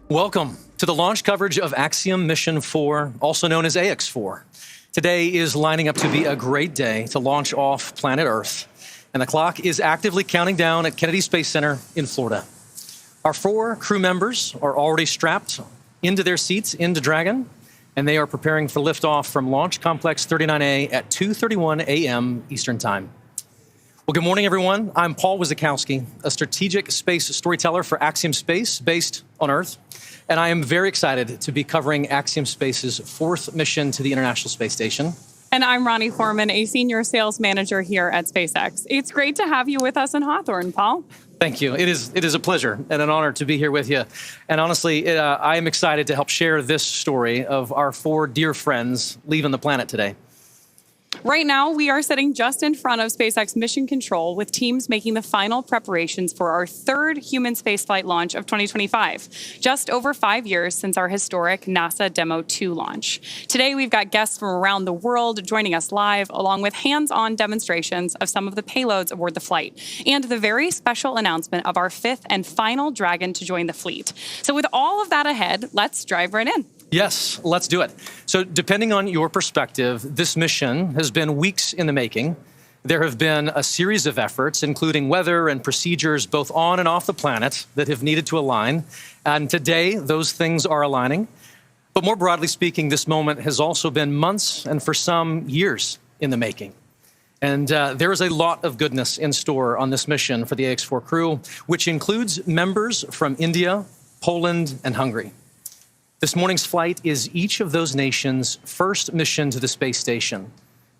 Welcome to the launch coverage of Axiom Mission 4, also known as AX4. Today is lining up to be a great day to launch off planet Earth, and the clock is actively counting down at Kennedy Space Center in Florida. Our 4 crew members are already strapped into their seats into Dragon, and they are preparing for liftoff from Launch Complex 39A at 2:31 a.m. Eastern Time. Well, good morning, everyone. I'm Paul Wizakowski, a strategic space storyteller for Axiom Space based on Earth, and I am very excited to be covering Axiom Space's 4th mission to the International Space Station. And I'm Ronnie Foreman, a senior sales manager here at SpaceX. It's great to have you with us in Hawthorne, Paul. Thank you. It is a pleasure and an honor to be here with you. And honestly, I am excited to help share this story of our 4 dear friends leaving the planet today. Right now, we are sitting just in front of SpaceX Mission Control with teams making the final preparations for our 3rd human spaceflight launch of 2025, just over 5 years since our historic NASA Demo 2 launch. Today, we've got guests from around the world joining us live, along with hands-on demonstrations of some of the payloads aboard the flight, and the very special announcement of our 5th and final Dragon to join the fleet. So with all of that ahead, let's dive right in. Yes, let's do it. So depending on your perspective, this mission has been weeks in the making. There have been a series of efforts, including weather and procedures both on and off the planet, that have needed to align. And today, those things are aligning. But more broadly speaking, this moment has also been months and for some years in the making. And there is a lot of goodness in store on this mission for the AX4 crew, which includes members from India, Poland, and Hungary. This morning's flight is each of those nations' first mission to the space station.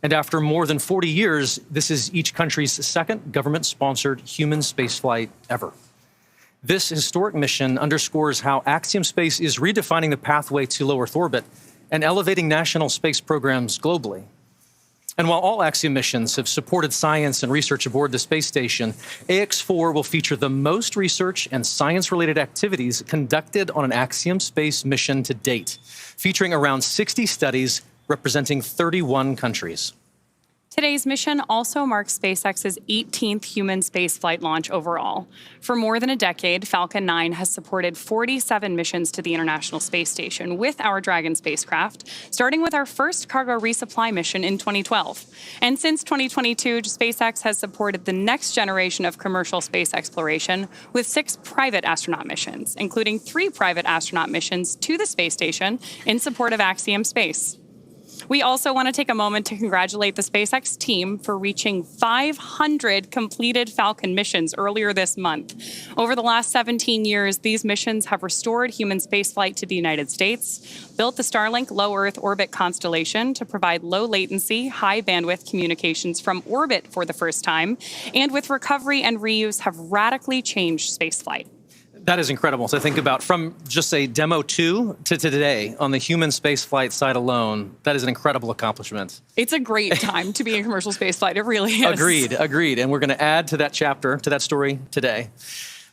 And after more than 40 years, this is each country's 2nd government-sponsored human spaceflight ever. This historic mission underscores how Axiom Space is redefining the pathway to low Earth orbit and elevating national space programs globally. And while all Axiom missions have supported science and research aboard the space station, AX4 will feature the most research and science-related activities conducted on an Axiom Space mission to date, featuring around 60 studies representing 31 countries. Today's mission also marks SpaceX's 18th human spaceflight launch overall. For more than a decade, Falcon 9 has supported 47 missions to the International Space Station with our Dragon spacecraft, starting with our first cargo resupply mission in 2012. And since 2022, SpaceX has supported the next generation of commercial space exploration with 6 private astronaut missions, including 3 private astronaut missions to the space station in support of Axiom Space. We also want to take a moment to congratulate the SpaceX team for reaching 500 completed Falcon missions earlier this month. Over the last 17 years, these missions have restored human spaceflight to the United States, built the Starlink low Earth orbit constellation to provide low latency, high bandwidth communications from orbit for the first time, and with recovery and reuse have radically changed spaceflight. That is incredible to think about. From just a Demo 2 to today on the human spaceflight side alone, that is an incredible accomplishment. It's a great time to be in commercial spaceflight. It really is. Agreed. And we're going to add to that chapter, to that story today.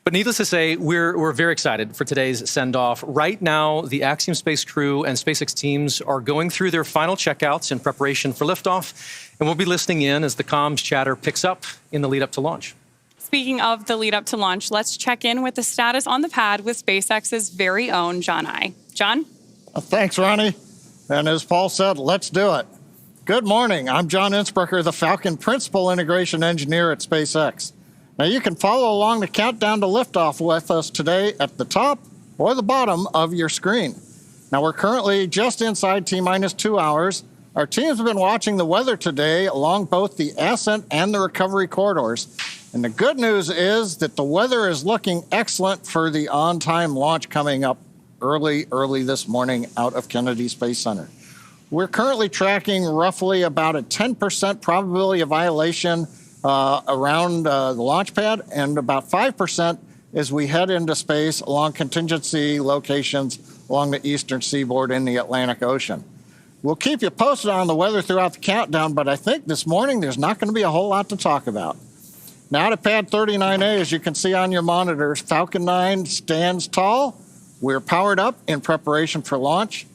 But needless to say, we're very excited for today's send-off. Right now, the Axiom Space crew and SpaceX teams are going through their final checkouts in preparation for liftoff, and we'll be listening in as the comms chatter picks up in the lead up to launch. Speaking of the lead up to launch, let's check in with the status on the pad with SpaceX's very own John I. John? Thanks, Ronnie. And as Paul said, let's do it. Good morning. I'm John Innsbrucker, the Falcon Principal Integration Engineer at SpaceX. Now, you can follow along the countdown to liftoff with us today at the top or the bottom of your screen. Now, we're currently just inside T-minus 2 hours. Our teams have been watching the weather today along both the ascent and the recovery corridors. And the good news is that the weather is looking excellent for the on-time launch coming up early this morning out of Kennedy Space Center. We're currently tracking roughly about a 10% probability of violation around the launch pad and about 5% as we head into space along contingency locations along the eastern seaboard in the Atlantic Ocean. We'll keep you posted on the weather throughout the countdown, but I think this morning there's not going to be a whole lot to talk about. Now to pad 39A, as you can see on your monitors, Falcon 9 stands tall. We're powered up in preparation for launch.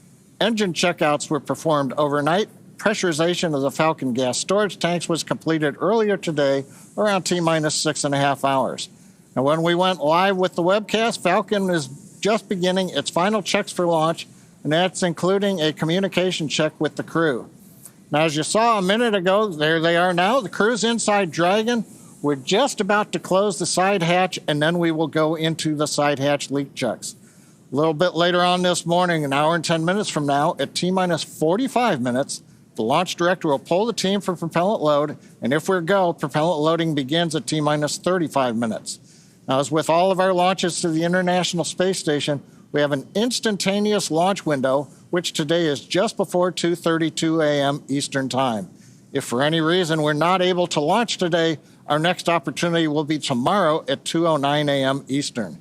Engine checkouts were performed overnight. Pressurization of the Falcon gas storage tanks was completed earlier today, around T-minus 6.5 hours. And when we went live with the webcast, Falcon is just beginning its final checks for launch, and that's including a communication check with the crew. Now, as you saw a minute ago, there they are now. The crew's inside Dragon. We're just about to close the side hatch, and then we will go into the side hatch leak checks. A little bit later on this morning, an hour and 10 minutes from now, at T-minus 45 minutes, the launch director will pull the team for propellant load, and if we're go, propellant loading begins at T-minus 35 minutes. Now, as with all of our launches to the International Space Station, we have an instantaneous launch window, which today is just before 2:32 a.m. Eastern Time. If for any reason we're not able to launch today, our next opportunity will be tomorrow at 2:09 a.m. Eastern.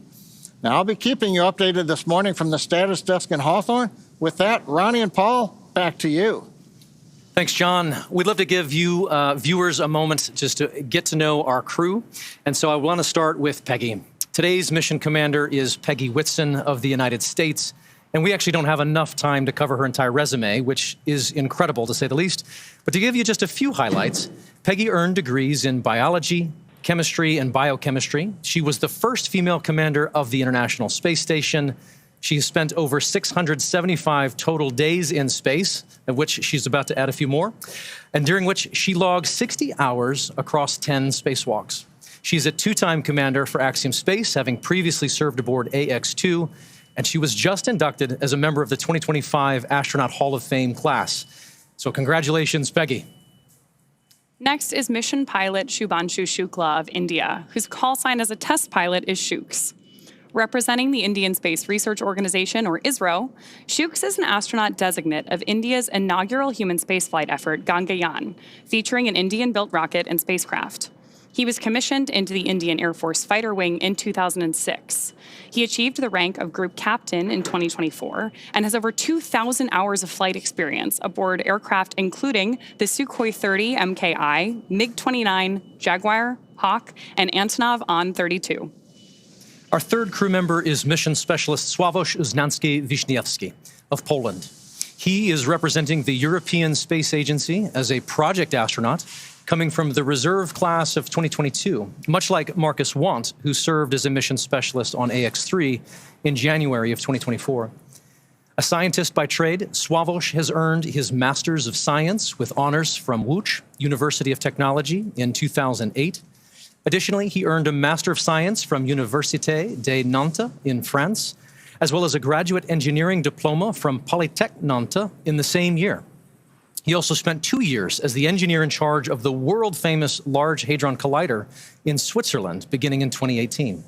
Now, I'll be keeping you updated this morning from the status desk in Hawthorne. With that, Ronnie and Paul, back to you. Thanks, John. We'd love to give you viewers a moment just to get to know our crew. And so I want to start with Peggy. Today's mission commander is Peggy Whitson of the United States. And we actually don't have enough time to cover her entire resume, which is incredible to say the least. But to give you just a few highlights, Peggy earned degrees in biology, chemistry, and biochemistry. She was the first female commander of the International Space Station. She has spent over 675 total days in space, of which she's about to add a few more, and during which she logged 60 hours across 10 spacewalks. She's a two-time commander for Axiom Space, having previously served aboard AX-2, and she was just inducted as a member of the 2025 Astronaut Hall of Fame class. So congratulations, Peggy. Next is mission pilot Shubhanshu Shukla of India, whose call sign as a test pilot is Shooks. Representing the Indian Space Research Organization, or ISRO, Shooks is an astronaut designate of India's inaugural human spaceflight effort, Gangayaan, featuring an Indian-built rocket and spacecraft. He was commissioned into the Indian Air Force Fighter Wing in 2006. He achieved the rank of Group Captain in 2024 and has over 2,000 hours of flight experience aboard aircraft including the Sukhoi 30 MKI, MiG-29, Jaguar, Hawk, and Antonov An-32. Our third crew member is mission specialist Sławosz Uznanski-Wiśniewski of Poland. He is representing the European Space Agency as a project astronaut coming from the reserve class of 2022, much like Marcus Want, who served as a mission specialist on AX-3 in January of 2024. A scientist by trade, Sławosz has earned his Master's of Science with honors from Łódź University of Technology in 2008. Additionally, he earned a Master of Science from Université de Nantes in France, as well as a graduate engineering diploma from Polytech Nantes in the same year. He also spent 2 years as the engineer in charge of the world-famous Large Hadron Collider in Switzerland, beginning in 2018.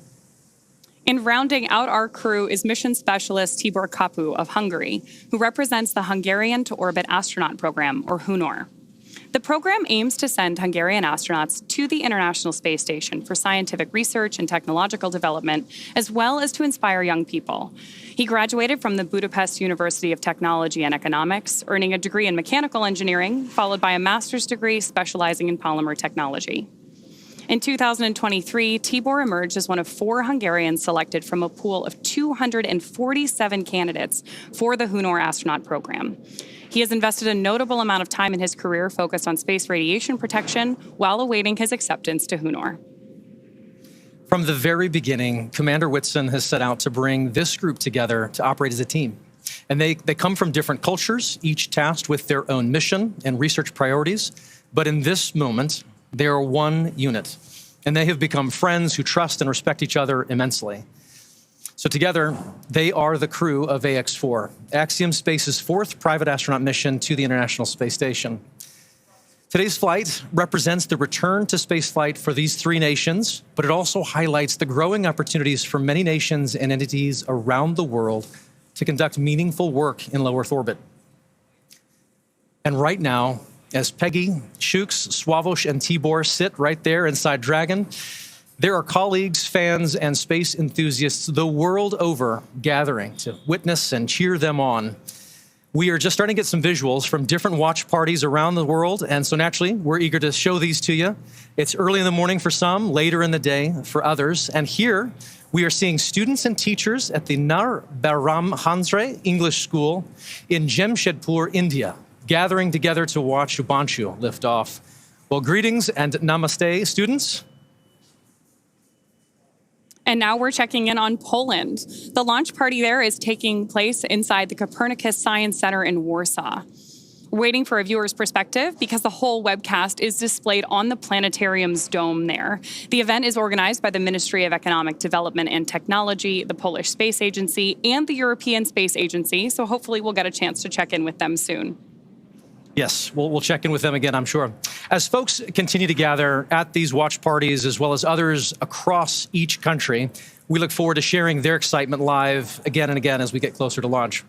And rounding out our crew is mission specialist Tibor Kapu of Hungary, who represents the Hungarian to Orbit Astronaut Program, or HUNOR. The program aims to send Hungarian astronauts to the International Space Station for scientific research and technological development, as well as to inspire young people. He graduated from the Budapest University of Technology and Economics, earning a degree in mechanical engineering, followed by a master's degree specializing in polymer technology. In 2023, Tibor emerged as one of 4 Hungarians selected from a pool of 247 candidates for the HUNOR astronaut program. He has invested a notable amount of time in his career focused on space radiation protection while awaiting his acceptance to HUNOR. From the very beginning, Commander Whitson has set out to bring this group together to operate as a team. And they come from different cultures, each tasked with their own mission and research priorities. But in this moment, they are one unit, and they have become friends who trust and respect each other immensely. So together, they are the crew of AX-4, Axiom Space's 4th private astronaut mission to the International Space Station. Today's flight represents the return to spaceflight for these 3 nations, but it also highlights the growing opportunities for many nations and entities around the world to conduct meaningful work in low Earth orbit. And right now, as Peggy, Shooks, Sławosz, and Tibor sit right there inside Dragon, there are colleagues, fans, and space enthusiasts the world over gathering to witness and cheer them on. We are just starting to get some visuals from different watch parties around the world, and so naturally, we're eager to show these to you. It's early in the morning for some, later in the day for others, and here we are seeing students and teachers at the Nar Baram Hansre English School in Jamshedpur, India, gathering together to watch Shubhanshu lift off. Well, greetings and namaste, students. And now we're checking in on Poland. The launch party there is taking place inside the Copernicus Science Center in Warsaw. Waiting for a viewer's perspective because the whole webcast is displayed on the planetarium's dome there. The event is organized by the Ministry of Economic Development and Technology, the Polish Space Agency, and the European Space Agency, so hopefully we'll get a chance to check in with them soon. Yes, we'll check in with them again, I'm sure. As folks continue to gather at these watch parties, as well as others across each country, we look forward to sharing their excitement live again and again as we get closer to launch.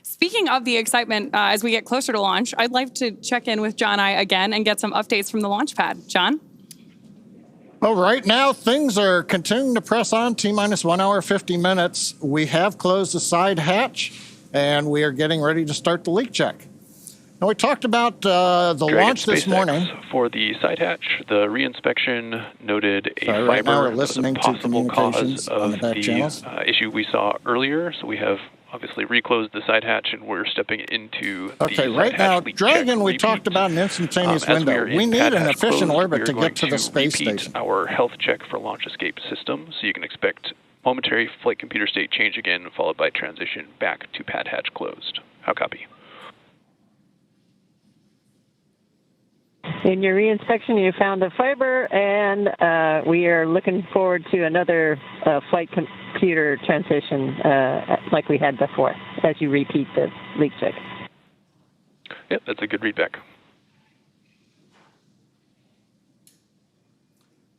Speaking of the excitement as we get closer to launch, I'd like to check in with John I again and get some updates from the launch pad. John? Well, right now, things are continuing to press on. T-minus 1 hour, 50 minutes. We have closed the side hatch, and we are getting ready to start the leak check. Now, we talked about the launch this morning. For the side hatch, the reinspection noted a fiber right now we're that was a listening to possible communications cause on of the back channels. issue we saw earlier. So we have obviously reclosed the side hatch, and we're stepping into the Okay, right now, leak Dragon, check we repeat. talked about an instantaneous As window. are in We need pad an hatch efficient closed, orbit we are to going get to the space repeat station. our health check for launch escape system, so you can expect momentary flight computer state change again, followed by transition back to pad hatch closed. How copy? In your reinspection, you found a fiber, and we are looking forward to another flight computer transition like we had before, as you repeat the leak check. Yep, that's a good readback.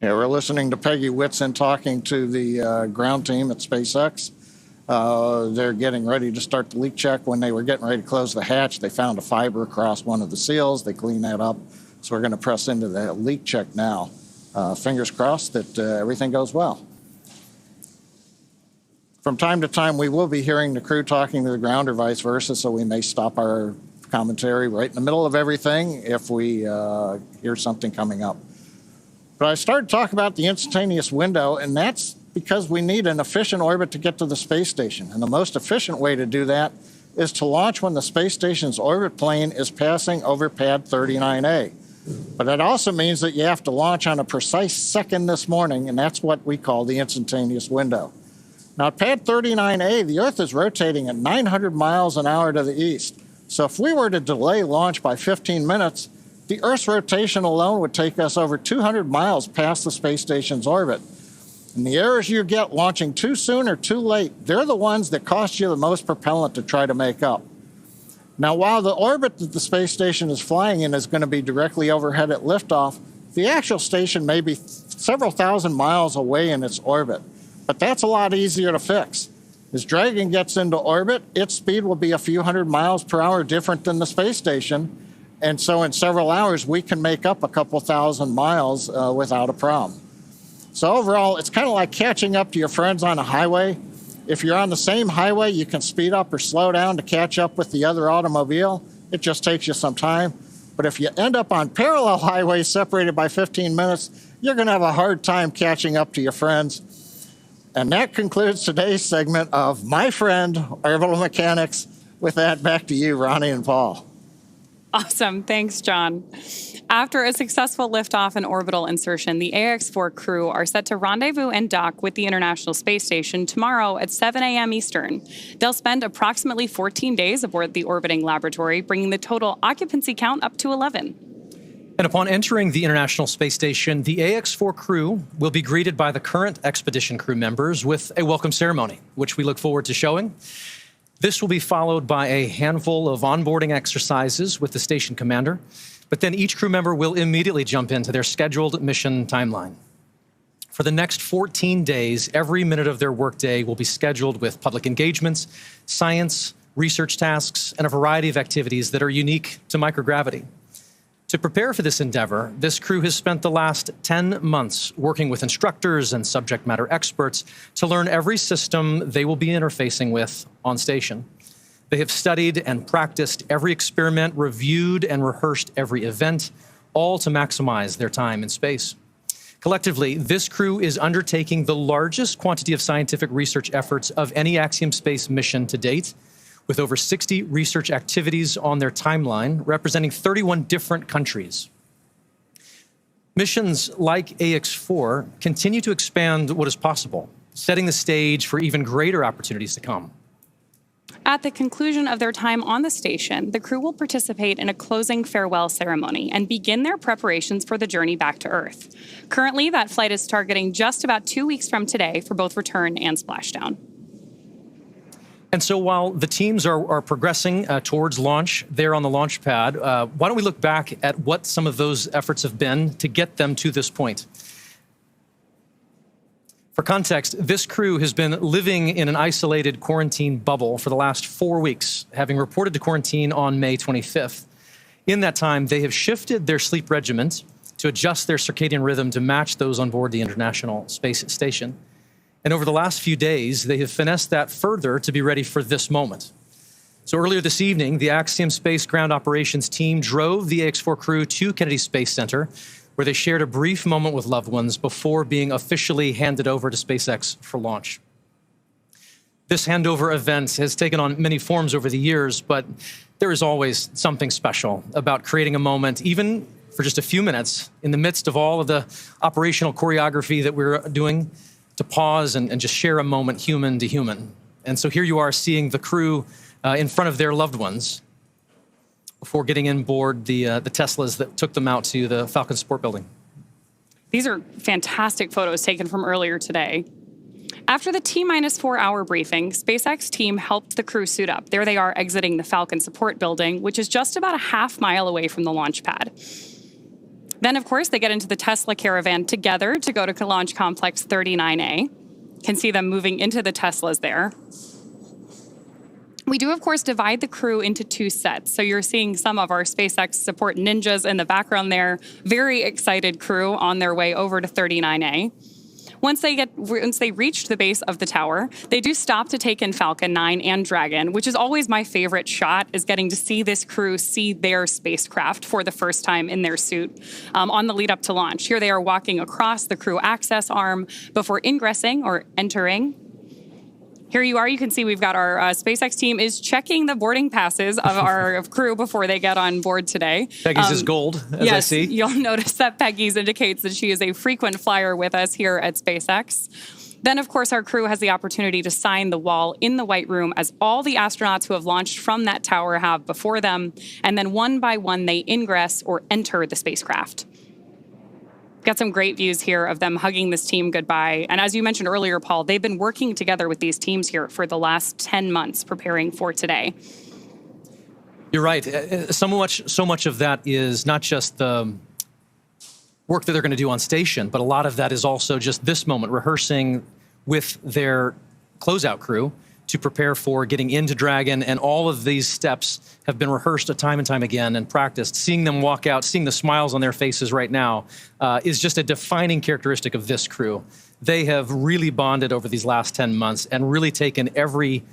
Yeah, we're listening to Peggy Whitson talking to the ground team at SpaceX. They're getting ready to start the leak check. When they were getting ready to close the hatch, they found a fiber across one of the seals. They cleaned that up. So we're going to press into the leak check now. Fingers crossed that everything goes well. From time to time, we will be hearing the crew talking to the ground or vice versa, so we may stop our commentary right in the middle of everything if we hear something coming up. But I started talking about the instantaneous window, and that's because we need an efficient orbit to get to the space station. And the most efficient way to do that is to launch when the space station's orbit plane is passing over pad 39A. But that also means that you have to launch on a precise second this morning, and that's what we call the instantaneous window. Now, at pad 39A, the Earth is rotating at 900 miles an hour to the east. So if we were to delay launch by 15 minutes, the Earth's rotation alone would take us over 200 miles past the space station's orbit. And the errors you get launching too soon or too late, they're the ones that cost you the most propellant to try to make up. Now, while the orbit that the space station is flying in is going to be directly overhead at liftoff, the actual station may be several thousand miles away in its orbit. But that's a lot easier to fix. As Dragon gets into orbit, its speed will be a few hundred miles per hour different than the space station. And so in several hours, we can make up a couple thousand miles without a problem. So overall, it's kind of like catching up to your friends on a highway. If you're on the same highway, you can speed up or slow down to catch up with the other automobile. It just takes you some time. But if you end up on parallel highways separated by 15 minutes, you're going to have a hard time catching up to your friends. And that concludes today's segment of My Friend, Orbital Mechanics. With that, back to you, Ronnie and Paul. Awesome. Thanks, John. After a successful liftoff and orbital insertion, the AX-4 crew are set to rendezvous and dock with the International Space Station tomorrow at 7 a.m. Eastern. They'll spend approximately 14 days aboard the orbiting laboratory, bringing the total occupancy count up to 11. And upon entering the International Space Station, the AX-4 crew will be greeted by the current expedition crew members with a welcome ceremony, which we look forward to showing. This will be followed by a handful of onboarding exercises with the station commander, but then each crew member will immediately jump into their scheduled mission timeline. For the next 14 days, every minute of their workday will be scheduled with public engagements, science, research tasks, and a variety of activities that are unique to microgravity. To prepare for this endeavor, this crew has spent the last 10 months working with instructors and subject matter experts to learn every system they will be interfacing with on station. They have studied and practiced every experiment, reviewed and rehearsed every event, all to maximize their time in space. Collectively, this crew is undertaking the largest quantity of scientific research efforts of any Axiom space mission to date, with over 60 research activities on their timeline, representing 31 different countries. Missions like AX-4 continue to expand what is possible setting the stage for even greater opportunities to come. At the conclusion of their time on the station, the crew will participate in a closing farewell ceremony and begin their preparations for the journey back to Earth. Currently, that flight is targeting just about 2 weeks from today for both return and splashdown. And so while the teams are progressing towards launch there on the launch pad, why don't we look back at what some of those efforts have been to get them to this point? For context, this crew has been living in an isolated quarantine bubble for the last 4 weeks, having reported to quarantine on May 25th. In that time, they have shifted their sleep regimens to adjust their circadian rhythm to match those on board the International Space Station. And over the last few days, they have finessed that further to be ready for this moment. So earlier this evening, the Axiom Space Ground Operations team drove the AX-4 crew to Kennedy Space Center, where they shared a brief moment with loved ones before being officially handed over to SpaceX for launch. This handover event has taken on many forms over the years, but there is always something special about creating a moment, even for just a few minutes, in the midst of all of the operational choreography that we're doing, to pause and just share a moment human to human. And so here you are seeing the crew in front of their loved ones before getting in board the Teslas that took them out to the Falcon support building. These are fantastic photos taken from earlier today. After the T-4 hour briefing, SpaceX team helped the crew suit up. There they are exiting the Falcon support building, which is just about a half-mile away from the launch pad. Then, of course, they get into the Tesla Caravan together to go to Launch Complex 39A. Can see them moving into the Teslas there. We do, of course, divide the crew into 2 sets. So you're seeing some of our SpaceX support ninjas in the background there. Very excited crew on their way over to 39A. Once they reach the base of the tower, they do stop to take in Falcon 9 and Dragon, which is always my favorite shot, is getting to see this crew see their spacecraft for the first time in their suit on the lead up to launch. Here they are walking across the crew access arm before ingressing or entering. Here you are. You can see we've got our SpaceX team is checking the boarding passes of our crew before they get on board today. Peggy's is gold, as I see. Yes, you'll notice that Peggy's indicates that she is a frequent flyer with us here at SpaceX. Then, of course, our crew has the opportunity to sign the wall in the White Room, as all the astronauts who have launched from that tower have before them. And then one by one, they ingress or enter the spacecraft. Got some great views here of them hugging this team goodbye. And as you mentioned earlier, Paul, they've been working together with these teams here for the last 10 months preparing for today. You're right. So much of that is not just the work that they're going to do on station, but a lot of that is also just this moment, rehearsing with their closeout crew to prepare for getting into Dragon, and all of these steps have been rehearsed time and time again and practiced. Seeing them walk out, seeing the smiles on their faces right now is just a defining characteristic of this crew. They have really bonded over these last 10 months and really taken every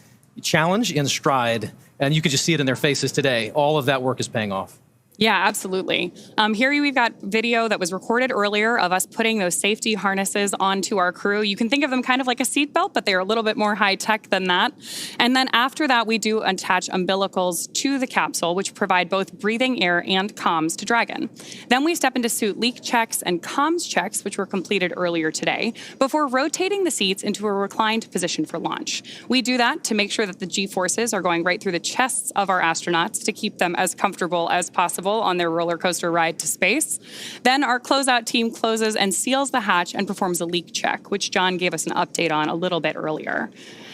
challenge in stride, and you can just see it in their faces today. All of that work is paying off. Yeah, absolutely. Here we've got video that was recorded earlier of us putting those safety harnesses onto our crew. You can think of them kind of like a seatbelt, but they're a little bit more high-tech than that. And then after that, we do attach umbilicals to the capsule, which provide both breathing air and comms to Dragon. Then we step into suit leak checks and comms checks, which were completed earlier today, before rotating the seats into a reclined position for launch. We do that to make sure that the G-forces are going right through the chests of our astronauts to keep them as comfortable as possible on their roller coaster ride to space. Then our closeout team closes and seals the hatch and performs a leak check, which John gave us an update on a little bit earlier.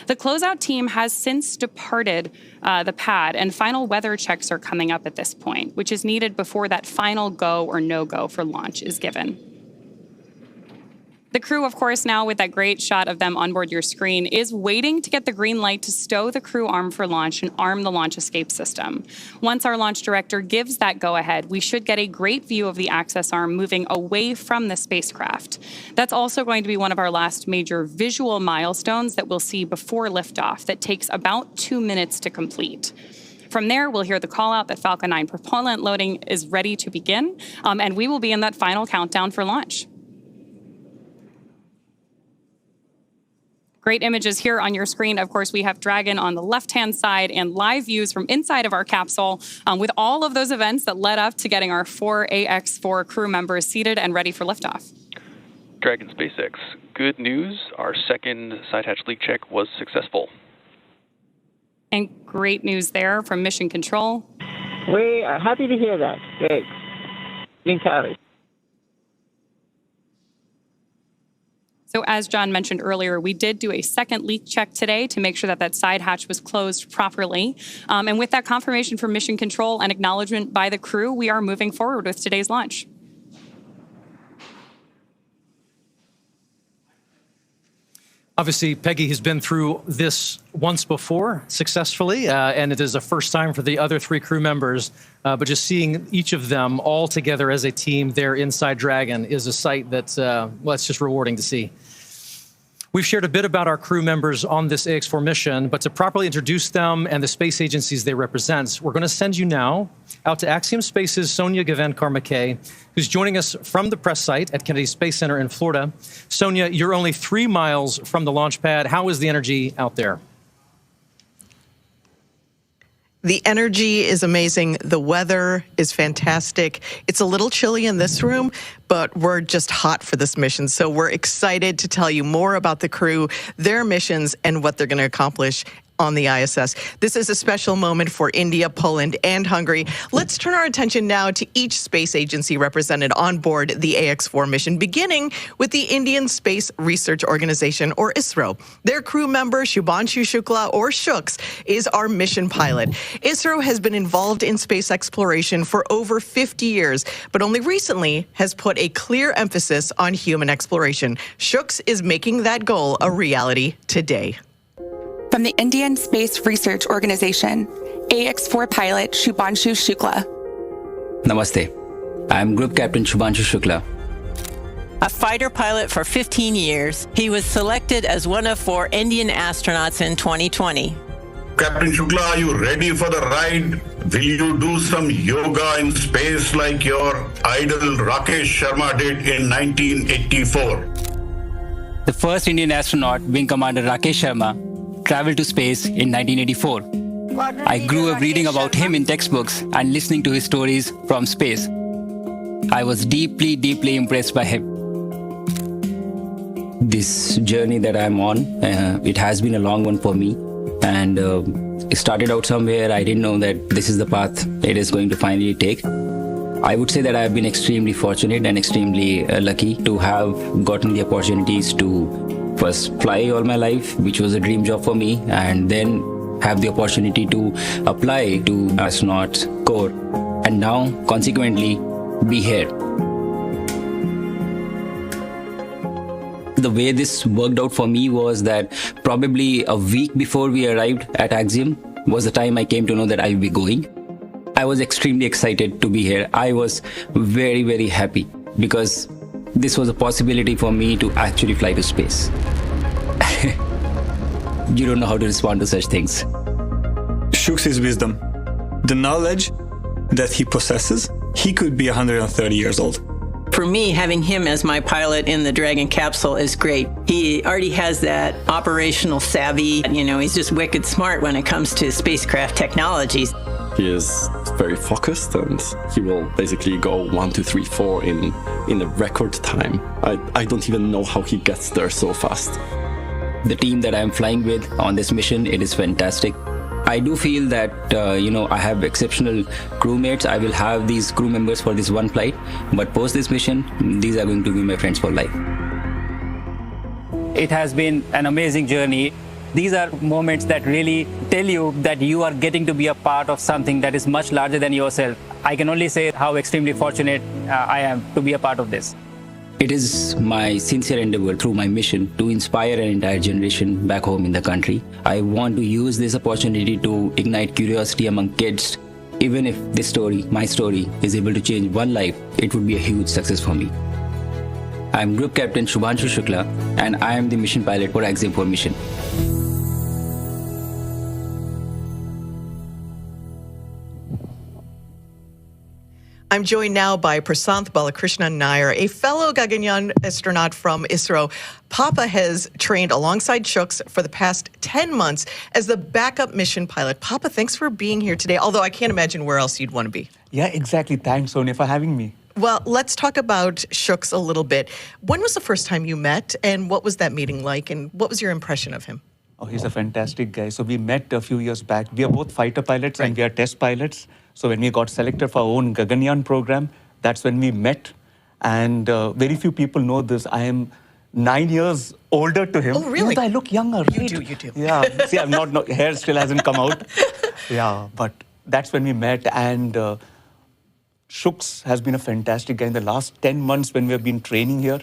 The closeout team has since departed the pad, and final weather checks are coming up at this point, which is needed before that final go or no-go for launch is given. The crew, of course, now with that great shot of them on board your screen, is waiting to get the green light to stow the crew arm for launch and arm the launch escape system. Once our launch director gives that go-ahead, we should get a great view of the access arm moving away from the spacecraft. That's also going to be one of our last major visual milestones that we'll see before liftoff that takes about 2 minutes to complete. From there, we'll hear the call out that Falcon 9 propellant loading is ready to begin, and we will be in that final countdown for launch. Great images here on your screen. Of course, we have Dragon on the left-hand side and live views from inside of our capsule with all of those events that led up to getting our 4 AX-4 crew members seated and ready for liftoff. Dragon SpaceX. Good news, our second side hatch leak check was successful. And great news there from Mission Control. We are happy to hear that. Great. Green County. So as John mentioned earlier, we did do a second leak check today to make sure that that side hatch was closed properly. And with that confirmation from Mission Control and acknowledgement by the crew, we are moving forward with today's launch. Obviously, Peggy has been through this once before successfully, and it is a first time for the other three crew members. But just seeing each of them all together as a team there inside Dragon is a sight that, well, it's just rewarding to see. We've shared a bit about our crew members on this AX4 mission, but to properly introduce them and the space agencies they represent, we're going to send you now out to Axiom Space's Sonia Gavenkar-McKay, who's joining us from the press site at Kennedy Space Center in Florida. Sonia, you're only 3 miles from the launch pad. How is the energy out there? The energy is amazing. The weather is fantastic. It's a little chilly in this room, but we're just hot for this mission. So we're excited to tell you more about the crew, their missions, and what they're going to accomplish on the ISS. This is a special moment for India, Poland, and Hungary. Let's turn our attention now to each space agency represented on board the AX4 mission, beginning with the Indian Space Research Organization, or ISRO. Their crew member, Shubhanshu Shukla, or Shooks, is our mission pilot. ISRO has been involved in space exploration for over 50 years, but only recently has put a clear emphasis on human exploration. Shooks is making that goal a reality today. From the Indian Space Research Organization, AX4 pilot Shubhanshu Shukla. Namaste. I'm Group Captain Shubhanshu Shukla. A fighter pilot for 15 years, he was selected as one of 4 Indian astronauts in 2020. Captain Shukla, are you ready for the ride? Will you do some yoga in space like your idol Rakesh Sharma did in 1984? The first Indian astronaut, Wing Commander Rakesh Sharma, traveled to space in 1984. I grew up reading about him in textbooks and listening to his stories from space. I was deeply, deeply impressed by him. This journey that I'm on, it has been a long one for me. And it started out somewhere. I didn't know that this is the path it is going to finally take. I would say that I've been extremely fortunate and extremely lucky to have gotten the opportunities to first fly all my life, which was a dream job for me, and then have the opportunity to apply to astronaut corps, and now consequently be here. The way this worked out for me was that probably a week before we arrived at Axiom was the time I came to know that I will be going. I was extremely excited to be here. I was very, very happy because this was a possibility for me to actually fly to space. You don't know how to respond to such things. Shooks' wisdom, the knowledge that he possesses, he could be 130 years old. For me, having him as my pilot in the Dragon capsule is great. He already has that operational savvy. You know, he's just wicked smart when it comes to spacecraft technologies. He is very focused and he will basically go 1, 2, 3, 4 in a record time. I don't even know how he gets there so fast. The team that I'm flying with on this mission, it is fantastic. I do feel that, I have exceptional crewmates. I will have these crew members for this one flight, but post this mission, these are going to be my friends for life. It has been an amazing journey. These are moments that really tell you that you are getting to be a part of something that is much larger than yourself. I can only say how extremely fortunate I am to be a part of this. It is my sincere endeavor through my mission to inspire an entire generation back home in the country. I want to use this opportunity to ignite curiosity among kids. Even if this story, my story, is able to change one life, it would be a huge success for me. I'm Group Captain Shubhanshu Shukla, and I am the mission pilot for Axiom 4 mission. I'm joined now by Prasanth Balakrishnan Nair, a fellow Gaganyaan astronaut from ISRO. Papa has trained alongside Shooks for the past 10 months as the backup mission pilot. Papa, thanks for being here today, although I can't imagine where else you'd want to be. Yeah, exactly. Thanks, Sonia, for having me. Well, let's talk about Shooks a little bit. When was the first time you met, and what was that meeting like, and what was your impression of him? Oh, he's a fantastic guy. So we met a few years back. We are both fighter pilots and we are test pilots. So when we got selected for our own Gaganyaan program, that's when we met. And very few people know this. I am 9 years older to him. Oh, really? I look younger. You right? do, you do. Yeah. See, I'm not, no, hair still hasn't come out. Yeah, but that's when we met. And Shooks has been a fantastic guy. In the last 10 months when we have been training here,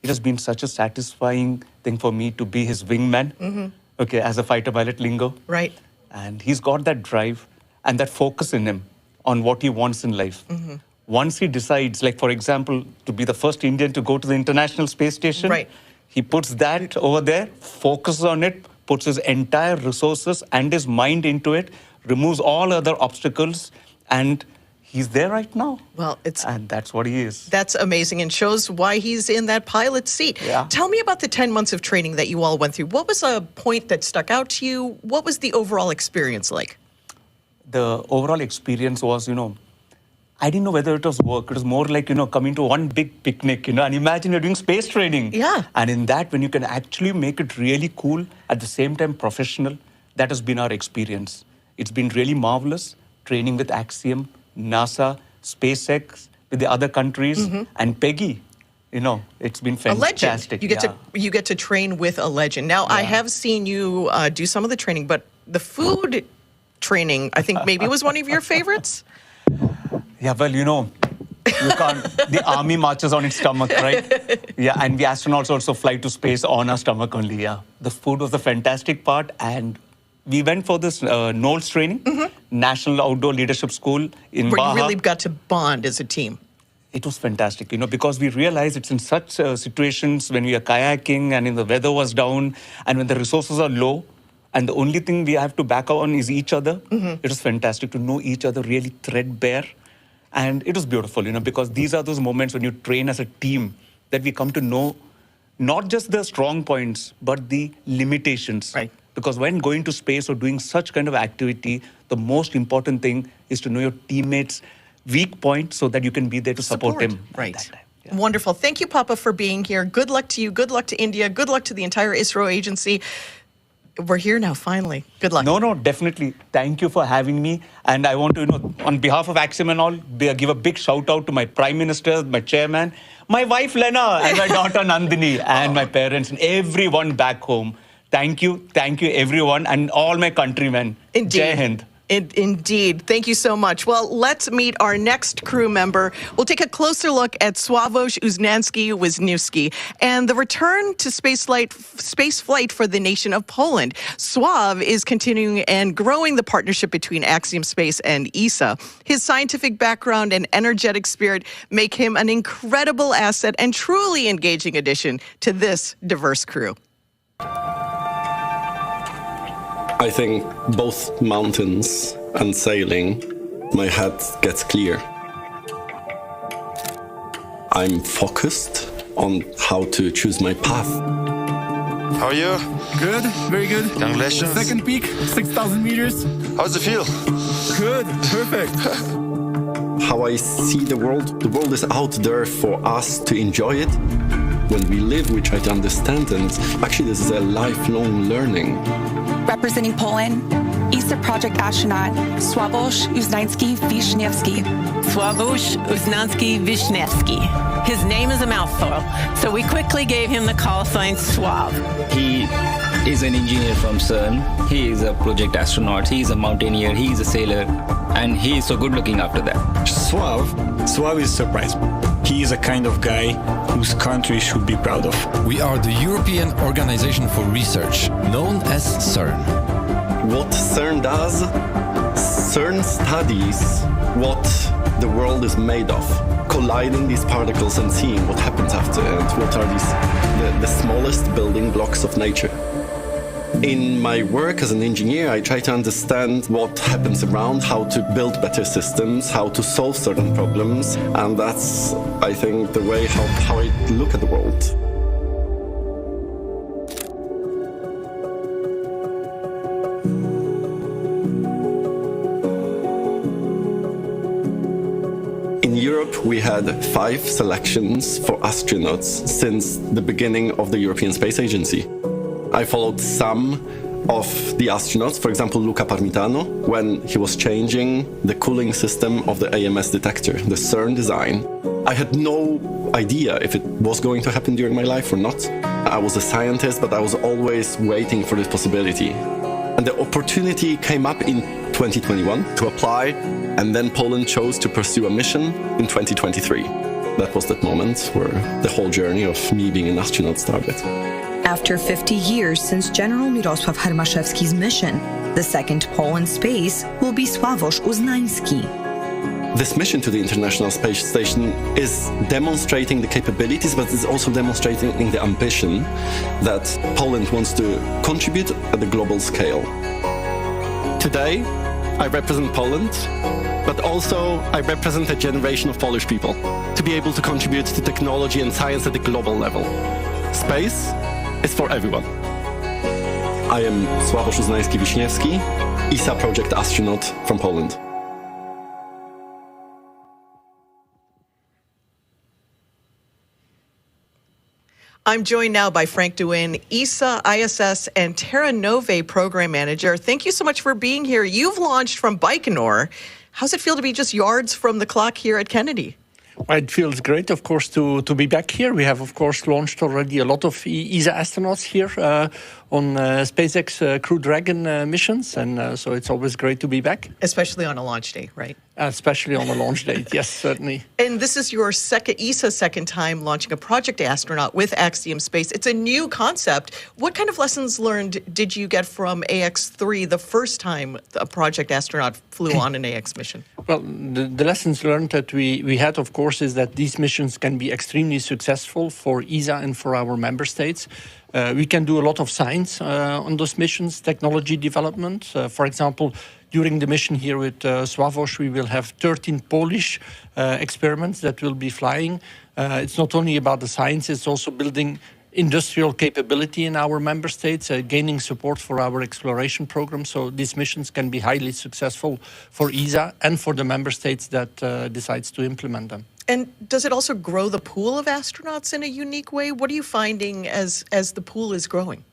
it has been such a satisfying thing for me to be his wingman. Mm-hmm. Okay, as a fighter pilot lingo. Right. And he's got that drive and that focus in him on what he wants in life. Mm-hmm. Once he decides, like, for example, to be the first Indian to go to the International Space Station, right. He puts that over there, focuses on it, puts his entire resources and his mind into it, removes all other obstacles, and he's there right now. Well, and that's what he is. That's amazing and shows why he's in that pilot seat. Yeah. Tell me about the 10 months of training that you all went through. What was a point that stuck out to you? What was the overall experience like? The overall experience was, I didn't know whether it was work. It was more like, coming to one big picnic, and imagine you're doing space training. Yeah. And in that, when you can actually make it really cool, at the same time professional, that has been our experience. It's been really marvelous, training with Axiom, NASA, SpaceX, with the other countries, and Peggy. It's been fantastic. A legend. You get to train with a legend. Now, I have seen you do some of the training, but the food training, I think maybe was one of your favorites? Yeah, well, you can't, the army marches on its stomach, right? Yeah, and we astronauts also fly to space on our stomach only, yeah. The food was the fantastic part, and we went for this NOLS training, National Outdoor Leadership School in Where Baja. you really got to bond as a team. It was fantastic, because we realized it's in such situations when we are kayaking and the weather was down and when the resources are low and the only thing we have to back on is each other. It was fantastic to know each other really threadbare. And it was beautiful, because these are those moments when you train as a team that we come to know not just the strong points, but the limitations. Right. Because when going to space or doing such kind of activity, the most important thing is to know your teammates' weak point so that you can be there to support him. Right. Yeah. Wonderful. Thank you, Papa, for being here. Good luck to you. Good luck to India. Good luck to the entire ISRO agency. We're here now, finally. Good luck. No, definitely. Thank you for having me. And I want to, on behalf of Axiom and all, give a big shout out to my Prime Minister, my Chairman, my wife Lena, and my daughter Nandini, and my parents, and everyone back home. Thank you, everyone, and all my countrymen. Indeed. Jai Hind. Indeed. Thank you so much. Well, let's meet our next crew member. We'll take a closer look at Sławosz Uznański-Wisniewski and the return to space flight for the nation of Poland. Sław is continuing and growing the partnership between Axiom Space and ESA. His scientific background and energetic spirit make him an incredible asset and truly engaging addition to this diverse crew. I think both mountains and sailing, my head gets clear. I'm focused on how to choose my path. How are you? Good, very good. Congratulations. Second peak, 6,000 meters. How does it feel? Good, perfect. How I see the world is out there for us to enjoy it. When we live, we try to understand, and actually this is a lifelong learning. Representing Poland, ESA project astronaut Sławosz Uznański-Wisniewski. Sławosz Uznański-Wisniewski. His name is a mouthful, so we quickly gave him the call sign Słav. He is an engineer from CERN. He is a project astronaut. He is a mountaineer. He is a sailor. And he is so good looking after that. Słav is surprised. He is a kind of guy whose country should be proud of. We are the European Organization for Research, known as CERN. What CERN does, CERN studies what the world is made of, colliding these particles and seeing what happens after and what are the smallest building blocks of nature. In my work as an engineer, I try to understand what happens around, how to build better systems, how to solve certain problems, and that's, I think, the way how I look at the world. In Europe, we had 5 selections for astronauts since the beginning of the European Space Agency. I followed some of the astronauts, for example, Luca Parmitano, when he was changing the cooling system of the AMS detector, the CERN design. I had no idea if it was going to happen during my life or not. I was a scientist, but I was always waiting for this possibility. And the opportunity came up in 2021 to apply, and then Poland chose to pursue a mission in 2023. That was that moment where the whole journey of me being an astronaut started. After 50 years since General Mirosław Hermaszewski's mission, the second Pole in space will be Sławosz Uznański. This mission to the International Space Station is demonstrating the capabilities, but it's also demonstrating the ambition that Poland wants to contribute at the global scale. Today, I represent Poland, but also I represent a generation of Polish people to be able to contribute to technology and science at the global level. Space is for everyone. I am Sławosz Uznański-Wiśniewski, ESA project astronaut from Poland. I'm joined now by Frank Duin, ESA, ISS, and Terra Nove Program Manager. Thank you so much for being here. You've launched from Baikonur. How's it feel to be just yards from the clock here at Kennedy? Well, it feels great, of course, to be back here. We have, of course, launched already a lot of ESA astronauts here on SpaceX Crew Dragon missions, and so it's always great to be back. Especially on a launch day, right? Especially on a launch date, yes, certainly. And this is your ESA's second time launching a project astronaut with Axiom Space. It's a new concept. What kind of lessons learned did you get from AX-3 the first time a project astronaut flew on an AX mission? Well, the lessons learned that we had, of course, is that these missions can be extremely successful for ESA and for our member states. We can do a lot of science on those missions, technology development. For example, during the mission here with Sławosz, we will have 13 Polish experiments that will be flying. It's not only about the science, it's also building industrial capability in our member states, gaining support for our exploration program. So these missions can be highly successful for ESA and for the member states that decides to implement them. And does it also grow the pool of astronauts in a unique way? What are you finding as the pool is growing?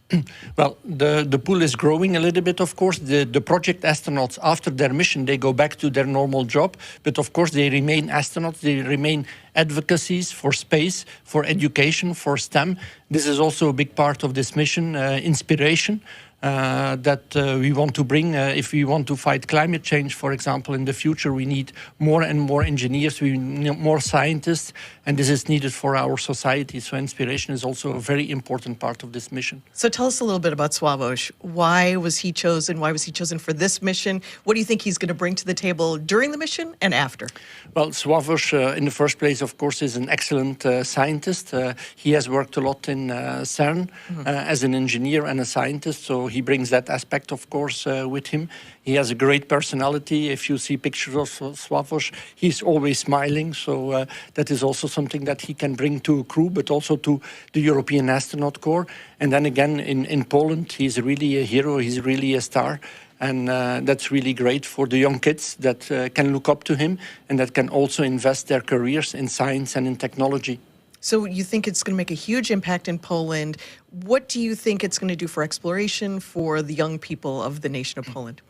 Well, the pool is growing a little bit, of course. The project astronauts, after their mission, they go back to their normal job. But of course, they remain astronauts. They remain advocacies for space, for education, for STEM. This is also a big part of this mission, inspiration. That we want to bring. If we want to fight climate change, for example, in the future, we need more and more engineers, we need more scientists, and this is needed for our society. So inspiration is also a very important part of this mission. So tell us a little bit about Sławosz. Why was he chosen? Why was he chosen for this mission? What do you think he's going to bring to the table during the mission and after? Well, Sławosz, in the first place, of course, is an excellent scientist. He has worked a lot in CERN as an engineer and a scientist, so he brings that aspect, of course, with him. He has a great personality. If you see pictures of Sławosz, he's always smiling. So that is also something that he can bring to a crew, but also to the European Astronaut Corps. And then again, in Poland, he's really a hero. He's really a star. And that's really great for the young kids that can look up to him and that can also invest their careers in science and in technology. So you think it's going to make a huge impact in Poland. What do you think it's going to do for exploration for the young people of the nation of Poland?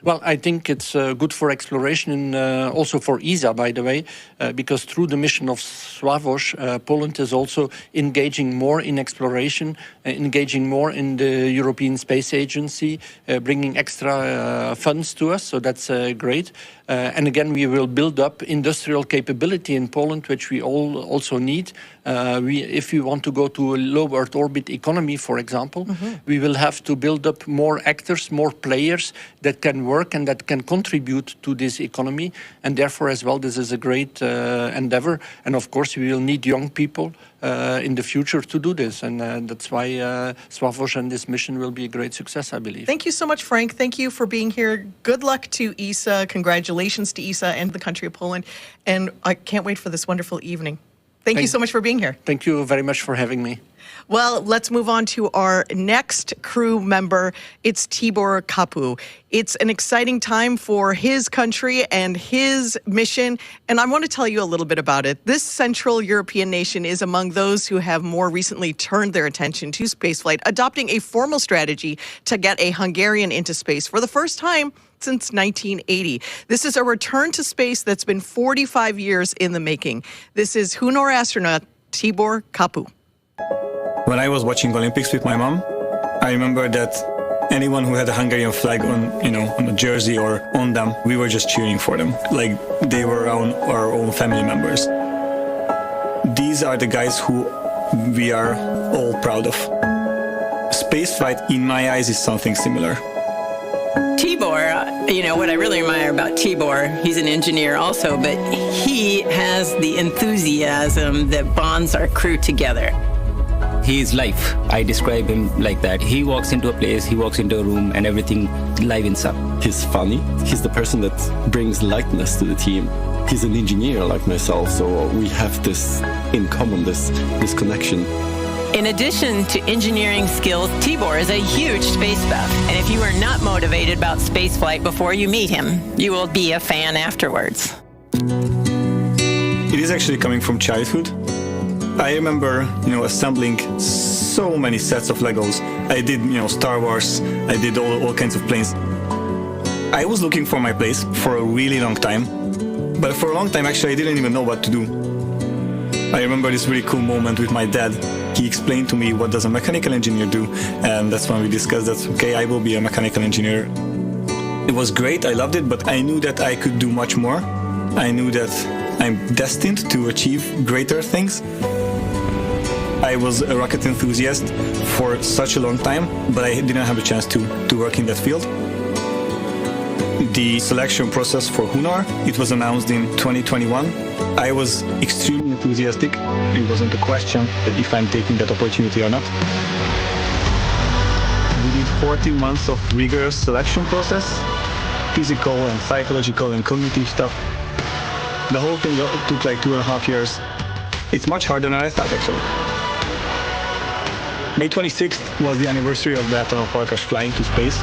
Well, I think it's good for exploration and also for ESA, by the way, because through the mission of Sławosz, Poland is also engaging more in exploration, engaging more in the European Space Agency, bringing extra funds to us, so that's great. And again, we will build up industrial capability in Poland, which we all also need. If we want to go to a low Earth orbit economy, for example, we will have to build up more actors, more players that can work and that can contribute to this economy. And therefore, as well, this is a great endeavor. And of course, we will need young people in the future to do this. And that's why Sławosz and this mission will be a great success, I believe. Thank you so much, Frank. Thank you for being here. Good luck to ESA. Congratulations to ESA and the country of Poland. And I can't wait for this wonderful evening. Thank you so much for being here. Thank you very much for having me. Well, let's move on to our next crew member. It's Tibor Kapu. It's an exciting time for his country and his mission, and I want to tell you a little bit about it. This Central European nation is among those who have more recently turned their attention to spaceflight, adopting a formal strategy to get a Hungarian into space for the first time since 1980. This is a return to space that's been 45 years in the making. This is Hunor astronaut Tibor Kapu. When I was watching Olympics with my mom, I remember that anyone who had a Hungarian flag on, on a jersey or on them, we were just cheering for them, like they were our own family members. These are the guys who we are all proud of. Spaceflight, in my eyes, is something similar. Tibor, what I really admire about Tibor, he's an engineer also, but he has the enthusiasm that bonds our crew together. He is life. I describe him like that. He walks into a place, he walks into a room, and everything livens up. He's funny. He's the person that brings lightness to the team. He's an engineer like myself, so we have this in common, this connection. In addition to engineering skills, Tibor is a huge space buff. And if you are not motivated about spaceflight before you meet him, you will be a fan afterwards. It is actually coming from childhood. I remember, assembling so many sets of Legos. I did, Star Wars. I did all kinds of planes. I was looking for my place for a really long time. But for a long time, actually, I didn't even know what to do. I remember this really cool moment with my dad. He explained to me what does a mechanical engineer do, and that's when we discussed that, okay, I will be a mechanical engineer. It was great, I loved it, but I knew that I could do much more. I knew that I'm destined to achieve greater things. I was a rocket enthusiast for such a long time, but I didn't have a chance to work in that field. The selection process for Hunor, it was announced in 2021. I was extremely enthusiastic. It wasn't a question if I'm taking that opportunity or not. We did 14 months of rigorous selection process, physical and psychological and cognitive stuff. The whole thing took like 2.5 years. It's much harder than I thought, actually. May 26th was the anniversary of that Falcon flying to space.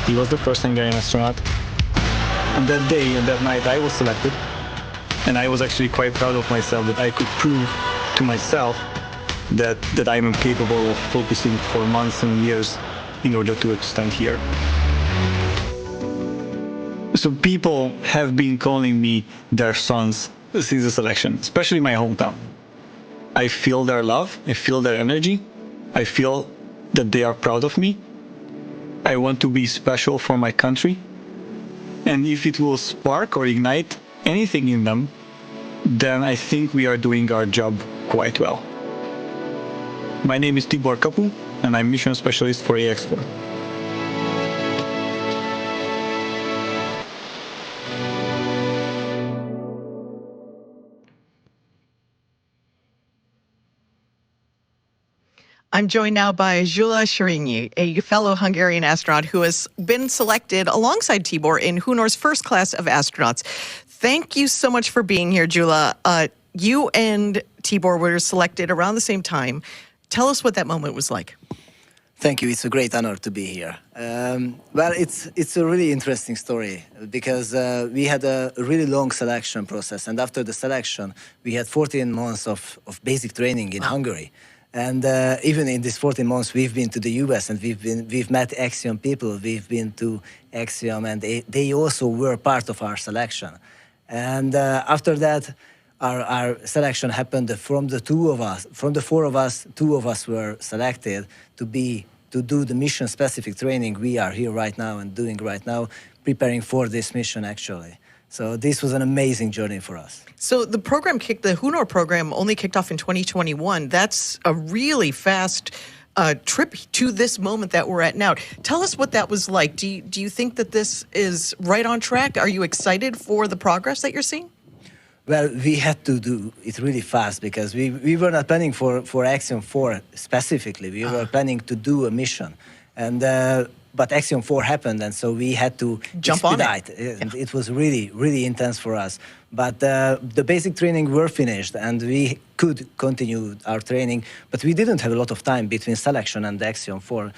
He was the first Hungarian astronaut. On that day and that night I was selected, and I was actually quite proud of myself that I could prove to myself that I am capable of focusing for months and years in order to stand here. So people have been calling me their sons since the selection, especially my hometown. I feel their love, I feel their energy, I feel that they are proud of me. I want to be special for my country. And if it will spark or ignite anything in them, then I think we are doing our job quite well. My name is Tibor Kapu, and I'm mission specialist for AX4. I'm joined now by Gyula Sérényi, a fellow Hungarian astronaut who has been selected alongside Tibor in Hunor's first class of astronauts. Thank you so much for being here, Gyula. You and Tibor were selected around the same time. Tell us what that moment was like. Thank you. It's a great honor to be here. Well, it's a really interesting story because we had a really long selection process, and after the selection, we had 14 months of basic training in Hungary. And even in these 14 months, we've been to the US and we've met Axiom people. We've been to Axiom, and they also were part of our selection. And after that, our selection happened. From the four of us, two of us were selected to do the mission-specific training we are here right now and doing right now, preparing for this mission actually. So this was an amazing journey for us. So the Hunor program only kicked off in 2021. That's a really fast trip to this moment that we're at now. Tell us what that was like. Do you think that this is right on track? Are you excited for the progress that you're seeing? Well, we had to do it really fast because we were not planning for Axiom 4 specifically. We were planning to do a mission. And but Axiom 4 happened, and so we had to jump on it. And it was really, really intense for us. But the basic training were finished, and we could continue our training. But we didn't have a lot of time between selection and the Axiom 4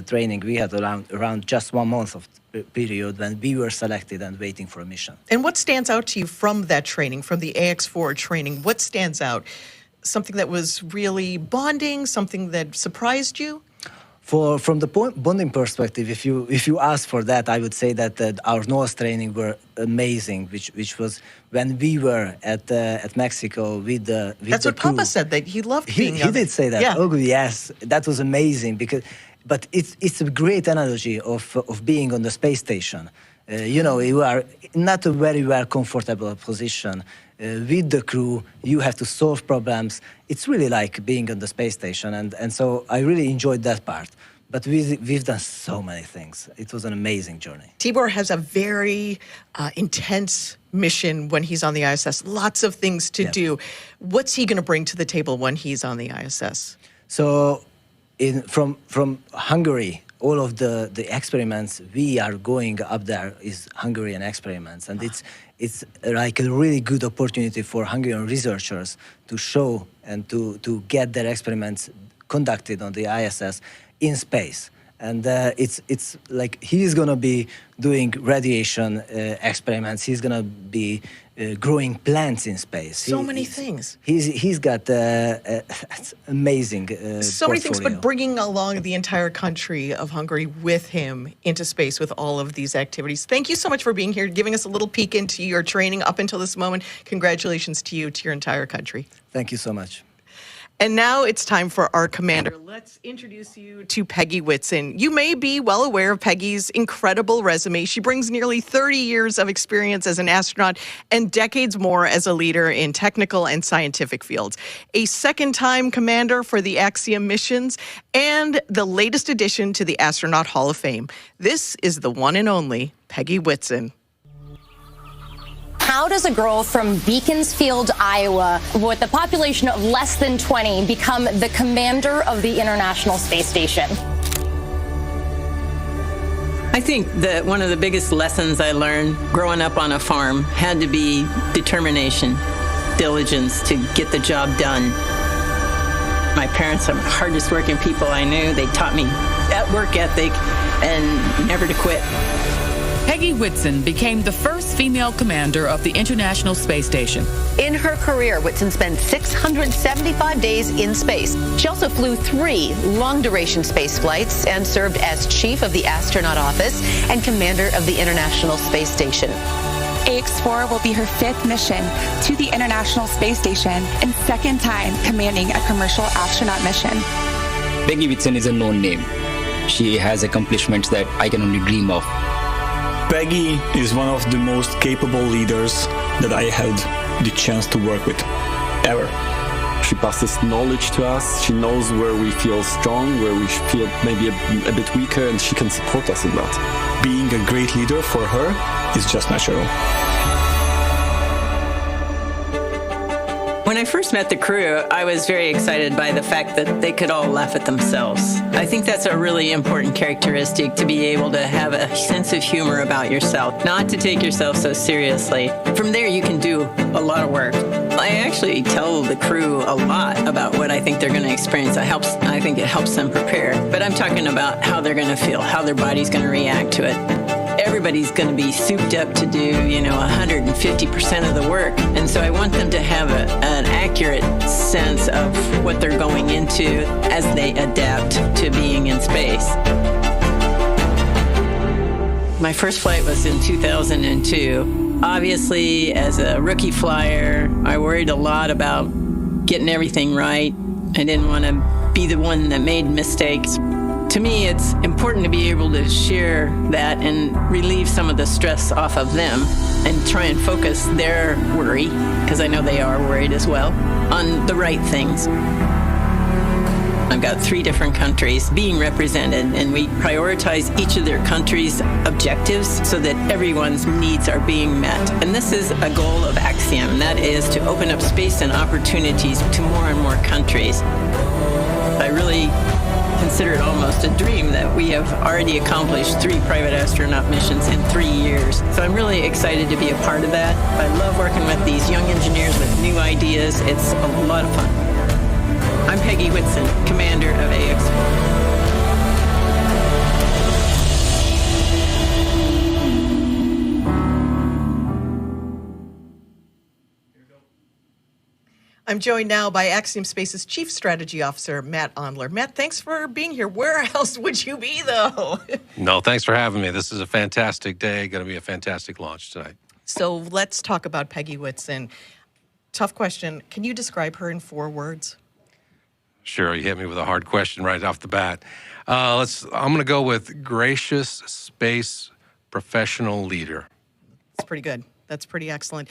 training. We had around just 1 month of period when we were selected and waiting for a mission. And what stands out to you from that training, from the AX4 training? What stands out? Something that was really bonding, something that surprised you? From the bonding perspective, if you ask for that, I would say that our NOAA's training were amazing, which was when we were at Mexico with the That's what crew. Papa said, that he loved being He did say that. Yeah. Oh yes, that was amazing but it's a great analogy of being on the space station. You are not a very well comfortable position. With the crew, you have to solve problems. It's really like being on the space station, and so I really enjoyed that part. But we've done so many things. It was an amazing journey. Tibor has a very intense mission when he's on the ISS. Lots of things to do. What's he going to bring to the table when he's on the ISS? So, from Hungary, all of the experiments we are going up there is Hungarian experiments, and it's like a really good opportunity for Hungarian researchers to show and to get their experiments conducted on the ISS in space. And it's like he's going to be doing radiation experiments. He's going to be growing plants in space. So many things. He's got amazing So many things, portfolio. but bringing along the entire country of Hungary with him into space with all of these activities. Thank you so much for being here, giving us a little peek into your training up until this moment. Congratulations to you, to your entire country. Thank you so much. And now it's time for our commander. Let's introduce you to Peggy Whitson. You may be well aware of Peggy's incredible resume. She brings nearly 30 years of experience as an astronaut and decades more as a leader in technical and scientific fields. A second-time commander for the Axiom missions and the latest addition to the Astronaut Hall of Fame. This is the one and only Peggy Whitson. How does a girl from Beaconsfield, Iowa, with a population of less than 20, become the commander of the International Space Station? I think that one of the biggest lessons I learned growing up on a farm had to be determination, diligence to get the job done. My parents are the hardest working people I knew. They taught me that work ethic and never to quit. Peggy Whitson became the first female commander of the International Space Station. In her career, Whitson spent 675 days in space. She also flew 3 long-duration space flights and served as chief of the astronaut office and commander of the International Space Station. AX4 will be her 5th mission to the International Space Station and 2nd time commanding a commercial astronaut mission. Peggy Whitson is a known name. She has accomplishments that I can only dream of. Peggy is one of the most capable leaders that I had the chance to work with, ever. She passes knowledge to us. She knows where we feel strong, where we feel maybe a bit weaker, and she can support us in that. Being a great leader for her is just natural. When I first met the crew, I was very excited by the fact that they could all laugh at themselves. I think that's a really important characteristic, to be able to have a sense of humor about yourself, not to take yourself so seriously. From there, you can do a lot of work. I actually tell the crew a lot about what I think they're going to experience. I think it helps them prepare. But I'm talking about how they're going to feel, how their body's going to react to it. Everybody's going to be souped up to do, 150% of the work. And so I want them to have an accurate sense of what they're going into as they adapt to being in space. My first flight was in 2002. Obviously, as a rookie flyer, I worried a lot about getting everything right. I didn't want to be the one that made mistakes. To me, it's important to be able to share that and relieve some of the stress off of them and try and focus their worry, because I know they are worried as well, on the right things. I've got 3 different countries being represented, and we prioritize each of their countries' objectives so that everyone's needs are being met. And this is a goal of Axiom, and that is to open up space and opportunities to more and more countries. I really consider it almost a dream that we have already accomplished 3 private astronaut missions in 3 years. So I'm really excited to be a part of that. I love working with these young engineers with new ideas. It's a lot of fun. I'm Peggy Whitson, commander of AX. I'm joined now by Axiom Space's Chief Strategy Officer, Matt Ondler. Matt, thanks for being here. Where else would you be, though? No, thanks for having me. This is a fantastic day. Going to be a fantastic launch tonight. So let's talk about Peggy Whitson. Tough question. Can you describe her in 4 words? Sure, you hit me with a hard question right off the bat. I'm going to go with gracious space professional leader. That's pretty good. That's pretty excellent.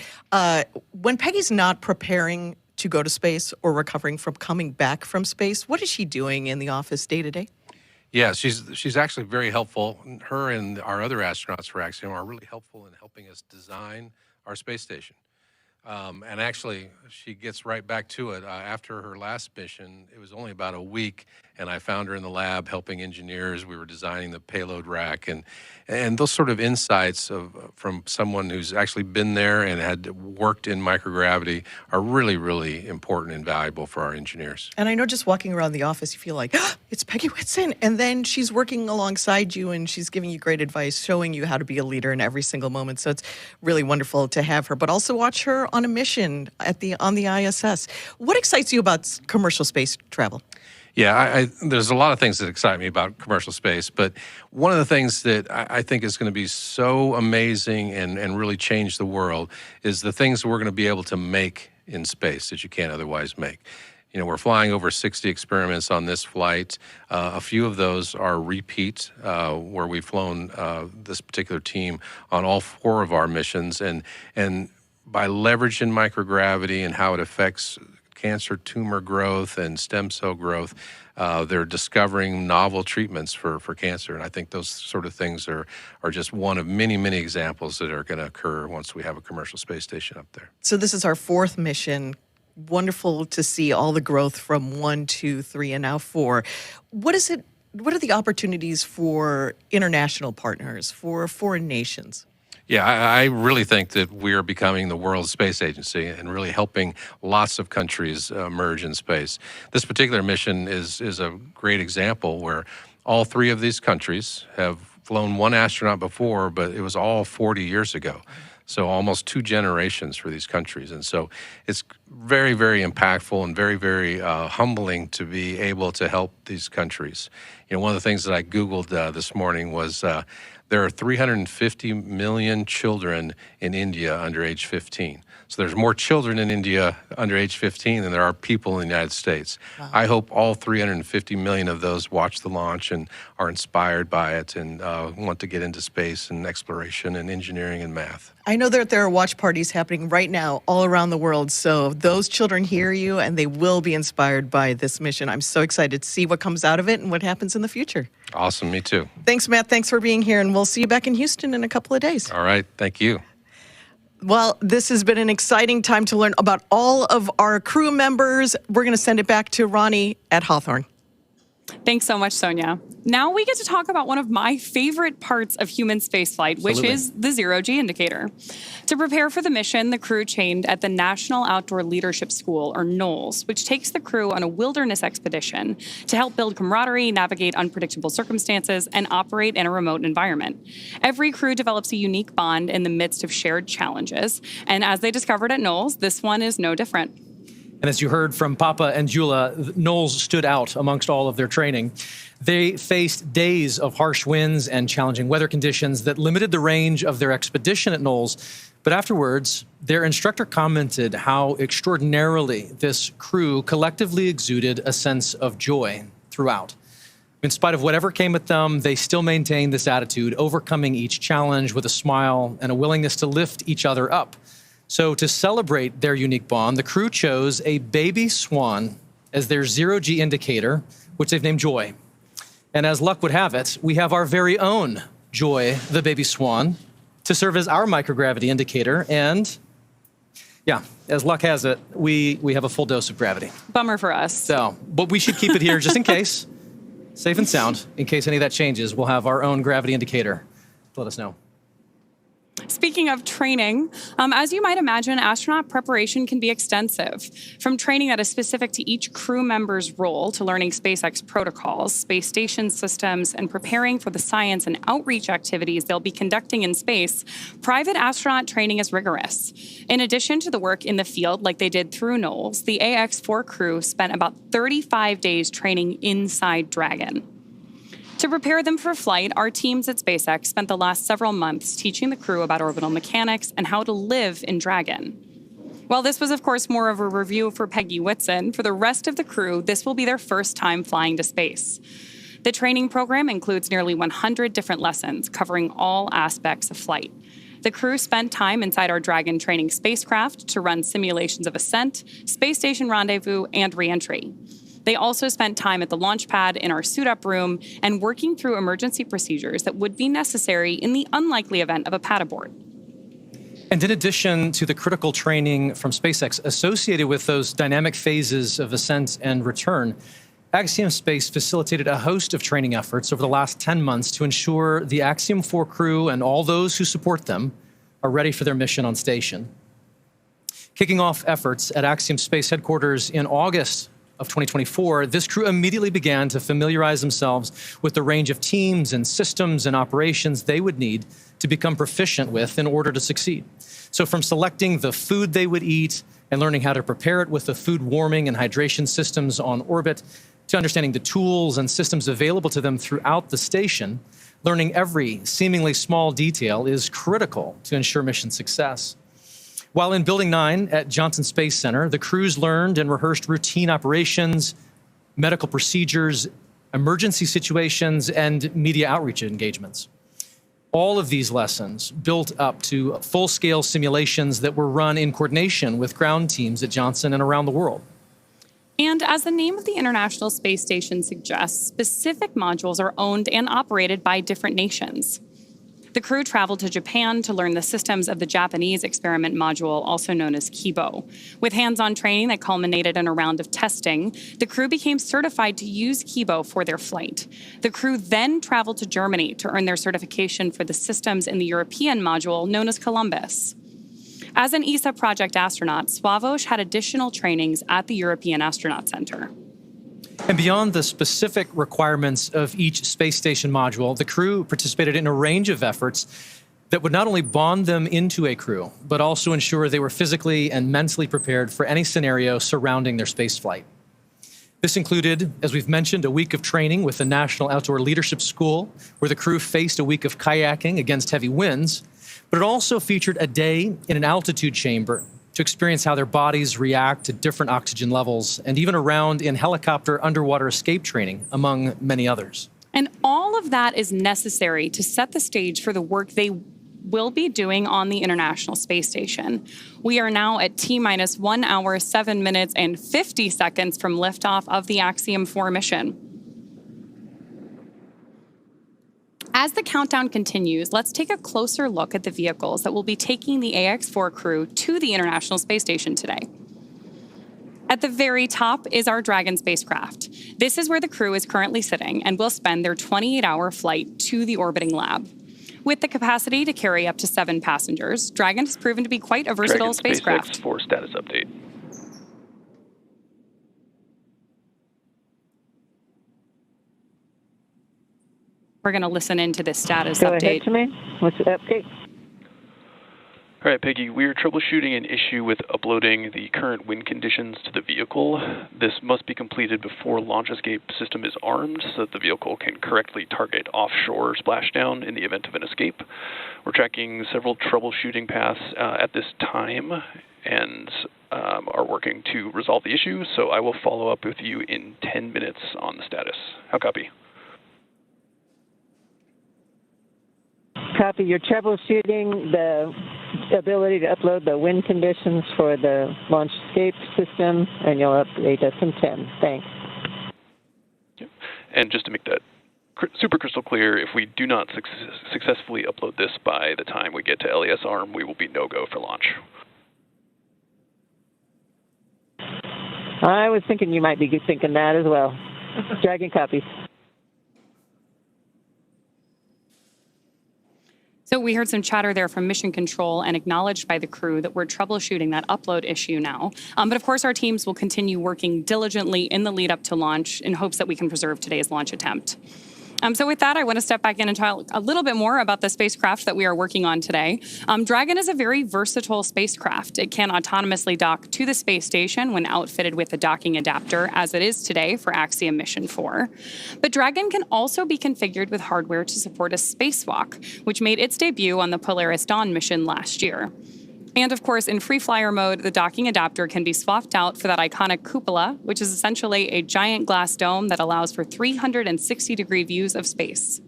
When Peggy's not preparing to go to space or recovering from coming back from space, what is she doing in the office day to day? Yeah, she's actually very helpful. Her and our other astronauts for Axiom are really helpful in helping us design our space station. And actually, she gets right back to it. After her last mission, it was only about a week, and I found her in the lab helping engineers. We were designing the payload rack, and those sort of insights from someone who's actually been there and had worked in microgravity are really, really important and valuable for our engineers. And I know just walking around the office, you feel like, it's Peggy Whitson. And then she's working alongside you, and she's giving you great advice, showing you how to be a leader in every single moment. So it's really wonderful to have her, but also watch her on a mission on the ISS. What excites you about commercial space travel? Yeah, there's a lot of things that excite me about commercial space, but one of the things that I think is going to be so amazing and really change the world is the things we're going to be able to make in space that you can't otherwise make. You know, we're flying over 60 experiments on this flight. A few of those are repeat, where we've flown this particular team on all 4 of our missions, and by leveraging microgravity and how it affects cancer tumor growth and stem cell growth, they're discovering novel treatments for cancer. And I think those sort of things are just one of many, many examples that are going to occur once we have a commercial space station up there. So this is our 4th mission. Wonderful to see all the growth from 1, 2, 3, and now 4. What are the opportunities for international partners, for foreign nations? Yeah, I really think that we are becoming the world's space agency and really helping lots of countries emerge in space. This particular mission is a great example where all 3 of these countries have flown 1 astronaut before, but it was all 40 years ago. So almost 2 generations for these countries. And so it's very, very impactful and very, very humbling to be able to help these countries. You know, one of the things that I Googled this morning was there are 350 million children in India under age 15. So there's more children in India under age 15 than there are people in the United States. Wow. I hope all 350 million of those watch the launch and are inspired by it and want to get into space and exploration and engineering and math. I know that there are watch parties happening right now all around the world, so those children hear you and they will be inspired by this mission. I'm so excited to see what comes out of it and what happens in the future. Awesome, me too. Thanks, Matt. Thanks for being here, and we'll see you back in Houston in a couple of days. All right, thank you. Well, this has been an exciting time to learn about all of our crew members. We're going to send it back to Ronnie at Hawthorne. Thanks so much, Sonia. Now we get to talk about one of my favorite parts of human spaceflight, which is the zero-G indicator. To prepare for the mission, the crew trained at the National Outdoor Leadership School, or NOLS, which takes the crew on a wilderness expedition to help build camaraderie, navigate unpredictable circumstances, and operate in a remote environment. Every crew develops a unique bond in the midst of shared challenges, and as they discovered at NOLS, this one is no different. And as you heard from Papa and Jula, NOLS stood out amongst all of their training. They faced days of harsh winds and challenging weather conditions that limited the range of their expedition at NOLS. But afterwards, their instructor commented how extraordinarily this crew collectively exuded a sense of joy throughout. In spite of whatever came at them, they still maintained this attitude, overcoming each challenge with a smile and a willingness to lift each other up. So to celebrate their unique bond, the crew chose a baby swan as their zero-G indicator, which they've named Joy. And as luck would have it, we have our very own Joy, the baby swan, to serve as our microgravity indicator. And yeah, as luck has it, we have a full dose of gravity. Bummer for us. So, but we should keep it here just in case. Safe and sound. In case any of that changes, we'll have our own gravity indicator. Let us know. Speaking of training, as you might imagine, astronaut preparation can be extensive. From training that is specific to each crew member's role to learning SpaceX protocols, space station systems, and preparing for the science and outreach activities they'll be conducting in space, private astronaut training is rigorous. In addition to the work in the field like they did through Knowles, the AX-4 crew spent about 35 days training inside Dragon. To prepare them for flight, our teams at SpaceX spent the last several months teaching the crew about orbital mechanics and how to live in Dragon. While this was, of course, more of a review for Peggy Whitson, for the rest of the crew, this will be their first time flying to space. The training program includes nearly 100 different lessons covering all aspects of flight. The crew spent time inside our Dragon training spacecraft to run simulations of ascent, space station rendezvous, and re-entry. They also spent time at the launch pad in our suit-up room and working through emergency procedures that would be necessary in the unlikely event of a pad abort. And in addition to the critical training from SpaceX associated with those dynamic phases of ascent and return, Axiom Space facilitated a host of training efforts over the last 10 months to ensure the Axiom 4 crew and all those who support them are ready for their mission on station. Kicking off efforts at Axiom Space headquarters in August of 2024, this crew immediately began to familiarize themselves with the range of teams and systems and operations they would need to become proficient with in order to succeed. So from selecting the food they would eat and learning how to prepare it with the food warming and hydration systems on orbit, to understanding the tools and systems available to them throughout the station, learning every seemingly small detail is critical to ensure mission success. While in Building 9 at Johnson Space Center, the crews learned and rehearsed routine operations, medical procedures, emergency situations, and media outreach engagements. All of these lessons built up to full-scale simulations that were run in coordination with ground teams at Johnson and around the world. And as the name of the International Space Station suggests, specific modules are owned and operated by different nations. The crew traveled to Japan to learn the systems of the Japanese experiment module, also known as Kibo. With hands-on training that culminated in a round of testing, the crew became certified to use Kibo for their flight. The crew then traveled to Germany to earn their certification for the systems in the European module, known as Columbus. As an ESA project astronaut, Sławomir had additional trainings at the European Astronaut Center. And beyond the specific requirements of each space station module, the crew participated in a range of efforts that would not only bond them into a crew, but also ensure they were physically and mentally prepared for any scenario surrounding their spaceflight. This included, as we've mentioned, a week of training with the National Outdoor Leadership School, where the crew faced a week of kayaking against heavy winds, but it also featured a day in an altitude chamber to experience how their bodies react to different oxygen levels, and even a round in helicopter underwater escape training, among many others. And all of that is necessary to set the stage for the work they will be doing on the International Space Station. We are now at T-minus 1 hour, 7 minutes, and 50 seconds from liftoff of the Axiom 4 mission. As the countdown continues, let's take a closer look at the vehicles that will be taking the AX-4 crew to the International Space Station today. At the very top is our Dragon spacecraft. This is where the crew is currently sitting and will spend their 28-hour flight to the orbiting lab. With the capacity to carry up to 7 passengers, Dragon has proven to be quite a versatile spacecraft. SpaceX for status update. We're going to listen into this status Go update. ahead, Jermaine. What's the update? All right, Peggy, we are troubleshooting an issue with uploading the current wind conditions to the vehicle. This must be completed before launch escape system is armed so that the vehicle can correctly target offshore splashdown in the event of an escape. We're tracking several troubleshooting paths at this time and are working to resolve the issue, so I will follow up with you in 10 minutes on the status. How copy? Copy. You're troubleshooting the ability to upload the wind conditions for the launch escape system, and you'll update us in 10. Thanks. Yep. And just to make that super crystal clear, if we do not successfully upload this by the time we get to LES ARM, we will be no-go for launch. I was thinking you might be thinking that as well. Dragon copies. we heard some chatter there from Mission Control and acknowledged by the crew that we're troubleshooting that upload issue now. But of course, our teams will continue working diligently in the lead up to launch in hopes that we can preserve today's launch attempt. So with that, I want to step back in and talk a little bit more about the spacecraft that we are working on today. Dragon is a very versatile spacecraft. It can autonomously dock to the space station when outfitted with a docking adapter, as it is today for Axiom Mission 4. But Dragon can also be configured with hardware to support a spacewalk, which made its debut on the Polaris Dawn mission last year. And of course, in free flyer mode, the docking adapter can be swapped out for that iconic cupola, which is essentially a giant glass dome that allows for 360-degree views of space.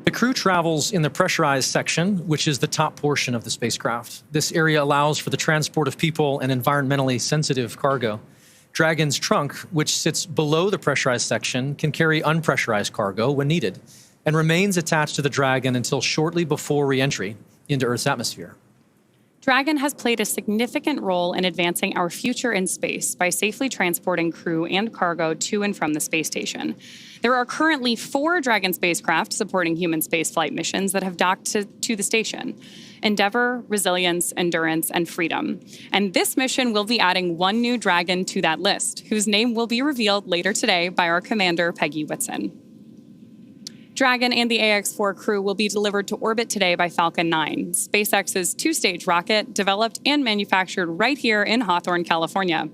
The crew travels in the pressurized section, which is the top portion of the spacecraft. This area allows for the transport of people and environmentally sensitive cargo. Dragon's trunk, which sits below the pressurized section, can carry unpressurized cargo when needed and remains attached to the Dragon until shortly before re-entry into Earth's atmosphere. Dragon has played a significant role in advancing our future in space by safely transporting crew and cargo to and from the space station. There are currently 4 Dragon spacecraft supporting human spaceflight missions that have docked to the station: Endeavour, Resilience, Endurance, and Freedom. And this mission will be adding 1 new Dragon to that list, whose name will be revealed later today by our commander, Peggy Whitson. Dragon and the AX-4 crew will be delivered to orbit today by Falcon 9, SpaceX's 2-stage rocket developed and manufactured right here in Hawthorne, California.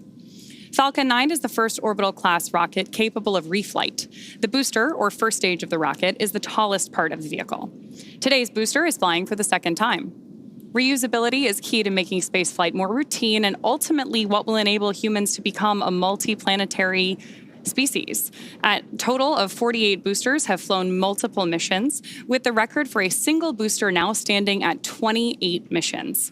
Falcon 9 is the first orbital-class rocket capable of reflight. The booster, or first stage of the rocket, is the tallest part of the vehicle. Today's booster is flying for the second time. Reusability is key to making spaceflight more routine and ultimately what will enable humans to become a multi-planetary species. A total of 48 boosters have flown multiple missions, with the record for a single booster now standing at 28 missions.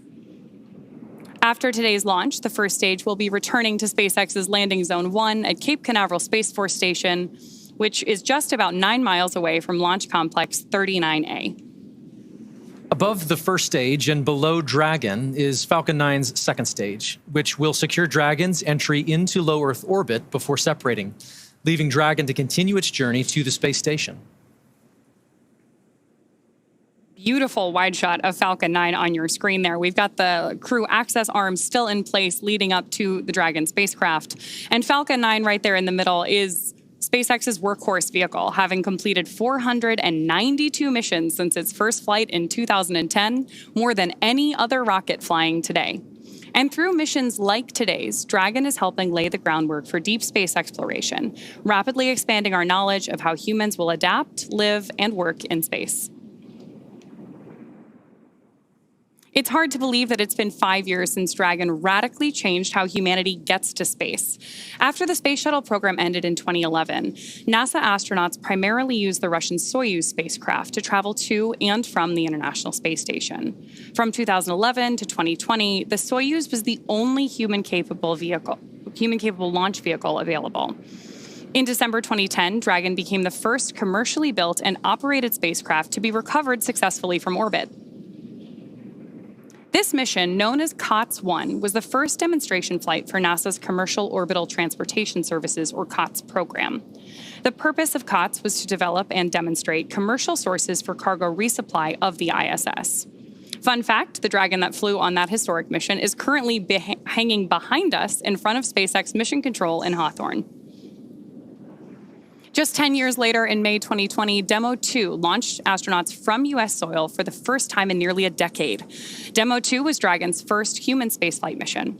After today's launch, the first stage will be returning to SpaceX's Landing Zone 1 at Cape Canaveral Space Force Station, which is just about 9 miles away from Launch Complex 39A. Above the first stage and below Dragon is Falcon 9's second stage, which will secure Dragon's entry into low Earth orbit before separating, leaving Dragon to continue its journey to the space station. Beautiful wide shot of Falcon 9 on your screen there. We've got the crew access arms still in place leading up to the Dragon spacecraft. And Falcon 9 right there in the middle is SpaceX's workhorse vehicle, having completed 492 missions since its first flight in 2010, more than any other rocket flying today. And through missions like today's, Dragon is helping lay the groundwork for deep space exploration, rapidly expanding our knowledge of how humans will adapt, live, and work in space. It's hard to believe that it's been 5 years since Dragon radically changed how humanity gets to space. After the space shuttle program ended in 2011, NASA astronauts primarily used the Russian Soyuz spacecraft to travel to and from the International Space Station. From 2011 to 2020, the Soyuz was the only human-capable launch vehicle available. In December 2010, Dragon became the first commercially built and operated spacecraft to be recovered successfully from orbit. This mission, known as COTS-1, was the first demonstration flight for NASA's Commercial Orbital Transportation Services, or COTS program. The purpose of COTS was to develop and demonstrate commercial sources for cargo resupply of the ISS. Fun fact, the Dragon that flew on that historic mission is currently hanging behind us in front of SpaceX Mission Control in Hawthorne. Just 10 years later, in May 2020, Demo 2 launched astronauts from U.S. soil for the first time in nearly a decade. Demo 2 was Dragon's first human spaceflight mission.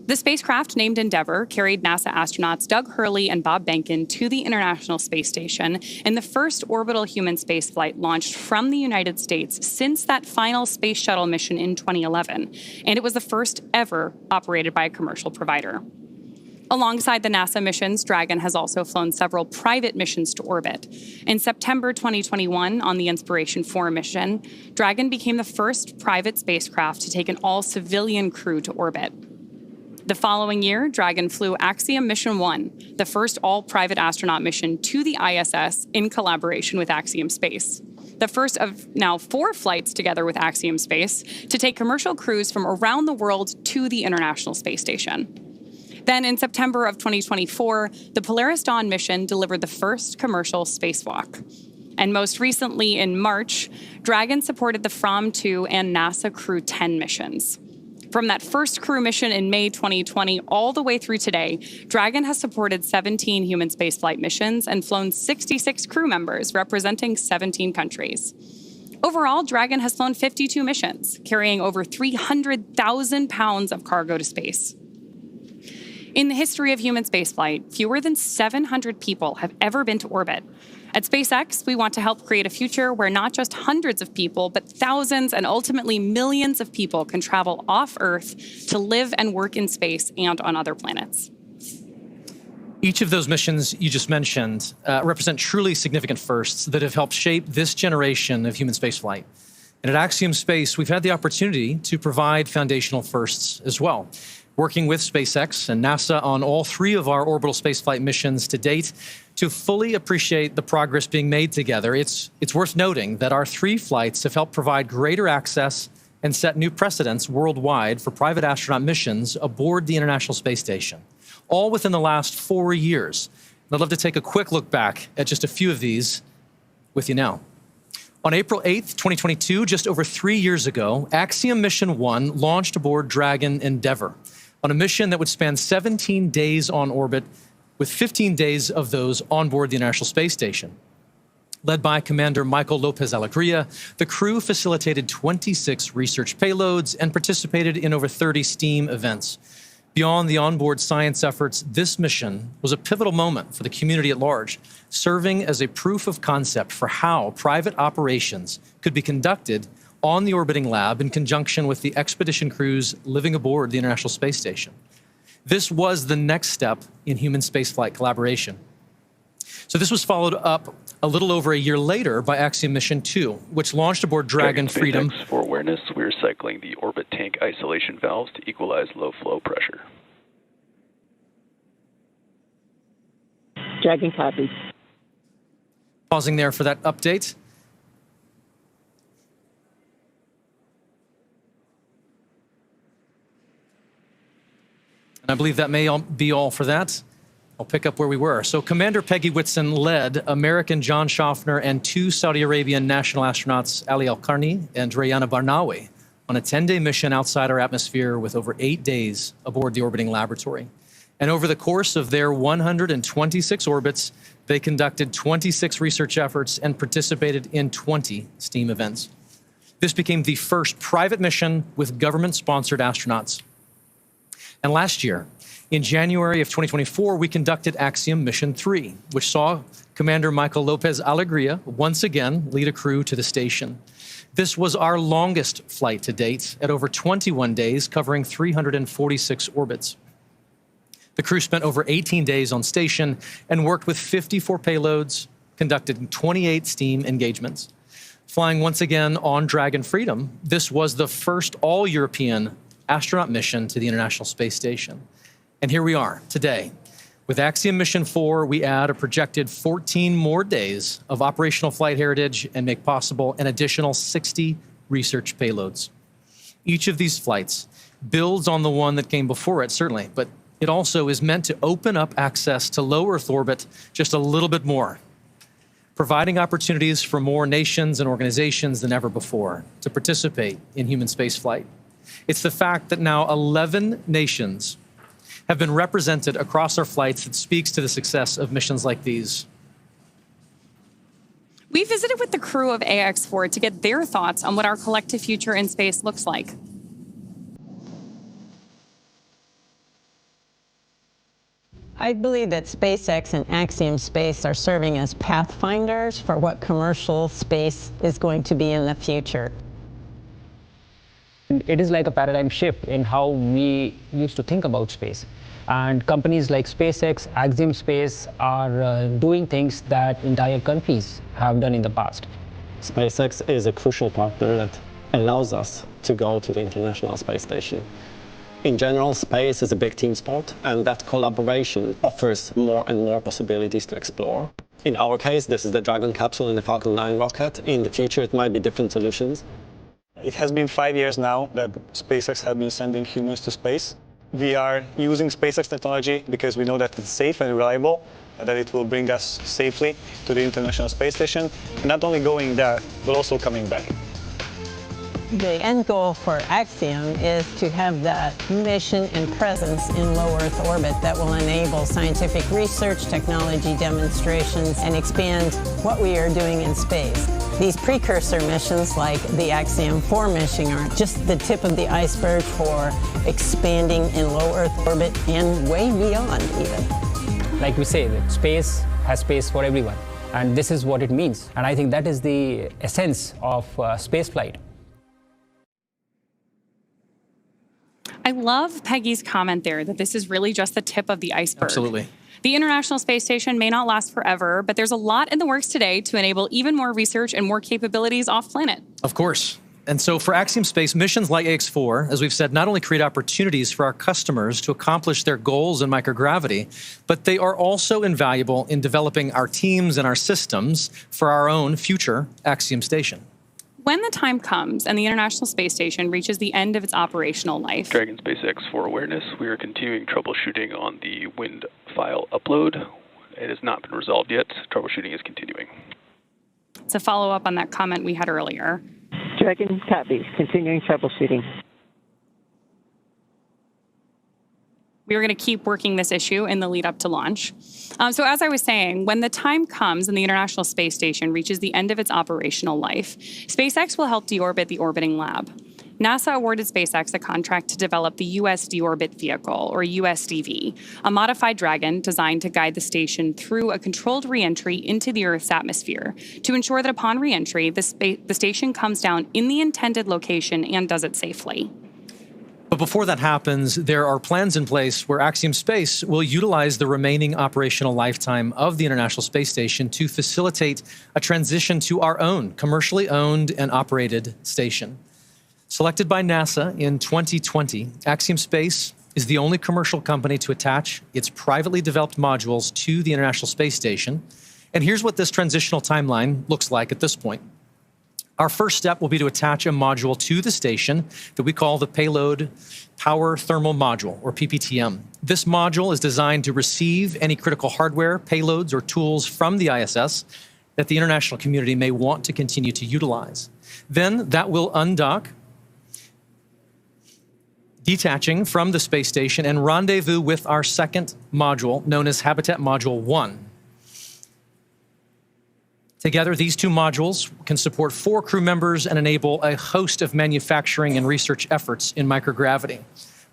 The spacecraft, named Endeavour, carried NASA astronauts Doug Hurley and Bob Behnken to the International Space Station in the first orbital human spaceflight launched from the United States since that final space shuttle mission in 2011, and it was the first ever operated by a commercial provider. Alongside the NASA missions, Dragon has also flown several private missions to orbit. In September 2021, on the Inspiration 4 mission, Dragon became the first private spacecraft to take an all-civilian crew to orbit. The following year, Dragon flew Axiom Mission 1, the first all-private astronaut mission to the ISS in collaboration with Axiom Space. The first of now 4 flights together with Axiom Space to take commercial crews from around the world to the International Space Station. Then in September of 2024, the Polaris Dawn mission delivered the first commercial spacewalk. And most recently in March, Dragon supported the From 2 and NASA Crew 10 missions. From that first crew mission in May 2020 all the way through today, Dragon has supported 17 human spaceflight missions and flown 66 crew members representing 17 countries. Overall, Dragon has flown 52 missions, carrying over 300,000 pounds of cargo to space. In the history of human spaceflight, fewer than 700 people have ever been to orbit. At SpaceX, we want to help create a future where not just hundreds of people, but thousands and ultimately millions of people can travel off Earth to live and work in space and on other planets. Each of those missions you just mentioned represent truly significant firsts that have helped shape this generation of human spaceflight. And at Axiom Space, we've had the opportunity to provide foundational firsts as well. Working with SpaceX and NASA on all 3 of our orbital spaceflight missions to date, to fully appreciate the progress being made together, it's worth noting that our 3 flights have helped provide greater access and set new precedents worldwide for private astronaut missions aboard the International Space Station, all within the last 4 years. And I'd love to take a quick look back at just a few of these with you now. On April 8th, 2022, just over 3 years ago, Axiom Mission 1 launched aboard Dragon Endeavour on a mission that would span 17 days on orbit, with 15 days of those on board the International Space Station. Led by Commander Michael Lopez Alegria, the crew facilitated 26 research payloads and participated in over 30 STEAM events. Beyond the onboard science efforts, this mission was a pivotal moment for the community at large, serving as a proof of concept for how private operations could be conducted on the orbiting lab in conjunction with the expedition crews living aboard the International Space Station. This was the next step in human spaceflight collaboration. So this was followed up a little over a year later by Axiom Mission 2, which launched aboard Dragon Freedom. For awareness, we're cycling the orbit tank isolation valves to equalize low flow pressure. Dragon copy. Pausing there for that update. And I believe that may be all for that. I'll pick up where we were. So Commander Peggy Whitson led American John Schaffner and 2 Saudi Arabian national astronauts, Ali Al-Qarni and Rayana Barnawi, on a 10-day mission outside our atmosphere with over 8 days aboard the orbiting laboratory. And over the course of their 126 orbits, they conducted 26 research efforts and participated in 20 STEAM events. This became the first private mission with government-sponsored astronauts. And last year, in January of 2024, we conducted Axiom Mission 3, which saw Commander Michael Lopez Alegria once again lead a crew to the station. This was our longest flight to date at over 21 days, covering 346 orbits. The crew spent over 18 days on station and worked with 54 payloads, conducted 28 STEAM engagements. Flying once again on Dragon Freedom, this was the first all-European astronaut mission to the International Space Station. And here we are today. With Axiom Mission 4, we add a projected 14 more days of operational flight heritage and make possible an additional 60 research payloads. Each of these flights builds on the one that came before it, certainly, but it also is meant to open up access to low Earth orbit just a little bit more, providing opportunities for more nations and organizations than ever before to participate in human spaceflight. It's the fact that now 11 nations have been represented across our flights that speaks to the success of missions like these. We visited with the crew of AX4 to get their thoughts on what our collective future in space looks like. I believe that SpaceX and Axiom Space are serving as pathfinders for what commercial space is going to be in the future. It is like a paradigm shift in how we used to think about space. And companies like SpaceX, Axiom Space are doing things that entire countries have done in the past. SpaceX is a crucial partner that allows us to go to the International Space Station. In general, space is a big team sport, and that collaboration offers more and more possibilities to explore. In our case, this is the Dragon capsule and the Falcon 9 rocket. In the future, it might be different solutions. It has been 5 years now that SpaceX has been sending humans to space. We are using SpaceX technology because we know that it's safe and reliable, that it will bring us safely to the International Space Station, and not only going there, but also coming back. The end goal for Axiom is to have that mission and presence in low Earth orbit that will enable scientific research, technology demonstrations, and expand what we are doing in space. These precursor missions, like the Axiom 4 mission, are just the tip of the iceberg for expanding in low Earth orbit and way beyond even. Like we say, that space has space for everyone, and this is what it means. And I think that is the essence of spaceflight. I love Peggy's comment there that this is really just the tip of the iceberg. Absolutely. The International Space Station may not last forever, but there's a lot in the works today to enable even more research and more capabilities off-planet. Of course. And so for Axiom Space, missions like AX4, as we've said, not only create opportunities for our customers to accomplish their goals in microgravity, but they are also invaluable in developing our teams and our systems for our own future Axiom Station. When the time comes and the International Space Station reaches the end of its operational life, Dragon SpaceX for awareness, we are continuing troubleshooting on the wind file upload. It has not been resolved yet. Troubleshooting is continuing. to follow up on that comment we had earlier. Dragon copies, continuing troubleshooting. We are going to keep working this issue in the lead up to launch. So as I was saying, when the time comes and the International Space Station reaches the end of its operational life, SpaceX will help deorbit the orbiting lab. NASA awarded SpaceX a contract to develop the U.S. Deorbit Vehicle, or USDV, a modified Dragon designed to guide the station through a controlled reentry into the Earth's atmosphere to ensure that upon reentry, the station comes down in the intended location and does it safely. But before that happens, there are plans in place where Axiom Space will utilize the remaining operational lifetime of the International Space Station to facilitate a transition to our own commercially owned and operated station. Selected by NASA in 2020, Axiom Space is the only commercial company to attach its privately developed modules to the International Space Station. And here's what this transitional timeline looks like at this point. Our first step will be to attach a module to the station that we call the Payload Power Thermal Module, or PPTM. This module is designed to receive any critical hardware, payloads, or tools from the ISS that the international community may want to continue to utilize. Then that will undock, detaching from the space station and rendezvous with our second module, known as Habitat Module 1. Together, these two modules can support 4 crew members and enable a host of manufacturing and research efforts in microgravity.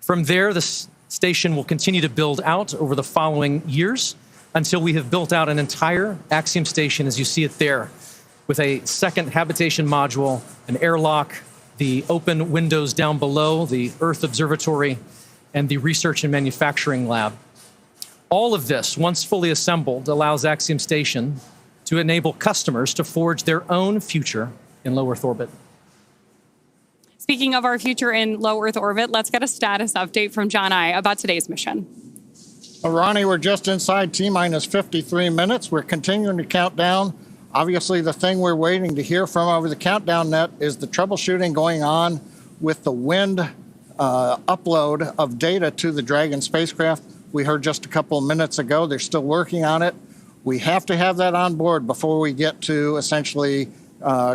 From there, the station will continue to build out over the following years until we have built out an entire Axiom station as you see it there, with a second habitation module, an airlock, the open windows down below, the Earth Observatory, and the research and manufacturing lab. All of this, once fully assembled, allows Axiom Station to enable customers to forge their own future in low Earth orbit. Speaking of our future in low Earth orbit, let's get a status update from John I about today's mission. Well, Ronnie, we're just inside T-minus 53 minutes. We're continuing to count down. Obviously, the thing we're waiting to hear from over the countdown net is the troubleshooting going on with the wind upload of data to the Dragon spacecraft. We heard just a couple of minutes ago, they're still working on it. We have to have that on board before we get to essentially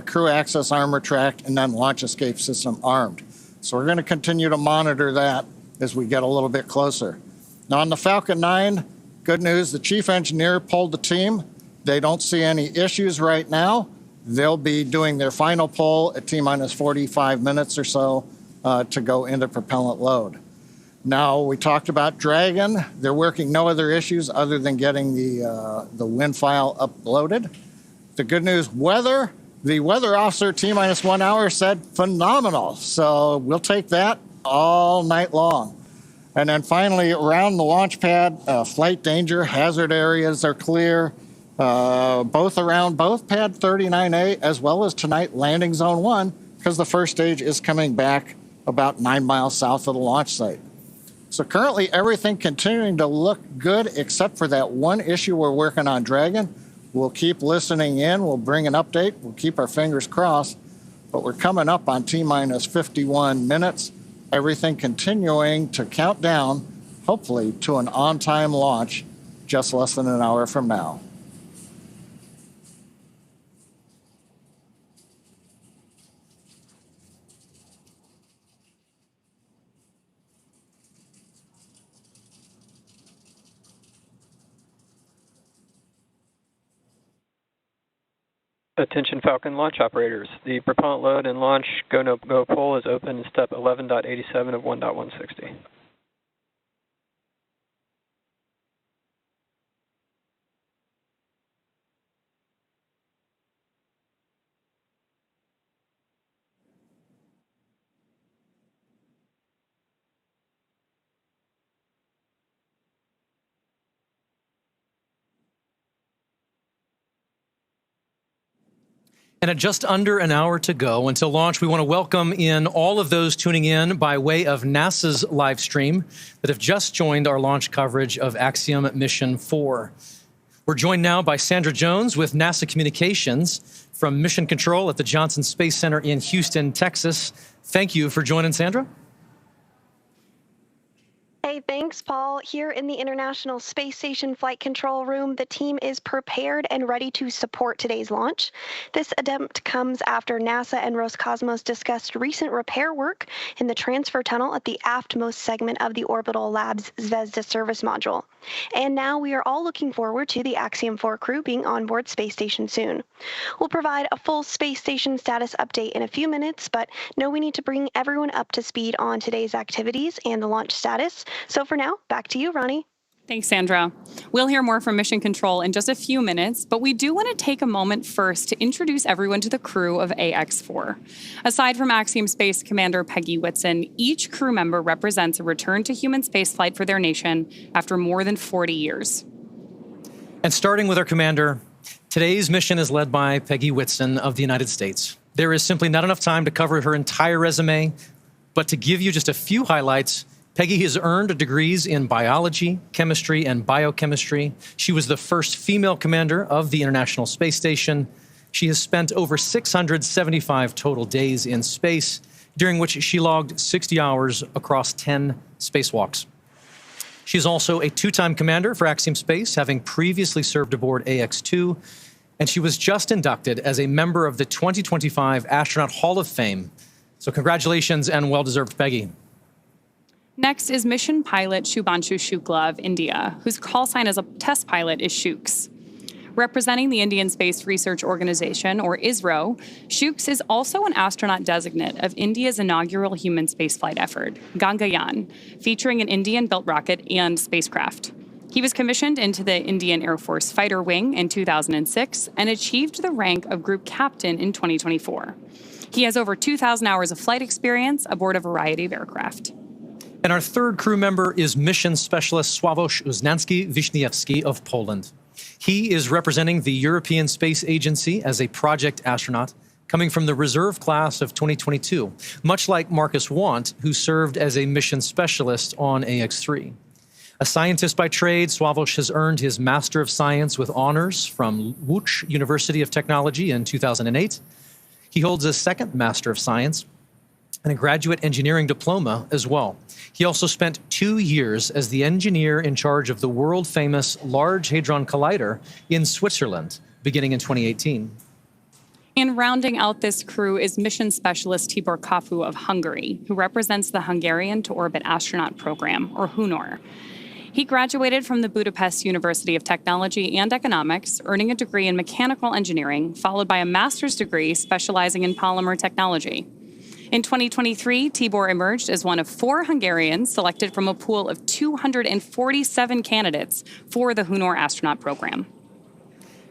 crew access armor track and then launch escape system armed. So we're going to continue to monitor that as we get a little bit closer. Now on the Falcon 9, good news, the chief engineer pulled the team. They don't see any issues right now. They'll be doing their final pull at T-minus 45 minutes or so to go into propellant load. Now, we talked about Dragon. They're working no other issues other than getting the wind file uploaded. The good news, weather. The weather officer, T-minus 1 hour, said phenomenal. So we'll take that all night long. And then finally, around the launch pad, flight danger, hazard areas are clear. Both around both pad 39A as well as tonight landing zone 1, because the first stage is coming back about 9 miles south of the launch site. So currently everything continuing to look good except for that one issue we're working on Dragon. We'll keep listening in, we'll bring an update, we'll keep our fingers crossed, but we're coming up on T-minus 51 minutes. Everything continuing to count down, hopefully to an on-time launch just less than an hour from now. Attention Falcon launch operators. The propellant load and launch go-no-go poll is open in step 11.87 of 1.160. And at just under an hour to go until launch, we want to welcome in all of those tuning in by way of NASA's live stream that have just joined our launch coverage of Axiom Mission 4. We're joined now by Sandra Jones with NASA Communications from Mission Control at the Johnson Space Center in Houston, Texas. Thank you for joining, Sandra. Hey, thanks, Paul. Here in the International Space Station Flight Control Room, the team is prepared and ready to support today's launch. This attempt comes after NASA and Roscosmos discussed recent repair work in the transfer tunnel at the aftmost segment of the Orbital Labs Zvezda service module. And now we are all looking forward to the Axiom 4 crew being on board Space Station soon. We'll provide a full Space Station status update in a few minutes, but know we need to bring everyone up to speed on today's activities and the launch status. So for now, back to you, Ronnie. Thanks, Sandra. We'll hear more from Mission Control in just a few minutes, but we do want to take a moment first to introduce everyone to the crew of AX4. Aside from Axiom Space Commander Peggy Whitson, each crew member represents a return to human spaceflight for their nation after more than 40 years. And starting with our commander, today's mission is led by Peggy Whitson of the United States. There is simply not enough time to cover her entire resume, but to give you just a few highlights, Peggy has earned degrees in biology, chemistry, and biochemistry. She was the first female commander of the International Space Station. She has spent over 675 total days in space, during which she logged 60 hours across 10 spacewalks. She's also a two-time commander for Axiom Space, having previously served aboard AX-2, and she was just inducted as a member of the 2025 Astronaut Hall of Fame. So congratulations and well-deserved, Peggy. Next is mission pilot Shubhanshu Shukla of India, whose call sign as a test pilot is Shooks. Representing the Indian Space Research Organization, or ISRO, Shooks is also an astronaut designate of India's inaugural human spaceflight effort, Gangayaan, featuring an Indian-built rocket and spacecraft. He was commissioned into the Indian Air Force Fighter Wing in 2006 and achieved the rank of Group Captain in 2024. He has over 2,000 hours of flight experience aboard a variety of aircraft. And our third crew member is Mission Specialist Sławomir Uznański-Wiśniewski of Poland. He is representing the European Space Agency as a project astronaut, coming from the reserve class of 2022, much like Marcus Want, who served as a mission specialist on AX-3. A scientist by trade, Sławomir has earned his Master of Science with honors from Łódź University of Technology in 2008. He holds a second Master of Science and a graduate engineering diploma as well. He also spent 2 years as the engineer in charge of the world-famous Large Hadron Collider in Switzerland, beginning in 2018. And rounding out this crew is mission specialist Tibor Kafu of Hungary, who represents the Hungarian to-orbit astronaut program, or HUNOR. He graduated from the Budapest University of Technology and Economics, earning a degree in mechanical engineering, followed by a master's degree specializing in polymer technology. In 2023, Tibor emerged as one of 4 Hungarians selected from a pool of 247 candidates for the HUNOR astronaut program.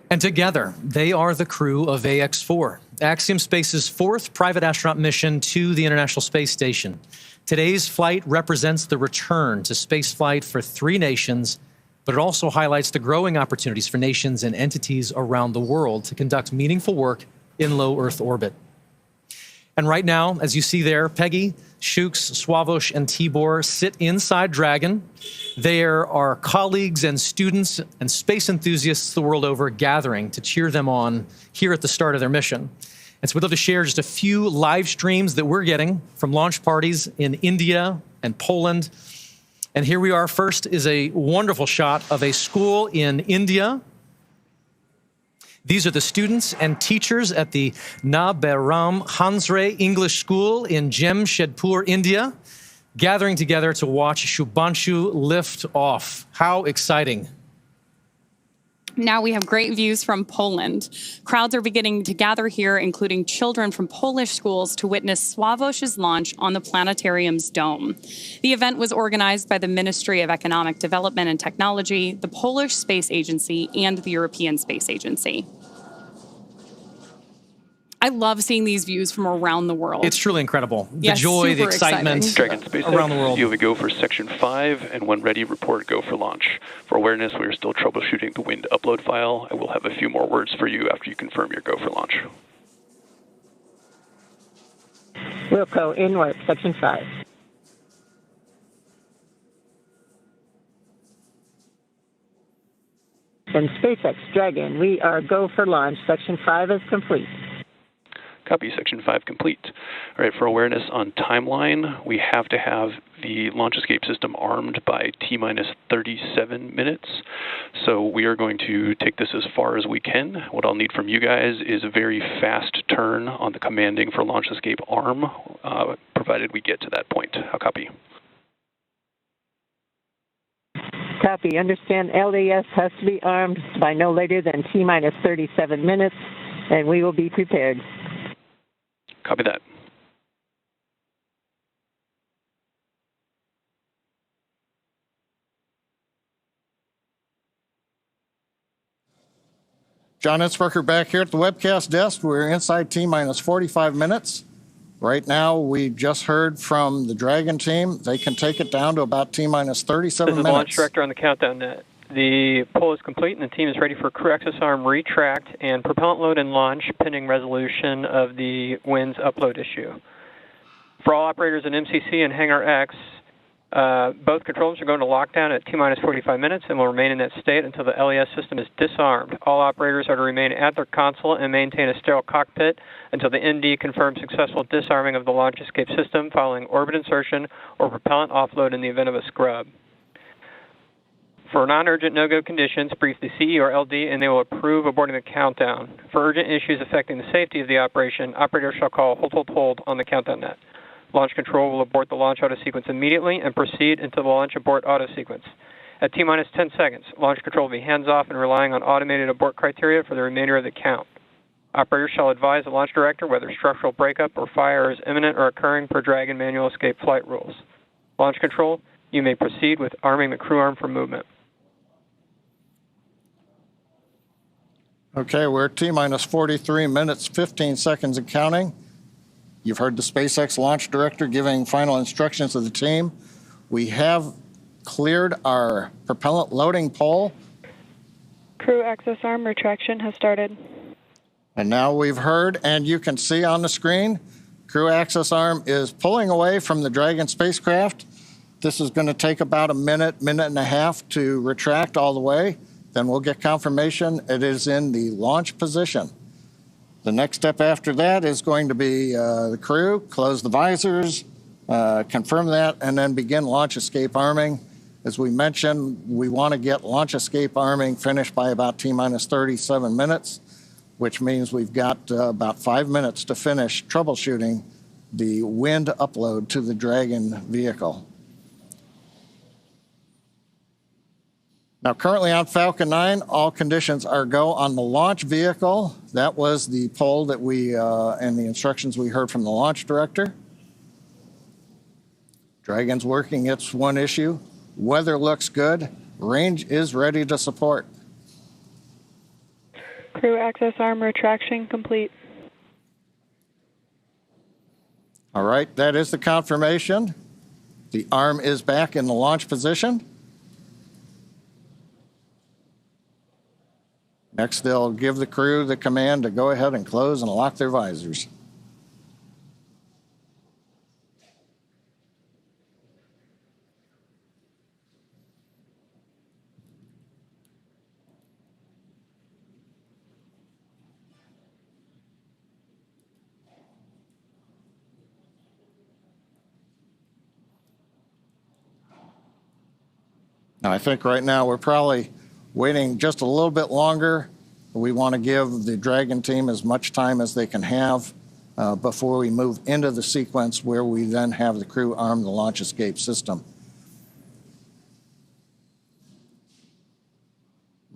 And together, they are the crew of AX-4, Axiom Space's 4th private astronaut mission to the International Space Station. Today's flight represents the return to spaceflight for 3 nations, but it also highlights the growing opportunities for nations and entities around the world to conduct meaningful work in low Earth orbit. And right now, as you see there, Peggy, Shooks, Sławomir, and Tibor sit inside Dragon. There are colleagues and students and space enthusiasts the world over gathering to cheer them on here at the start of their mission. And so we'd love to share just a few live streams that we're getting from launch parties in India and Poland. And here we are. First is a wonderful shot of a school in India. These are the students and teachers at the Naberam Hansre English School in Jamshedpur, India, gathering together to watch Shubhanshu lift off. How exciting. Now we have great views from Poland. Crowds are beginning to gather here, including children from Polish schools, to witness Sławosz's launch on the planetarium's dome. The event was organized by the Ministry of Economic Development and Technology, the Polish Space Agency, and the European Space Agency. I love seeing these views from around the world. It's truly incredible. The Yes, joy, the super excitement exciting. Dragon SpaceX, around the world. you have a go for Section 5, and when ready, report go for launch. For awareness, we are still troubleshooting the wind upload file. I will have a few more words for you after you confirm your go for launch. Wilco, in work, Section 5. And SpaceX, Dragon, we are go for launch. Section 5 is complete. Copy, Section 5 complete. All right, for awareness on timeline, we have to have the launch escape system armed by T-minus 37 minutes. So we are going to take this as far as we can. What I'll need from you guys is a very fast turn on the commanding for launch escape arm, provided we get to that point. I'll copy. Copy. Understand LES has to be armed by no later than T-minus 37 minutes, and we will be prepared. Copy that. John Itzberger back here at the webcast desk. We're inside T-minus 45 minutes. Right now, we just heard from the Dragon team. They can take it down to about T-minus 37 This is minutes. the launch director on the countdown net. The poll is complete, and the team is ready for crew access arm retract and propellant load and launch, pending resolution of the winds upload issue. For all operators in MCC and Hangar X, both controls are going to lockdown at T-minus 45 minutes and will remain in that state until the LES system is disarmed. All operators are to remain at their console and maintain a sterile cockpit until the ND confirms successful disarming of the launch escape system following orbit insertion or propellant offload in the event of a scrub. For non-urgent no-go conditions, brief the CE or LD and they will approve aborting the countdown. For urgent issues affecting the safety of the operation, operators shall call hold on the countdown net. Launch control will abort the launch auto sequence immediately and proceed until the launch abort auto sequence. At T-minus 10 seconds, launch control will be hands-off and relying on automated abort criteria for the remainder of the count. Operators shall advise the launch director whether structural breakup or fire is imminent or occurring per Dragon manual escape flight rules. Launch control, you may proceed with arming the crew arm for movement. Okay, we're at T-minus 43 minutes, 15 seconds and counting. You've heard the SpaceX launch director giving final instructions to the team. We have cleared our propellant loading pole. Crew access arm retraction has started. And now we've heard, and you can see on the screen, crew access arm is pulling away from the Dragon spacecraft. This is going to take about a minute, minute and a half to retract all the way. Then we'll get confirmation it is in the launch position. The next step after that is going to be the crew, close the visors, confirm that, and then begin launch escape arming. As we mentioned, we want to get launch escape arming finished by about T-minus 37 minutes, which means we've got about 5 minutes to finish troubleshooting the wind upload to the Dragon vehicle. Now, currently on Falcon 9, all conditions are go on the launch vehicle. That was the poll that we, and the instructions we heard from the launch director. Dragon's working its one issue. Weather looks good. Range is ready to support. Crew access arm retraction complete. All right, that is the confirmation. The arm is back in the launch position. Next, they'll give the crew the command to go ahead and close and lock their visors. Now, I think right now we're probably waiting just a little bit longer. We want to give the Dragon team as much time as they can have before we move into the sequence where we then have the crew arm the launch escape system.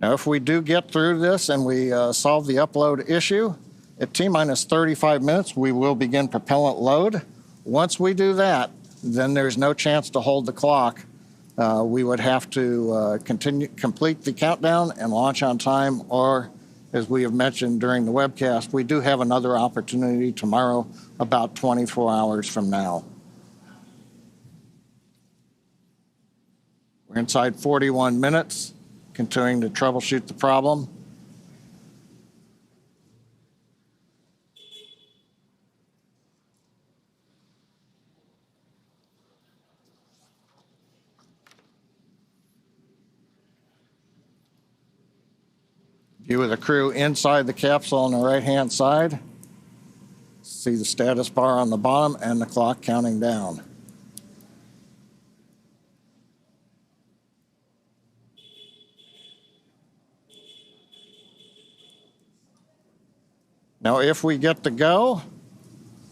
Now, if we do get through this and we solve the upload issue, at T-minus 35 minutes, we will begin propellant load. Once we do that, then there's no chance to hold the clock. We would have to complete the countdown and launch on time, or as we have mentioned during the webcast, we do have another opportunity tomorrow about 24 hours from now. We're inside 41 minutes, continuing to troubleshoot the problem. View of the crew inside the capsule on the right-hand side. See the status bar on the bottom and the clock counting down. Now, if we get the go,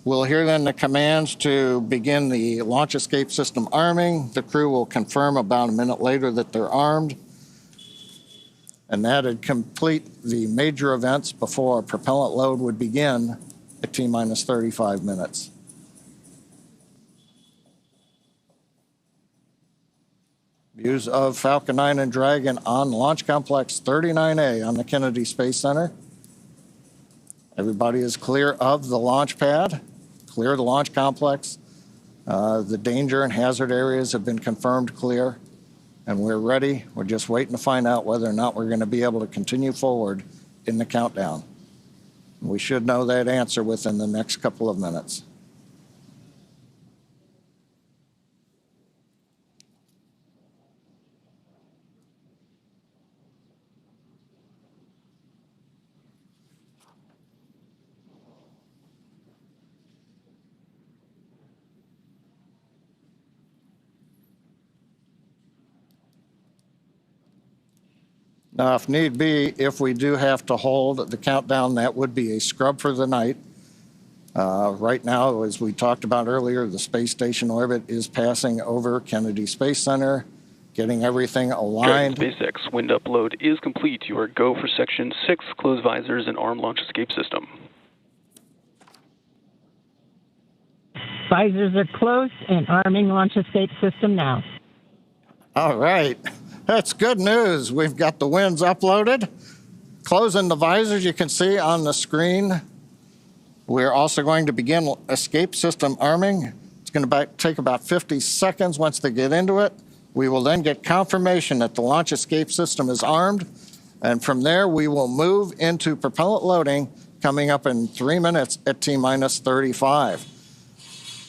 we'll hear then the commands to begin the launch escape system arming. The crew will confirm about a minute later that they're armed. And that'd complete the major events before a propellant load would begin at T-minus 35 minutes. Views of Falcon 9 and Dragon on Launch Complex 39A on the Kennedy Space Center. Everybody is clear of the launch pad, clear of the launch complex. The danger and hazard areas have been confirmed clear. And we're ready. We're just waiting to find out whether or not we're going to be able to continue forward in the countdown. We should know that answer within the next couple of minutes. Now, if need be, if we do have to hold the countdown, that would be a scrub for the night. Right now, as we talked about earlier, the space station orbit is passing over Kennedy Space Center, getting everything aligned. SpaceX wind upload is complete. You are go for Section 6, close visors and arm launch escape system. Visors are closed and arming launch escape system now. All right. That's good news. We've got the winds uploaded. Closing the visors, you can see on the screen. We're also going to begin escape system arming. It's going to take about 50 seconds once they get into it. We will then get confirmation that the launch escape system is armed. And from there, we will move into propellant loading coming up in 3 minutes at T-minus 35.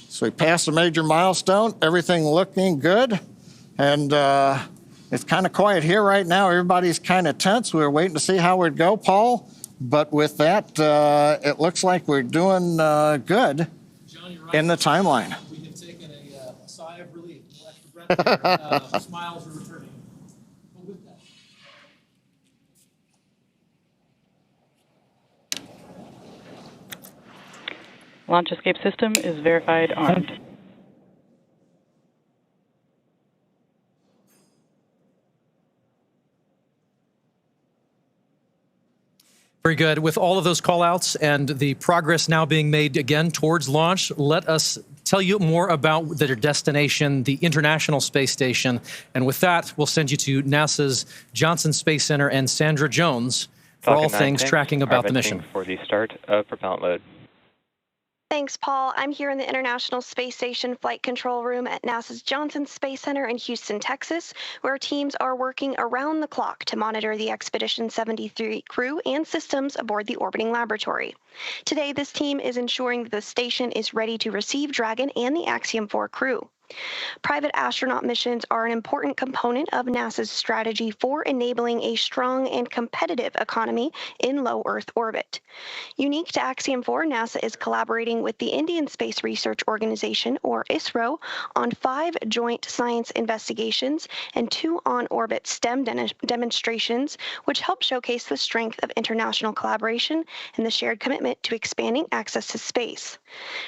So we passed a major milestone, everything looking good. And it's kind of quiet here right now. Everybody's kind of tense. We're waiting to see how it would go, Paul. But with that, it looks like we're doing good in the timeline. We have taken a sigh of relief. No extra breath here. Smiles are returning. But with that. Launch escape system is verified armed. Very good. With all of those call-outs and the progress now being made again towards launch, let us tell you more about their destination, the International Space Station. And with that, we'll send you to NASA's Johnson Space Center and Sandra Jones for Falcon all things 9 tracking about the mission. For the start of propellant load. Thanks, Paul. I'm here in the International Space Station Flight Control Room at NASA's Johnson Space Center in Houston, Texas, where teams are working around the clock to monitor the Expedition 73 crew and systems aboard the orbiting laboratory. Today, this team is ensuring that the station is ready to receive Dragon and the Axiom 4 crew. Private astronaut missions are an important component of NASA's strategy for enabling a strong and competitive economy in low Earth orbit. Unique to Axiom 4, NASA is collaborating with the Indian Space Research Organization, or ISRO, on 5 joint science investigations and 2 on-orbit STEM demonstrations, which help showcase the strength of international collaboration and the shared commitment to expanding access to space.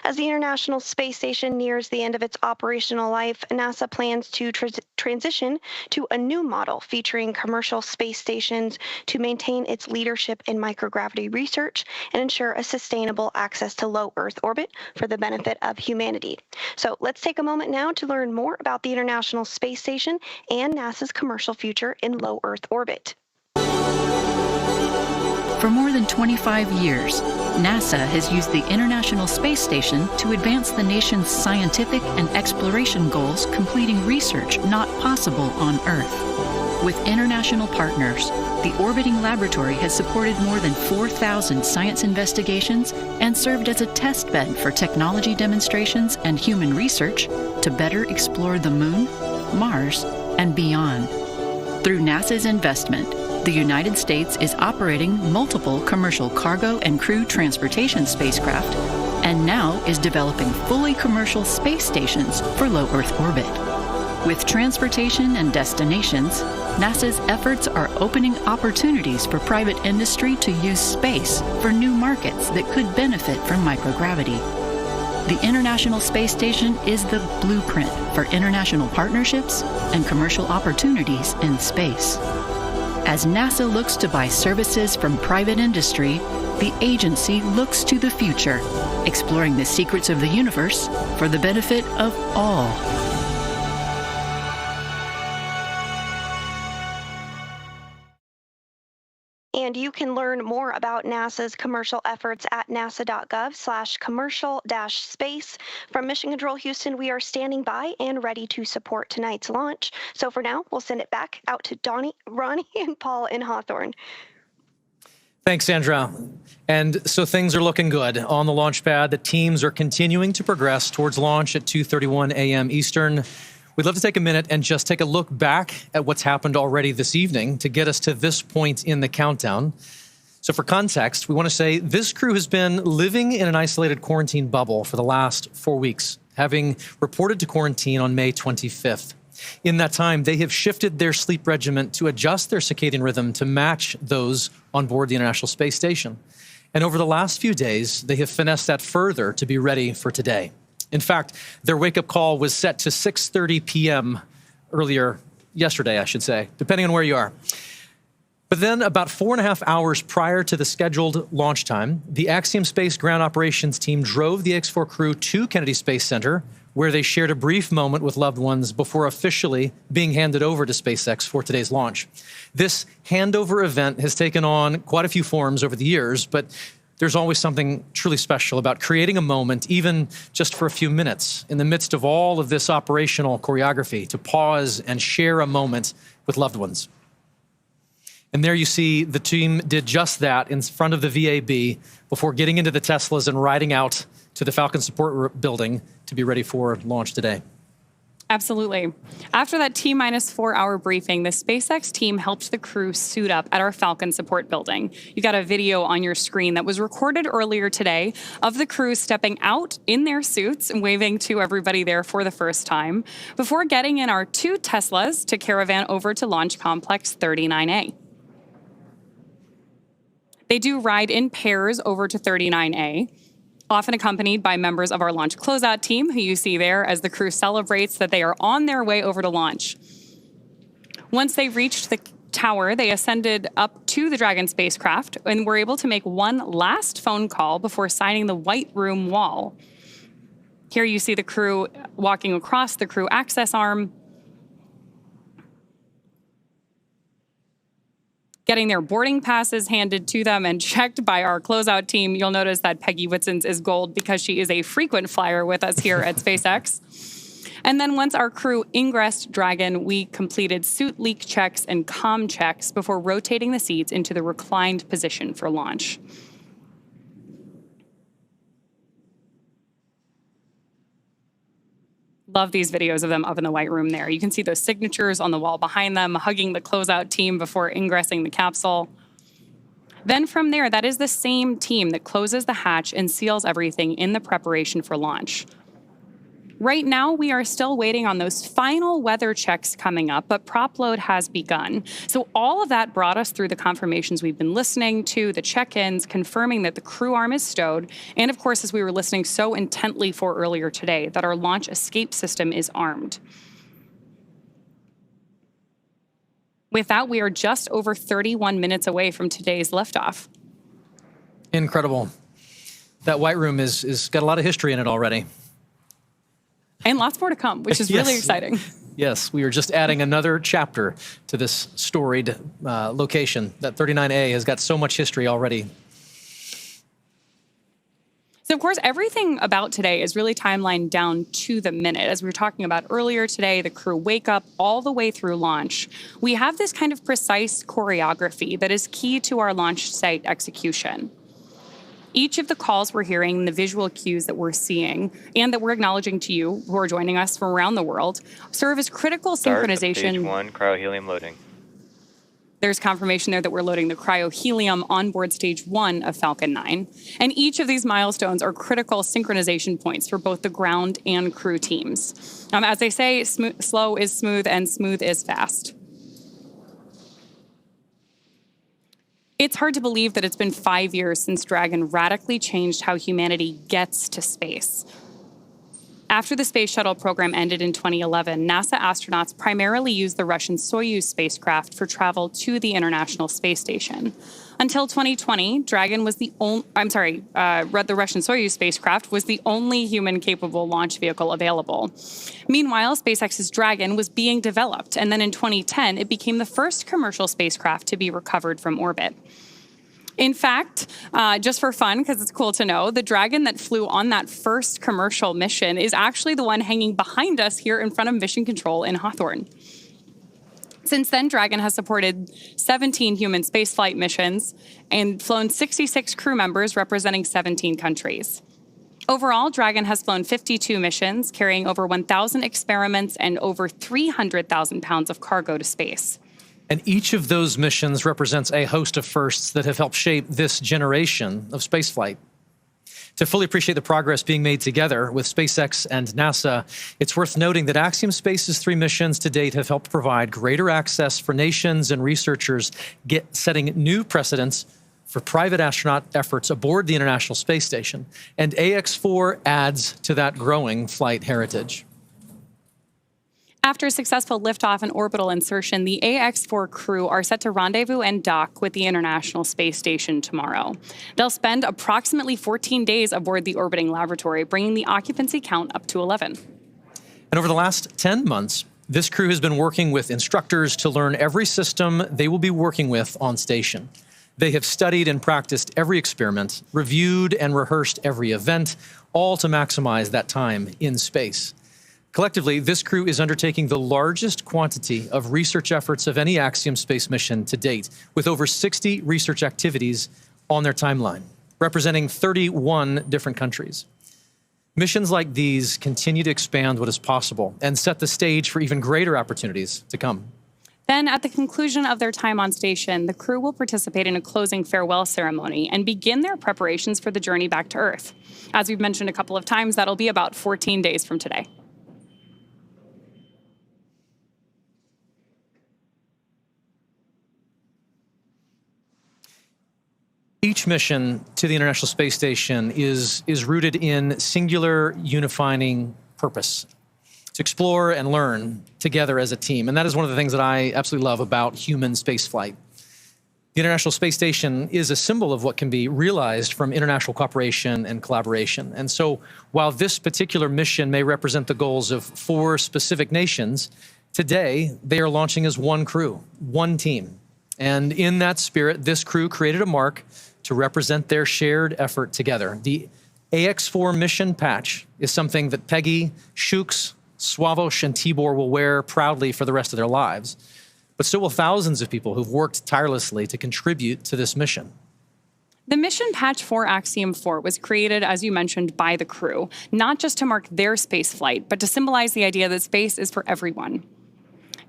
As the International Space Station nears the end of its operational life, NASA plans to transition to a new model featuring commercial space stations to maintain its leadership in microgravity research and ensure a sustainable access to low Earth orbit for the benefit of humanity. So let's take a moment now to learn more about the International Space Station and NASA's commercial future in low Earth orbit. For more than 25 years, NASA has used the International Space Station to advance the nation's scientific and exploration goals, completing research not possible on Earth. With international partners, the orbiting laboratory has supported more than 4,000 science investigations and served as a test bed for technology demonstrations and human research to better explore the Moon, Mars, and beyond. Through NASA's investment, the United States is operating multiple commercial cargo and crew transportation spacecraft and now is developing fully commercial space stations for low Earth orbit. With transportation and destinations, NASA's efforts are opening opportunities for private industry to use space for new markets that could benefit from microgravity. The International Space Station is the blueprint for international partnerships and commercial opportunities in space. As NASA looks to buy services from private industry, the agency looks to the future, exploring the secrets of the universe for the benefit of all. And you can learn more about NASA's commercial efforts at nasa.gov/commercial-space. From Mission Control Houston, we are standing by and ready to support tonight's launch. So for now, we'll send it back out to Ronnie, and Paul in Hawthorne. Thanks, Sandra. And so things are looking good. On the launch pad, the teams are continuing to progress towards launch at 2:31 a.m. Eastern. We'd love to take a minute and just take a look back at what's happened already this evening to get us to this point in the countdown. So for context, we want to say this crew has been living in an isolated quarantine bubble for the last 4 weeks, having reported to quarantine on May 25th. In that time, they have shifted their sleep regimen to adjust their circadian rhythm to match those on board the International Space Station. And over the last few days, they have finessed that further to be ready for today. In fact, their wake-up call was set to 6:30 p.m. earlier yesterday, I should say, depending on where you are. But then about 4.5 hours prior to the scheduled launch time, the Axiom Space ground operations team drove the X-4 crew to Kennedy Space Center, where they shared a brief moment with loved ones before officially being handed over to SpaceX for today's launch. This handover event has taken on quite a few forms over the years, but there's always something truly special about creating a moment, even just for a few minutes, in the midst of all of this operational choreography, to pause and share a moment with loved ones. And there you see the team did just that in front of the VAB before getting into the Teslas and riding out to the Falcon support building to be ready for launch today. Absolutely. After that T-4 hour briefing, the SpaceX team helped the crew suit up at our Falcon support building. You got a video on your screen that was recorded earlier today of the crew stepping out in their suits and waving to everybody there for the first time before getting in our 2 Teslas to caravan over to Launch Complex 39A. They do ride in pairs over to 39A, often accompanied by members of our launch closeout team, who you see there as the crew celebrates that they are on their way over to launch. Once they reached the tower, they ascended up to the Dragon spacecraft and were able to make one last phone call before signing the White Room wall. Here you see the crew walking across the crew access arm, getting their boarding passes handed to them and checked by our closeout team. You'll notice that Peggy Whitson's is gold because she is a frequent flyer with us here at SpaceX. And then once our crew ingressed Dragon, we completed suit leak checks and comm checks before rotating the seats into the reclined position for launch. Love these videos of them up in the White Room there. You can see those signatures on the wall behind them, hugging the closeout team before ingressing the capsule. Then from there, that is the same team that closes the hatch and seals everything in the preparation for launch. Right now, we are still waiting on those final weather checks coming up, but prop load has begun. So all of that brought us through the confirmations we've been listening to, the check-ins, confirming that the crew arm is stowed, and of course, as we were listening so intently for earlier today, that our launch escape system is armed. With that, we are just over 31 minutes away from today's liftoff. Incredible. That White Room is got a lot of history in it already. And lots more to come, which is really exciting. Yes, we are just adding another chapter to this storied location. That 39A has got so much history already. So, of course, everything about today is really timelined down to the minute. As we were talking about earlier today, the crew wake up all the way through launch. We have this kind of precise choreography that is key to our launch site execution. Each of the calls we're hearing, the visual cues that we're seeing, and that we're acknowledging to you who are joining us from around the world, serve as critical synchronization. Start of stage 1, cryohelium loading. There's confirmation there that we're loading the cryohelium on board stage 1 of Falcon 9. And each of these milestones are critical synchronization points for both the ground and crew teams. As they say, slow is smooth and smooth is fast. It's hard to believe that it's been 5 years since Dragon radically changed how humanity gets to space. After the Space Shuttle program ended in 2011, NASA astronauts primarily used the Russian Soyuz spacecraft for travel to the International Space Station. Until 2020, Dragon was the Russian Soyuz spacecraft was the only human-capable launch vehicle available. Meanwhile, SpaceX's Dragon was being developed, and then in 2010, it became the first commercial spacecraft to be recovered from orbit. In fact, just for fun, because it's cool to know, the Dragon that flew on that first commercial mission is actually the one hanging behind us here in front of Mission Control in Hawthorne. Since then, Dragon has supported 17 human spaceflight missions and flown 66 crew members representing 17 countries. Overall, Dragon has flown 52 missions, carrying over 1,000 experiments and over 300,000 pounds of cargo to space. And each of those missions represents a host of firsts that have helped shape this generation of spaceflight. To fully appreciate the progress being made together with SpaceX and NASA, it's worth noting that Axiom Space's 3 missions to date have helped provide greater access for nations and researchers, setting new precedents for private astronaut efforts aboard the International Space Station. And AX-4 adds to that growing flight heritage. After a successful liftoff and orbital insertion, the AX-4 crew are set to rendezvous and dock with the International Space Station tomorrow. They'll spend approximately 14 days aboard the orbiting laboratory, bringing the occupancy count up to 11. And over the last 10 months, this crew has been working with instructors to learn every system they will be working with on station. They have studied and practiced every experiment, reviewed and rehearsed every event, all to maximize that time in space. Collectively, this crew is undertaking the largest quantity of research efforts of any Axiom space mission to date, with over 60 research activities on their timeline, representing 31 different countries. Missions like these continue to expand what is possible and set the stage for even greater opportunities to come. Then, at the conclusion of their time on station, the crew will participate in a closing farewell ceremony and begin their preparations for the journey back to Earth. As we've mentioned a couple of times, that'll be about 14 days from today. Each mission to the International Space Station is rooted in singular unifying purpose, to explore and learn together as a team. And that is one of the things that I absolutely love about human spaceflight. The International Space Station is a symbol of what can be realized from international cooperation and collaboration. And so while this particular mission may represent the goals of 4 specific nations, today they are launching as one crew, one team. And in that spirit, this crew created a mark to represent their shared effort together. The AX-4 mission patch is something that Peggy, Shooks, Swavush, and Tibor will wear proudly for the rest of their lives. But so will thousands of people who've worked tirelessly to contribute to this mission. The mission patch for Axiom 4 was created, as you mentioned, by the crew, not just to mark their space flight, but to symbolize the idea that space is for everyone.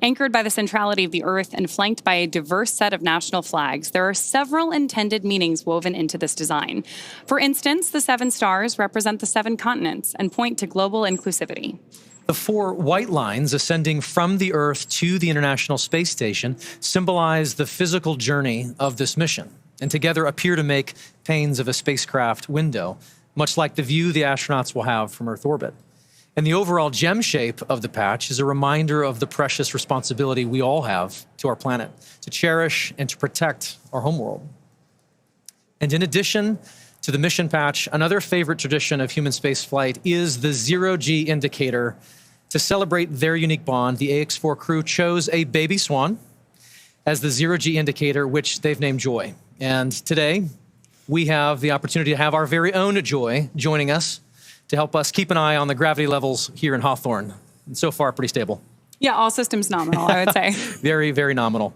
Anchored by the centrality of the Earth and flanked by a diverse set of national flags, there are several intended meanings woven into this design. For instance, the 7 stars represent the 7 continents and point to global inclusivity. The 4 white lines ascending from the Earth to the International Space Station symbolize the physical journey of this mission, and together appear to make panes of a spacecraft window, much like the view the astronauts will have from Earth orbit. And the overall gem shape of the patch is a reminder of the precious responsibility we all have to our planet, to cherish and to protect our homeworld. And in addition to the mission patch, another favorite tradition of human spaceflight is the zero-G indicator. To celebrate their unique bond, the AX-4 crew chose a baby swan as the zero-G indicator, which they've named Joy. And today, we have the opportunity to have our very own Joy joining us to help us keep an eye on the gravity levels here in Hawthorne. And so far, pretty stable. Yeah, all systems nominal, I would say. Very, very nominal.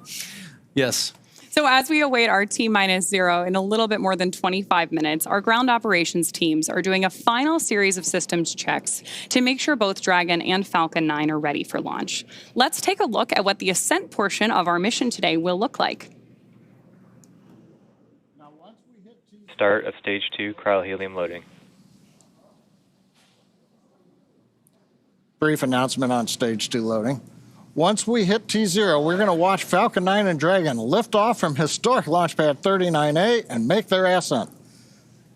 Yes. So as we await our T-0 in a little bit more than 25 minutes, our ground operations teams are doing a final series of systems checks to make sure both Dragon and Falcon 9 are ready for launch. Let's take a look at what the ascent portion of our mission today will look like. Start of Stage 2 cryohelium loading. Brief announcement on Stage 2 loading. Once we hit T0, we're going to watch Falcon 9 and Dragon lift off from historic launch pad 39A and make their ascent.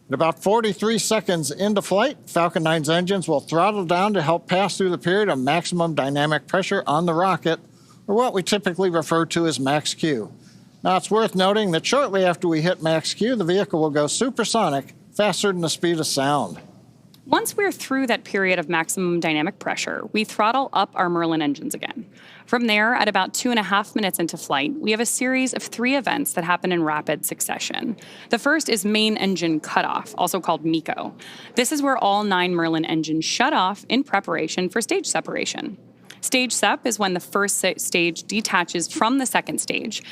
At about 43 seconds into flight, Falcon 9's engines will throttle down to help pass through the period of maximum dynamic pressure on the rocket, or what we typically refer to as max Q. Now, it's worth noting that shortly after we hit max Q, the vehicle will go supersonic, faster than the speed of sound. Once we're through that period of maximum dynamic pressure, we throttle up our Merlin engines again. From there, at about 2.5 minutes into flight, we have a series of 3 events that happen in rapid succession. The first is main engine cutoff, also called MECO. This is where all 9 Merlin engines shut off in preparation for stage separation. Stage sep is when the first stage detaches from the second stage,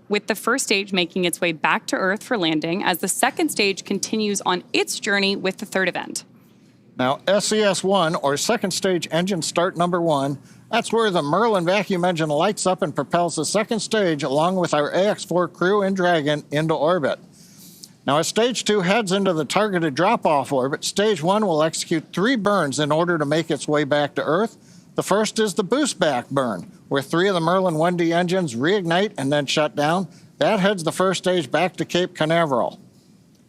with the first stage making its way back to Earth for landing as the second stage continues on its journey with the third event. Now, SES-1, or second stage engine start number 1, that's where the Merlin vacuum engine lights up and propels the second stage along with our AX-4 crew and Dragon into orbit. Now, as Stage 2 heads into the targeted drop-off orbit, Stage 1 will execute 3 burns in order to make its way back to Earth. The first is the boost back burn, where 3 of the Merlin 1D engines reignite and then shut down. That heads the first stage back to Cape Canaveral.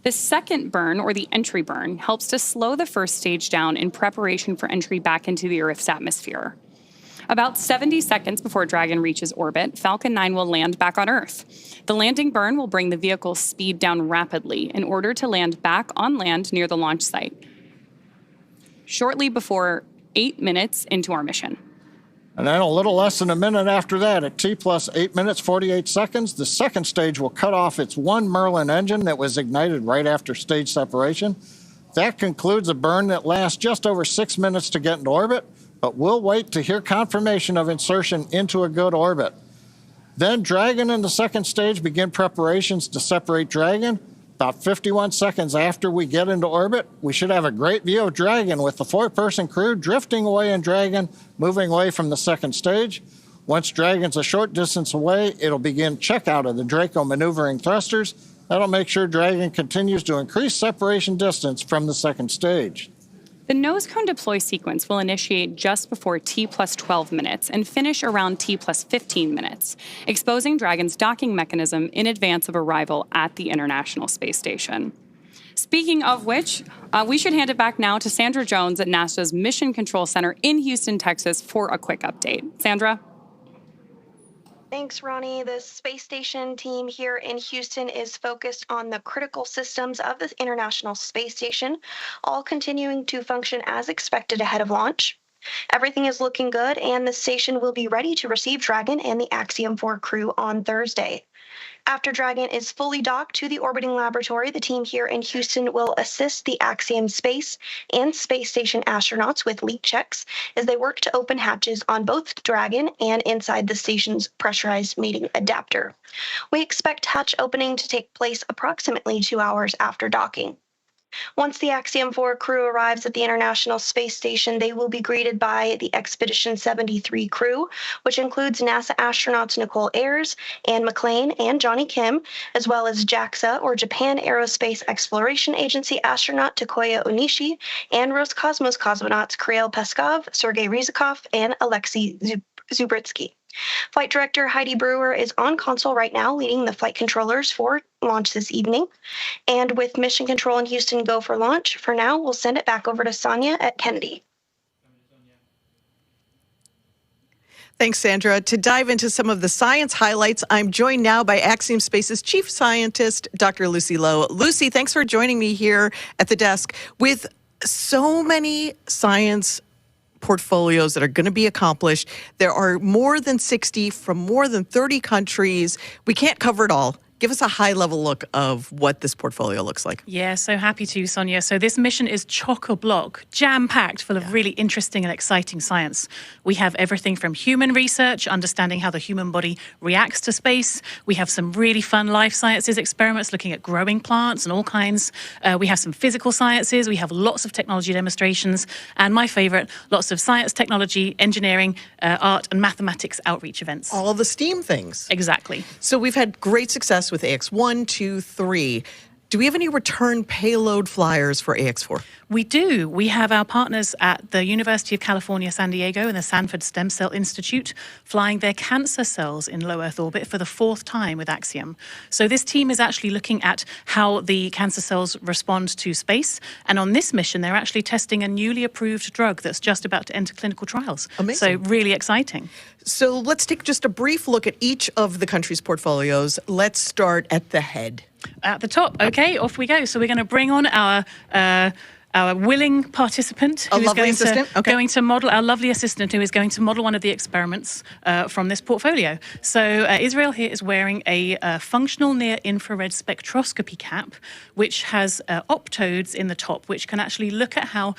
The second burn, or the entry burn, helps to slow the first stage down in preparation for entry back into the Earth's atmosphere. About 70 seconds before Dragon reaches orbit, Falcon 9 will land back on Earth. The landing burn will bring the vehicle's speed down rapidly in order to land back on land near the launch site, shortly before 8 minutes into our mission. And then a little less than a minute after that, at T plus 8 minutes, 48 seconds, the second stage will cut off its 1 Merlin engine that was ignited right after stage separation. That concludes a burn that lasts just over 6 minutes to get into orbit, but we'll wait to hear confirmation of insertion into a good orbit. Then Dragon and the second stage begin preparations to separate Dragon. About 51 seconds after we get into orbit, we should have a great view of Dragon with the 4-person crew drifting away in Dragon, moving away from the second stage. Once Dragon's a short distance away, it'll begin checkout of the Draco maneuvering thrusters. That'll make sure Dragon continues to increase separation distance from the second stage. The nose cone deploy sequence will initiate just before T plus 12 minutes and finish around T plus 15 minutes, exposing Dragon's docking mechanism in advance of arrival at the International Space Station. Speaking of which, we should hand it back now to Sandra Jones at NASA's Mission Control Center in Houston, Texas, for a quick update. Sandra? Thanks, Ronnie. The space station team here in Houston is focused on the critical systems of the International Space Station, all continuing to function as expected ahead of launch. Everything is looking good, and the station will be ready to receive Dragon and the Axiom 4 crew on Thursday. After Dragon is fully docked to the orbiting laboratory, the team here in Houston will assist the Axiom space and space station astronauts with leak checks as they work to open hatches on both Dragon and inside the station's pressurized mating adapter. We expect hatch opening to take place approximately 2 hours after docking. Once the Axiom 4 crew arrives at the International Space Station, they will be greeted by the Expedition 73 crew, which includes NASA astronauts Nicole Ayers, Anne McClain, and Johnny Kim, as well as JAXA, or Japan Aerospace Exploration Agency astronaut Takoya Onishi, and Roscosmos cosmonauts Kirill Peskov, Sergei Ryzhikov, and Alexei Zubritsky. Flight Director Heidi Brewer is on console right now, leading the flight controllers for launch this evening. And with Mission Control in Houston go for launch, for now, we'll send it back over to Sonia at Kennedy. Thanks, Sandra. To dive into some of the science highlights, I'm joined now by Axiom Space's Chief Scientist, Dr. Lucy Lowe. Lucy, thanks for joining me here at the desk. With so many science portfolios that are going to be accomplished. There are more than 60 from more than 30 countries. We can't cover it all. Give us a high-level look of what this portfolio looks like. Yeah, so happy to, Sonia. So this mission is chock-a-block, jam-packed, full of really interesting and exciting science. We have everything from human research, understanding how the human body reacts to space. We have some really fun life sciences experiments looking at growing plants and all kinds. We have some physical sciences. We have lots of technology demonstrations. And my favorite, lots of science, technology, engineering, art, and mathematics outreach events. All the STEAM things. Exactly. So we've had great success with AX1, 2, 3. Do we have any return payload flyers for AX4? We do. We have our partners at the University of California, San Diego and the Sanford Stem Cell Institute flying their cancer cells in low Earth orbit for the 4th time with Axiom. So this team is actually looking at how the cancer cells respond to space. And on this mission, they're actually testing a newly approved drug that's just about to enter clinical trials. Amazing. So really exciting. So let's take just a brief look at each of the country's portfolios. Let's start at the head. At the top. Okay, off we go. So we're going to bring on our willing participant who is going to model, our lovely assistant who is going to model one of the experiments from this portfolio. So Israel here is wearing a functional near-infrared spectroscopy cap, which has optodes in the top, which can actually look at how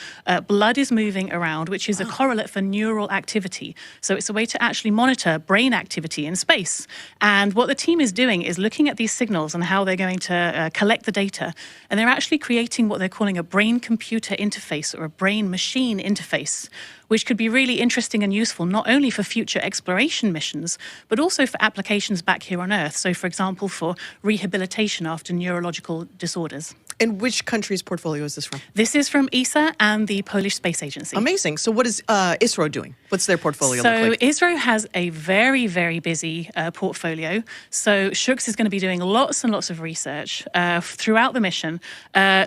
blood is moving around, which is a correlate for neural activity. So it's a way to actually monitor brain activity in space. And what the team is doing is looking at these signals and how they're going to collect the data. And they're actually creating what they're calling a brain-computer interface or a brain-machine interface, which could be really interesting and useful not only for future exploration missions, but also for applications back here on Earth. So, for example, for rehabilitation after neurological disorders. And which country's portfolio is this from? This is from ESA and the Polish Space Agency. Amazing. So what is ISRO doing? What's their portfolio look like? So ISRO has a very, very busy portfolio. So Shooks is going to be doing lots and lots of research throughout the mission.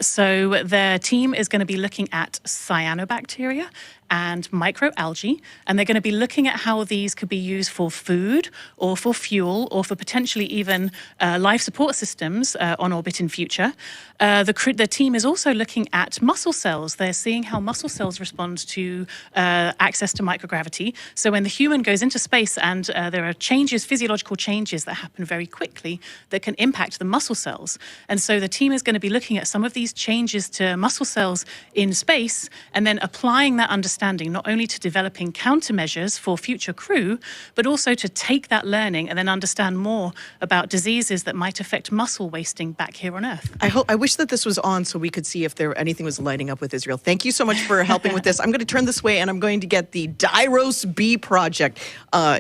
So their team is going to be looking at cyanobacteria and microalgae, and they're going to be looking at how these could be used for food or for fuel or for potentially even life support systems on orbit in future. The team is also looking at muscle cells. They're seeing how muscle cells respond to access to microgravity. So when the human goes into space and there are changes, physiological changes that happen very quickly that can impact the muscle cells. And so the team is going to be looking at some of these changes to muscle cells in space and then applying that understanding not only to developing countermeasures for future crew, but also to take that learning and then understand more about diseases that might affect muscle wasting back here on Earth. I wish that this was on so we could see if anything was lighting up with Israel. Thank you so much for helping with this. I'm going to turn this way and I'm going to get the Dyros B project.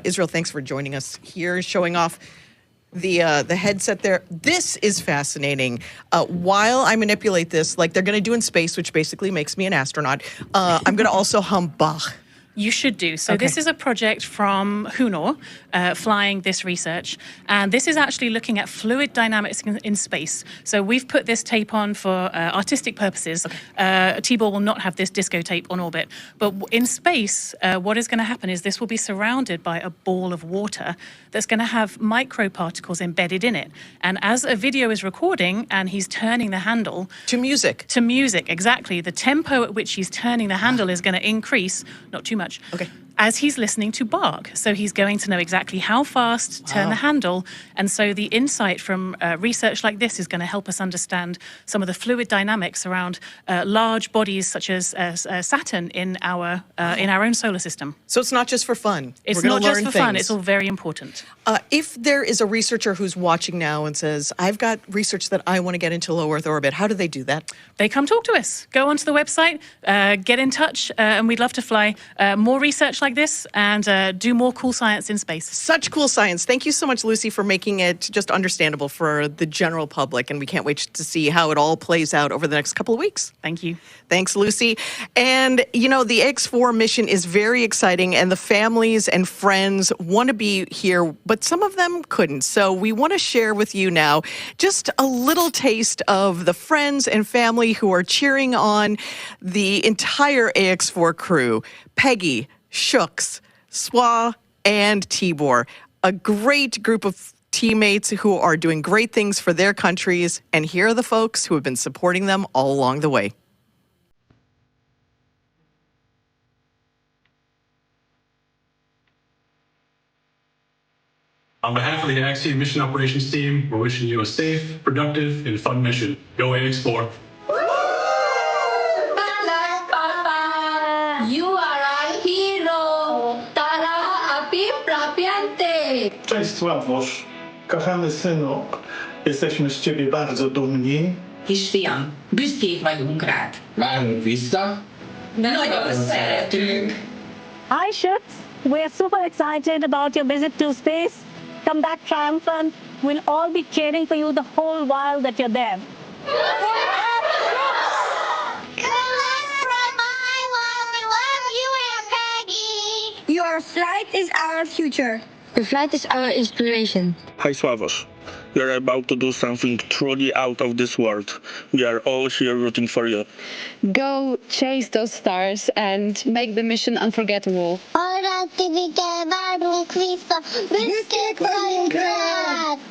Israel, thanks for joining us here, showing off the headset there. This is fascinating. While I manipulate this, like they're going to do in space, which basically makes me an astronaut, I'm going to also hum Bach. You should do. So This is a project from Hunor flying this research. And this is actually looking at fluid dynamics in space. So we've put this tape on for artistic purposes. T-Ball will not have this disco tape on orbit. But in space, what is going to happen is this will be surrounded by a ball of water that's going to have microparticles embedded in it. And as a video is recording and he's turning the handle... To music. To music, exactly. The tempo at which he's turning the handle is going to increase, not too much. Okay. as he's listening to bark. So he's going to know exactly how fast to turn the handle. And so the insight from research like this is going to help us understand some of the fluid dynamics around large bodies such as Saturn in our own solar system. So it's not just for fun. It's We're gonna not just learn for fun. things. It's all very important. If there is a researcher who's watching now and says, I've got research that I want to get into low Earth orbit, how do they do that? They come talk to us. Go onto the website, get in touch, and we'd love to fly more research like this and do more cool science in space. Such cool science. Thank you so much, Lucy, for making it just understandable for the general public. And we can't wait to see how it all plays out over the next couple of weeks. Thank you. Thanks, Lucy. And, you know, the X4 mission is very exciting, and the families and friends want to be here, but some of them couldn't. So we want to share with you now just a little taste of the friends and family who are cheering on the entire AX4 crew. Peggy, Shooks, Swa, and Tibor. A great group of teammates who are doing great things for their countries. And here are the folks who have been supporting them all along the way. On behalf of the Axiom Mission Operations Team, we're wishing you a safe, productive, and fun mission. Go AX4. You are our hero! Tara api prapiante! Cześć Sławosz, kochany synu, jesteśmy z ciebie bardzo dumni. Kisfiam, büszkék vagyunk rád. Várunk vissza. Nagyon szeretünk. Hi, Shooks. We're super excited about your visit to space. Come back triumphant. We'll all be cheering for you the whole while that you're there. Your flight is our future. Your flight is our inspiration. Hi Sławosz, we are about to do something truly out of this world. We are all here rooting for you. Go chase those stars and make the mission unforgettable.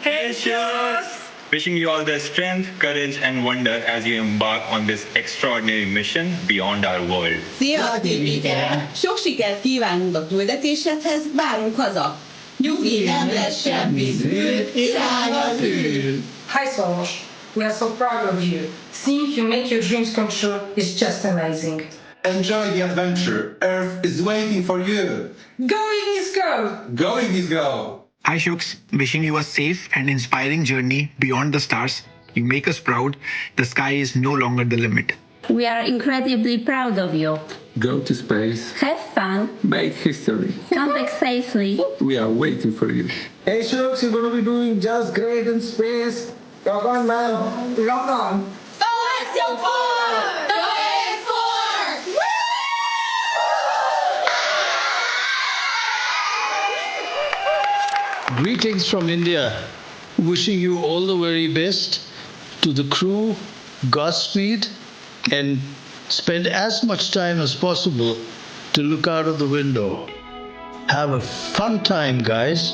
Hey Shooks! Wishing you all the strength, courage, and wonder as you embark on this extraordinary mission beyond our world. Szia, Tibike! Sok sikert kívánunk a küldetésedhez, várunk haza! Nyugi, nem lesz semmi zűr, irány az űr! Hi, Swarosh. We are so proud of you. Seeing you make your dreams come true is just amazing. Enjoy the adventure. Earth is waiting for you. Going is go! Going is go! Hi Shooks, wishing you a safe and inspiring journey beyond the stars. You make us proud. The sky is no longer the limit. We are incredibly proud of you. Go to space. Have fun. Make history. Come back safely. We are waiting for you. Hey Shooks, you're gonna be doing just great in space. Rock on, man. Rock on. Greetings from India. Wishing you all the very best. To the crew, Godspeed, and spend as much time as possible to look out of the window. Have a fun time, guys.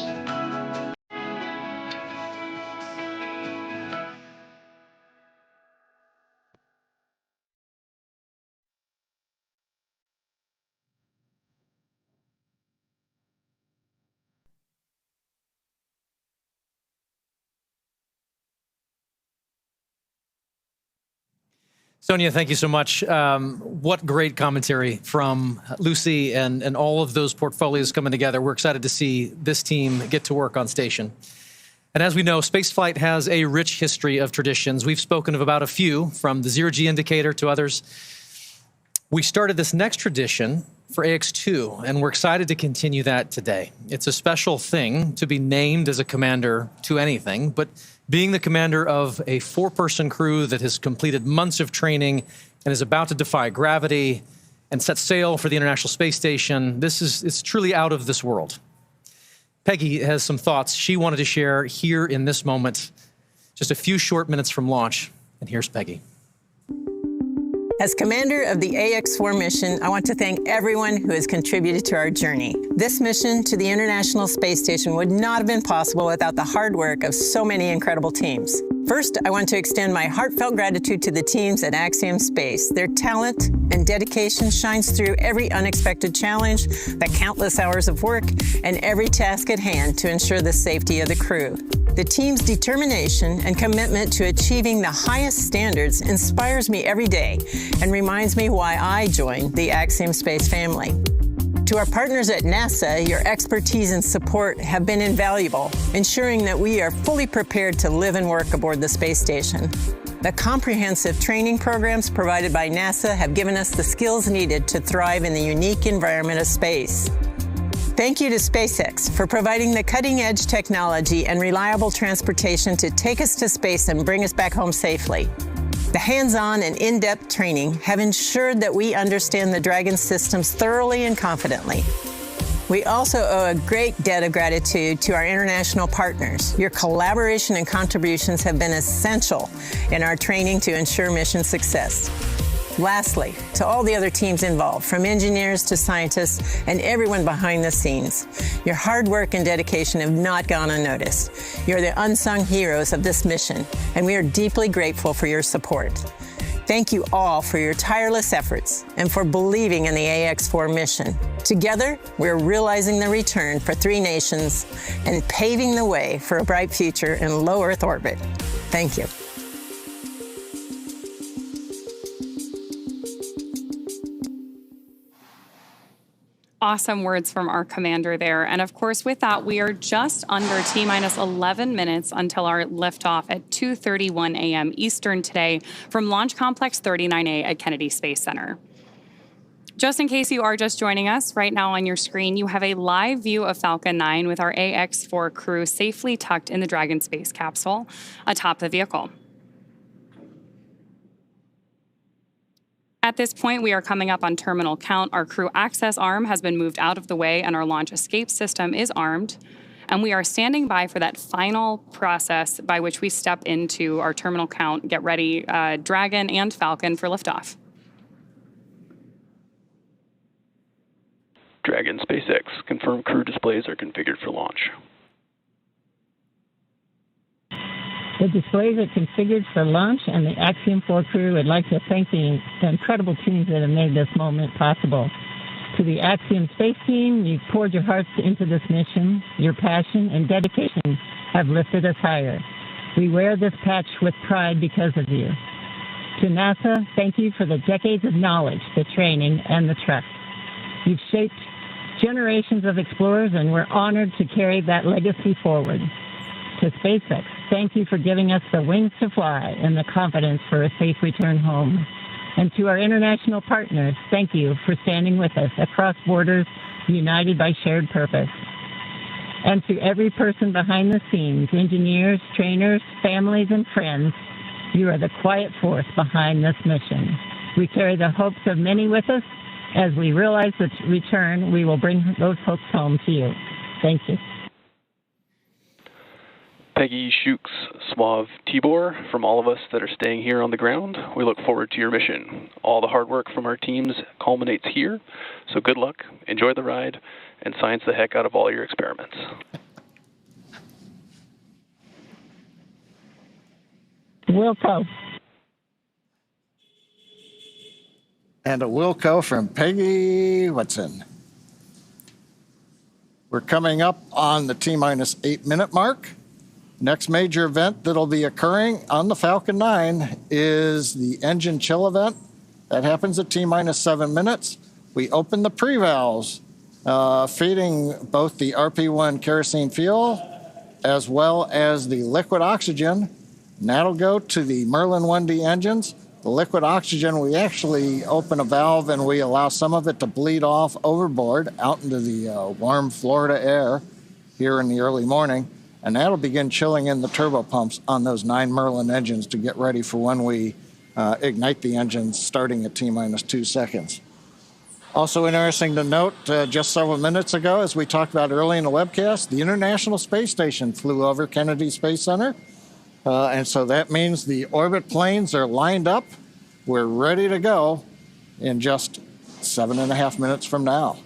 Sonia, thank you so much. What great commentary from Lucy and all of those portfolios coming together. We're excited to see this team get to work on station. And as we know, spaceflight has a rich history of traditions. We've spoken of about a few, from the zero-G indicator to others. We started this next tradition for AX2, and we're excited to continue that today. It's a special thing to be named as a commander to anything, but being the commander of a 4-person crew that has completed months of training and is about to defy gravity and set sail for the International Space Station, it's truly out of this world. Peggy has some thoughts she wanted to share here in this moment, just a few short minutes from launch, and here's Peggy. As commander of the AX4 mission, I want to thank everyone who has contributed to our journey. This mission to the International Space Station would not have been possible without the hard work of so many incredible teams. First, I want to extend my heartfelt gratitude to the teams at Axiom Space. Their talent and dedication shines through every unexpected challenge, the countless hours of work, and every task at hand to ensure the safety of the crew. The team's determination and commitment to achieving the highest standards inspires me every day and reminds me why I joined the Axiom Space family. To our partners at NASA, your expertise and support have been invaluable, ensuring that we are fully prepared to live and work aboard the space station. The comprehensive training programs provided by NASA have given us the skills needed to thrive in the unique environment of space. Thank you to SpaceX for providing the cutting-edge technology and reliable transportation to take us to space and bring us back home safely. The hands-on and in-depth training have ensured that we understand the Dragon systems thoroughly and confidently. We also owe a great debt of gratitude to our international partners. Your collaboration and contributions have been essential in our training to ensure mission success. Lastly, to all the other teams involved, from engineers to scientists and everyone behind the scenes, your hard work and dedication have not gone unnoticed. You're the unsung heroes of this mission, and we are deeply grateful for your support. Thank you all for your tireless efforts and for believing in the AX-4 mission. Together, we're realizing the return for 3 nations and paving the way for a bright future in low Earth orbit. Thank you. Awesome words from our commander there. And of course, with that, we are just under T-minus 11 minutes until our liftoff at 2:31 a.m. Eastern today from Launch Complex 39A at Kennedy Space Center. Just in case you are just joining us, right now on your screen, you have a live view of Falcon 9 with our AX-4 crew safely tucked in the Dragon space capsule atop the vehicle. At this point, we are coming up on terminal count. Our crew access arm has been moved out of the way and our launch escape system is armed. And we are standing by for that final process by which we step into our terminal count, get ready, Dragon and Falcon for liftoff. Dragon SpaceX, confirm crew displays are configured for launch. The displays are configured for launch, and the Axiom 4 crew would like to thank the incredible teams that have made this moment possible. To the Axiom Space team, you've poured your hearts into this mission. Your passion and dedication have lifted us higher. We wear this patch with pride because of you. To NASA, thank you for the decades of knowledge, the training, and the trust. You've shaped generations of explorers, and we're honored to carry that legacy forward. To SpaceX, thank you for giving us the wings to fly and the confidence for a safe return home. And to our international partners, thank you for standing with us across borders, united by shared purpose. And to every person behind the scenes, engineers, trainers, families, and friends, you are the quiet force behind this mission. We carry the hopes of many with us. As we realize the return, we will bring those hopes home to you. Thank you. Peggy, Shooks, Suave, Tibor, from all of us that are staying here on the ground, we look forward to your mission. All the hard work from our teams culminates here, so good luck, enjoy the ride, and science the heck out of all your experiments. Wilco. And a Wilco from Peggy Whitson. We're coming up on the T-minus 8-minute mark. Next major event that'll be occurring on the Falcon 9 is the engine chill event. That happens at T-minus 7 minutes. We open the pre-valves, feeding both the RP-1 kerosene fuel as well as the liquid oxygen. And that'll go to the Merlin 1D engines. The liquid oxygen, we actually open a valve and we allow some of it to bleed off overboard out into the warm Florida air here in the early morning. And that'll begin chilling in the turbo pumps on those 9 Merlin engines to get ready for when we ignite the engines starting at T-minus 2 seconds. Also interesting to note, just several minutes ago, as we talked about early in the webcast, the International Space Station flew over Kennedy Space Center. And so that means the orbit planes are lined up. We're ready to go in just 7.5 minutes from now.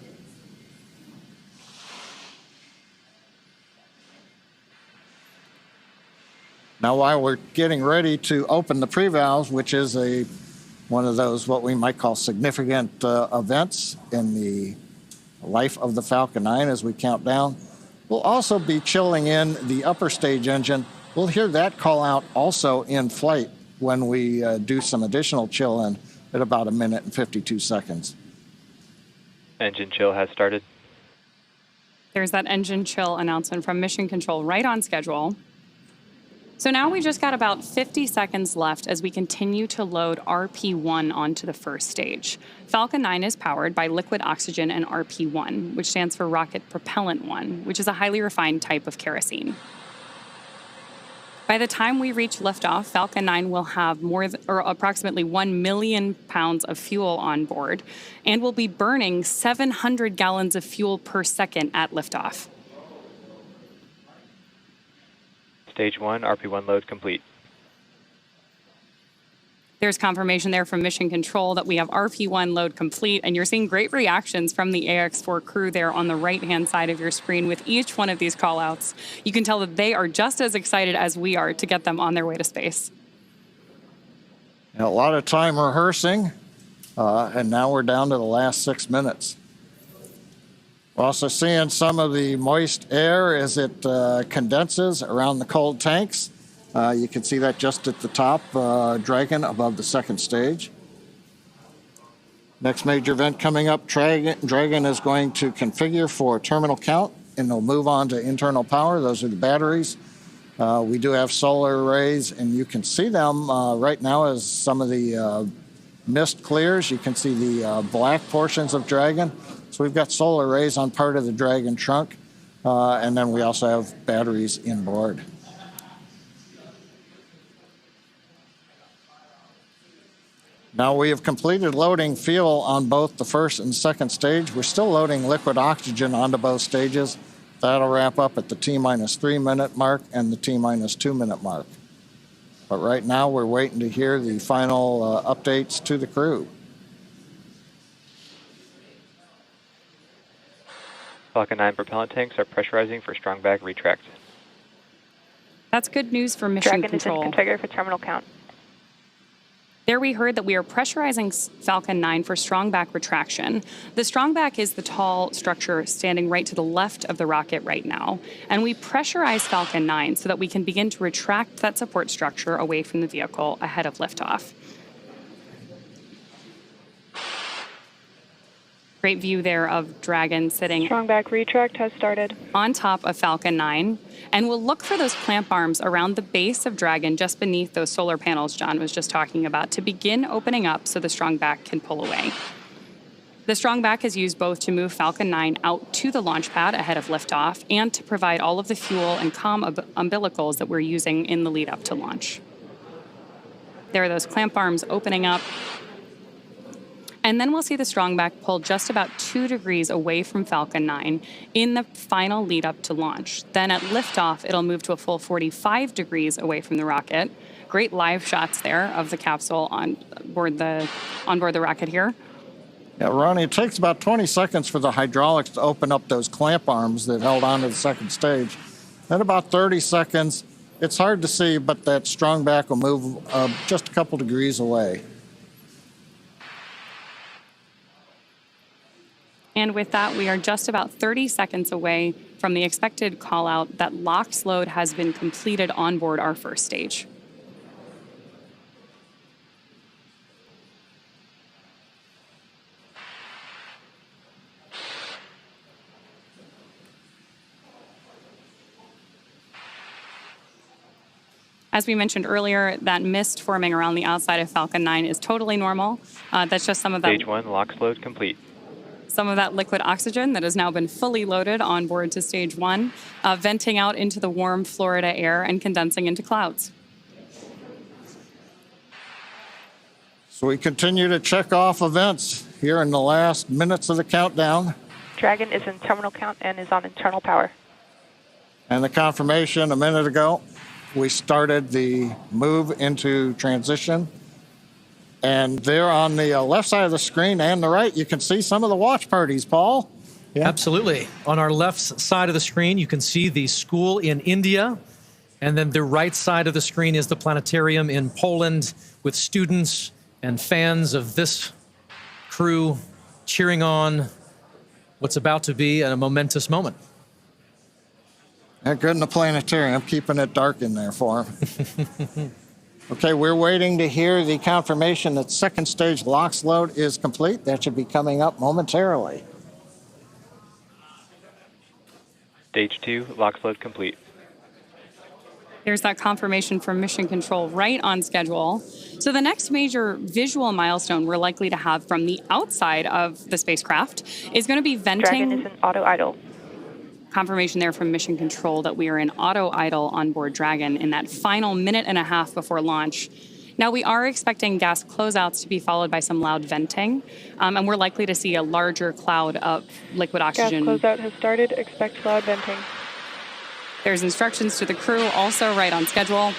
Now, while we're getting ready to open the pre-valves, which is one of those what we might call significant events in the life of the Falcon 9 as we count down, we'll also be chilling in the upper stage engine. We'll hear that call out also in flight when we do some additional chill in at about 1 minute and 52 seconds. Engine chill has started. There's that engine chill announcement from Mission Control right on schedule. So now we just got about 50 seconds left as we continue to load RP1 onto the first stage. Falcon 9 is powered by liquid oxygen and RP1, which stands for Rocket Propellant 1, which is a highly refined type of kerosene. By the time we reach liftoff, Falcon 9 will have approximately 1 million pounds of fuel on board and will be burning 700 gallons of fuel per second at liftoff. Stage 1, RP1 load complete. There's confirmation there from Mission Control that we have RP1 load complete, and you're seeing great reactions from the AX4 crew there on the right-hand side of your screen with each one of these call-outs. You can tell that they are just as excited as we are to get them on their way to space. A lot of time rehearsing, and now we're down to the last 6 minutes. We're also seeing some of the moist air as it condenses around the cold tanks. You can see that just at the top, Dragon above the second stage. Next major event coming up, Dragon is going to configure for terminal count, and they'll move on to internal power. Those are the batteries. We do have solar arrays, and you can see them right now as some of the mist clears. You can see the black portions of Dragon. So we've got solar arrays on part of the Dragon trunk, and then we also have batteries inboard. Now we have completed loading fuel on both the first and second stage. We're still loading liquid oxygen onto both stages. That'll wrap up at the T-3 minute mark and the T-2 minute mark. But right now we're waiting to hear the final updates to the crew. Falcon 9 propellant tanks are pressurizing for strong back retract. That's good news for Mission Control. Dragon is in configure for terminal count. There we heard that we are pressurizing Falcon 9 for strong back retraction. The strong back is the tall structure standing right to the left of the rocket right now. And we pressurize Falcon 9 so that we can begin to retract that support structure away from the vehicle ahead of liftoff. Great view there of Dragon sitting strong back retract has started on top of Falcon 9. And we'll look for those clamp arms around the base of Dragon just beneath those solar panels John was just talking about to begin opening up so the strong back can pull away. The strong back is used both to move Falcon 9 out to the launch pad ahead of liftoff and to provide all of the fuel and comm umbilicals that we're using in the lead up to launch. There are those clamp arms opening up. And then we'll see the strong back pull just about 2 degrees away from Falcon 9 in the final lead up to launch. Then at liftoff, it'll move to a full 45 degrees away from the rocket. Great live shots there of the capsule on board the rocket here. Yeah, Ronnie, it takes about 20 seconds for the hydraulics to open up those clamp arms that held on to the second stage. Then about 30 seconds, it's hard to see, but that strong back will move just a couple degrees away. And with that, we are just about 30 seconds away from the expected call out that LOX load has been completed on board our first stage. As we mentioned earlier, that mist forming around the outside of Falcon 9 is totally normal. That's just some of that. Stage 1, LOX load complete. Some of that liquid oxygen that has now been fully loaded on board to stage 1, venting out into the warm Florida air and condensing into clouds. So we continue to check off events here in the last minutes of the countdown. Dragon is in terminal count and is on internal power. And the confirmation a minute ago, we started the move into transition. And there on the left side of the screen and the right, you can see some of the watch parties, Paul. Yeah. Absolutely. On our left side of the screen, you can see the school in India And then the right side of the screen is the planetarium in Poland with students and fans of this crew cheering on what's about to be a momentous moment. Good in the planetarium, keeping it dark in there for them. Okay, we're waiting to hear the confirmation that second stage LOX load is complete. That should be coming up momentarily. Stage 2, LOX load complete. There's that confirmation from Mission Control right on schedule. So the next major visual milestone we're likely to have from the outside of the spacecraft is going to be venting. Dragon is in auto idle. Confirmation there from Mission Control that we are in auto idle on board Dragon in that final minute and a half before launch. Now, we are expecting gas closeouts to be followed by some loud venting, and we're likely to see a larger cloud of liquid oxygen. Gas closeout has started. Expect loud venting. There's instructions to the crew, also right on schedule.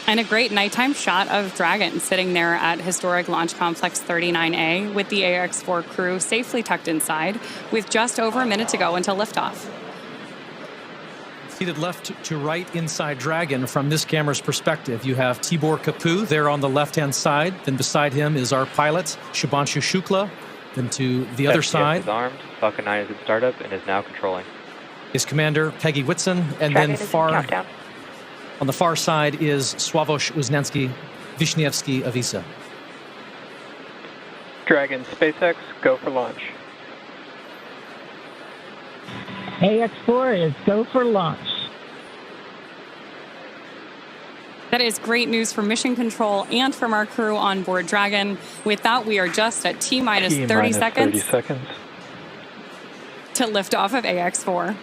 And a great nighttime shot of Dragon sitting there at historic Launch Complex 39A with the AX-4 crew safely tucked inside with just over a minute to go until liftoff. Seated left to right inside Dragon from this camera's perspective, you have Tibor Kapu there on the left-hand side. Then beside him is our pilot, Shubhanshu Shukla. Then to the other side is armed. Falcon 9 is in startup and is now controlling. Is Commander Peggy Whitson, and Dragon then on the far side is Sławosz Uznanski, Wisniewski of ESA. Dragon, SpaceX, go for launch. AX-4 is go for launch. That is great news for Mission Control and from our crew on board Dragon. With that, we are just at T-minus 30 seconds to lift off of AX-4.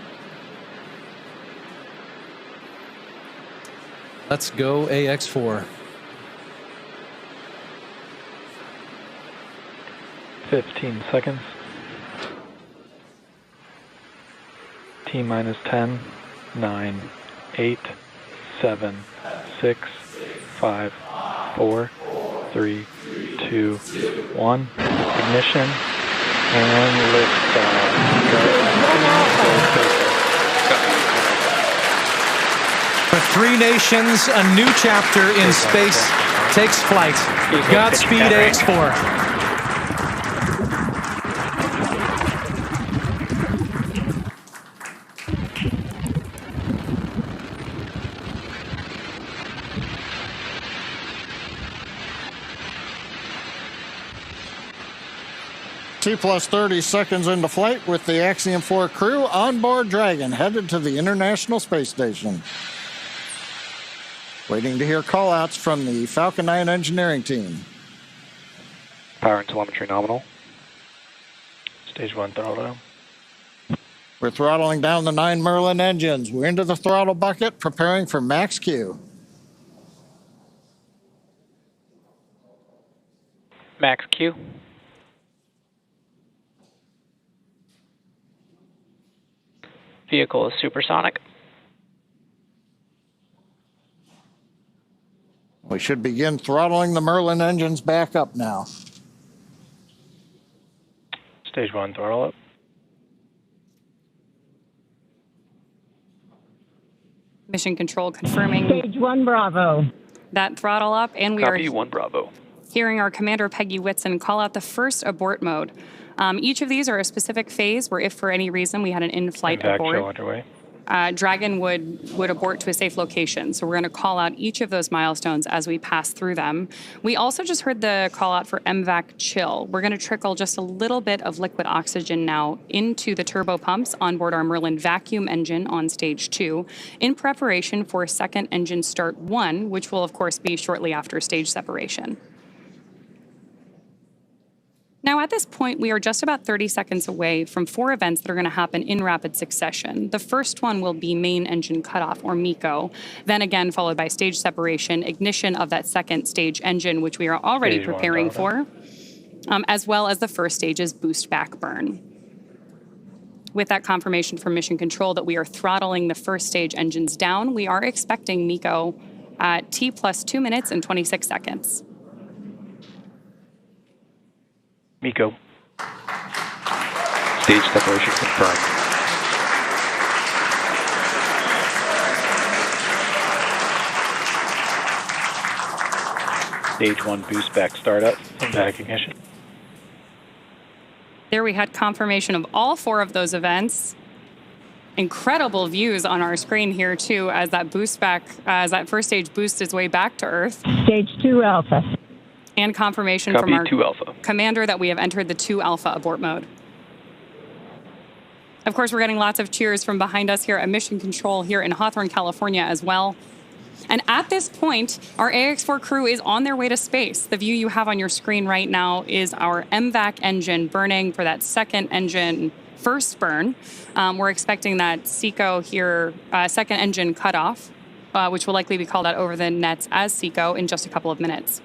Let's go AX-4. 15 seconds. T-minus 10, 9, 8, 7, 6, 5, 4, 3, 2, 1. Ignition and liftoff. For three nations, a new chapter in space takes flight. Godspeed, AX-4. T plus 30 seconds into flight with the Axiom 4 crew on board Dragon, headed to the International Space Station. Waiting to hear callouts from the Falcon 9 engineering team. Power and telemetry nominal. Stage 1 throttle. We're throttling down the 9 Merlin engines. We're into the throttle bucket, preparing for max Q. Max Q. Vehicle is supersonic. We should begin throttling the Merlin engines back up now. Stage 1 throttle up. Mission Control confirming. Stage 1 Bravo. That throttle up, and we Copy are 1 Bravo. Hearing our Commander Peggy Whitson call out the first abort mode. Each of these are a specific phase where if for any reason we had an in-flight abort, underway. Dragon would abort to a safe location. So we're going to call out each of those milestones as we pass through them. We also just heard the call out for MVAC chill. We're going to trickle just a little bit of liquid oxygen now into the turbo pumps on board our Merlin vacuum engine on stage 2 in preparation for second engine start 1, which will of course be shortly after stage separation. Now, at this point, we are just about 30 seconds away from 4 events that are going to happen in rapid succession. The first one will be main engine cutoff, or MECO, then again followed by stage separation, ignition of that second stage engine, which we are already Stage preparing 1, for, as well as the first stage's boost back burn. With that confirmation from Mission Control that we are throttling the first stage engines down, we are expecting MECO at T plus 2 minutes and 26 seconds. MECO. Stage separation confirmed. Stage 1 boost back startup and back ignition. There we had confirmation of all 4 of those events. Incredible views on our screen here too, as that first stage boosts its way back to Earth. Stage 2 Alpha. And confirmation Copy, from our 2 Alpha. commander that we have entered the 2 Alpha abort mode. Of course, we're getting lots of cheers from behind us here at Mission Control here in Hawthorne, California as well. And at this point, our AX4 crew is on their way to space. The view you have on your screen right now is our MVAC engine burning for that second engine first burn. We're expecting that SECO here, second engine cutoff, which will likely be called out over the nets as SECO in just a couple of minutes.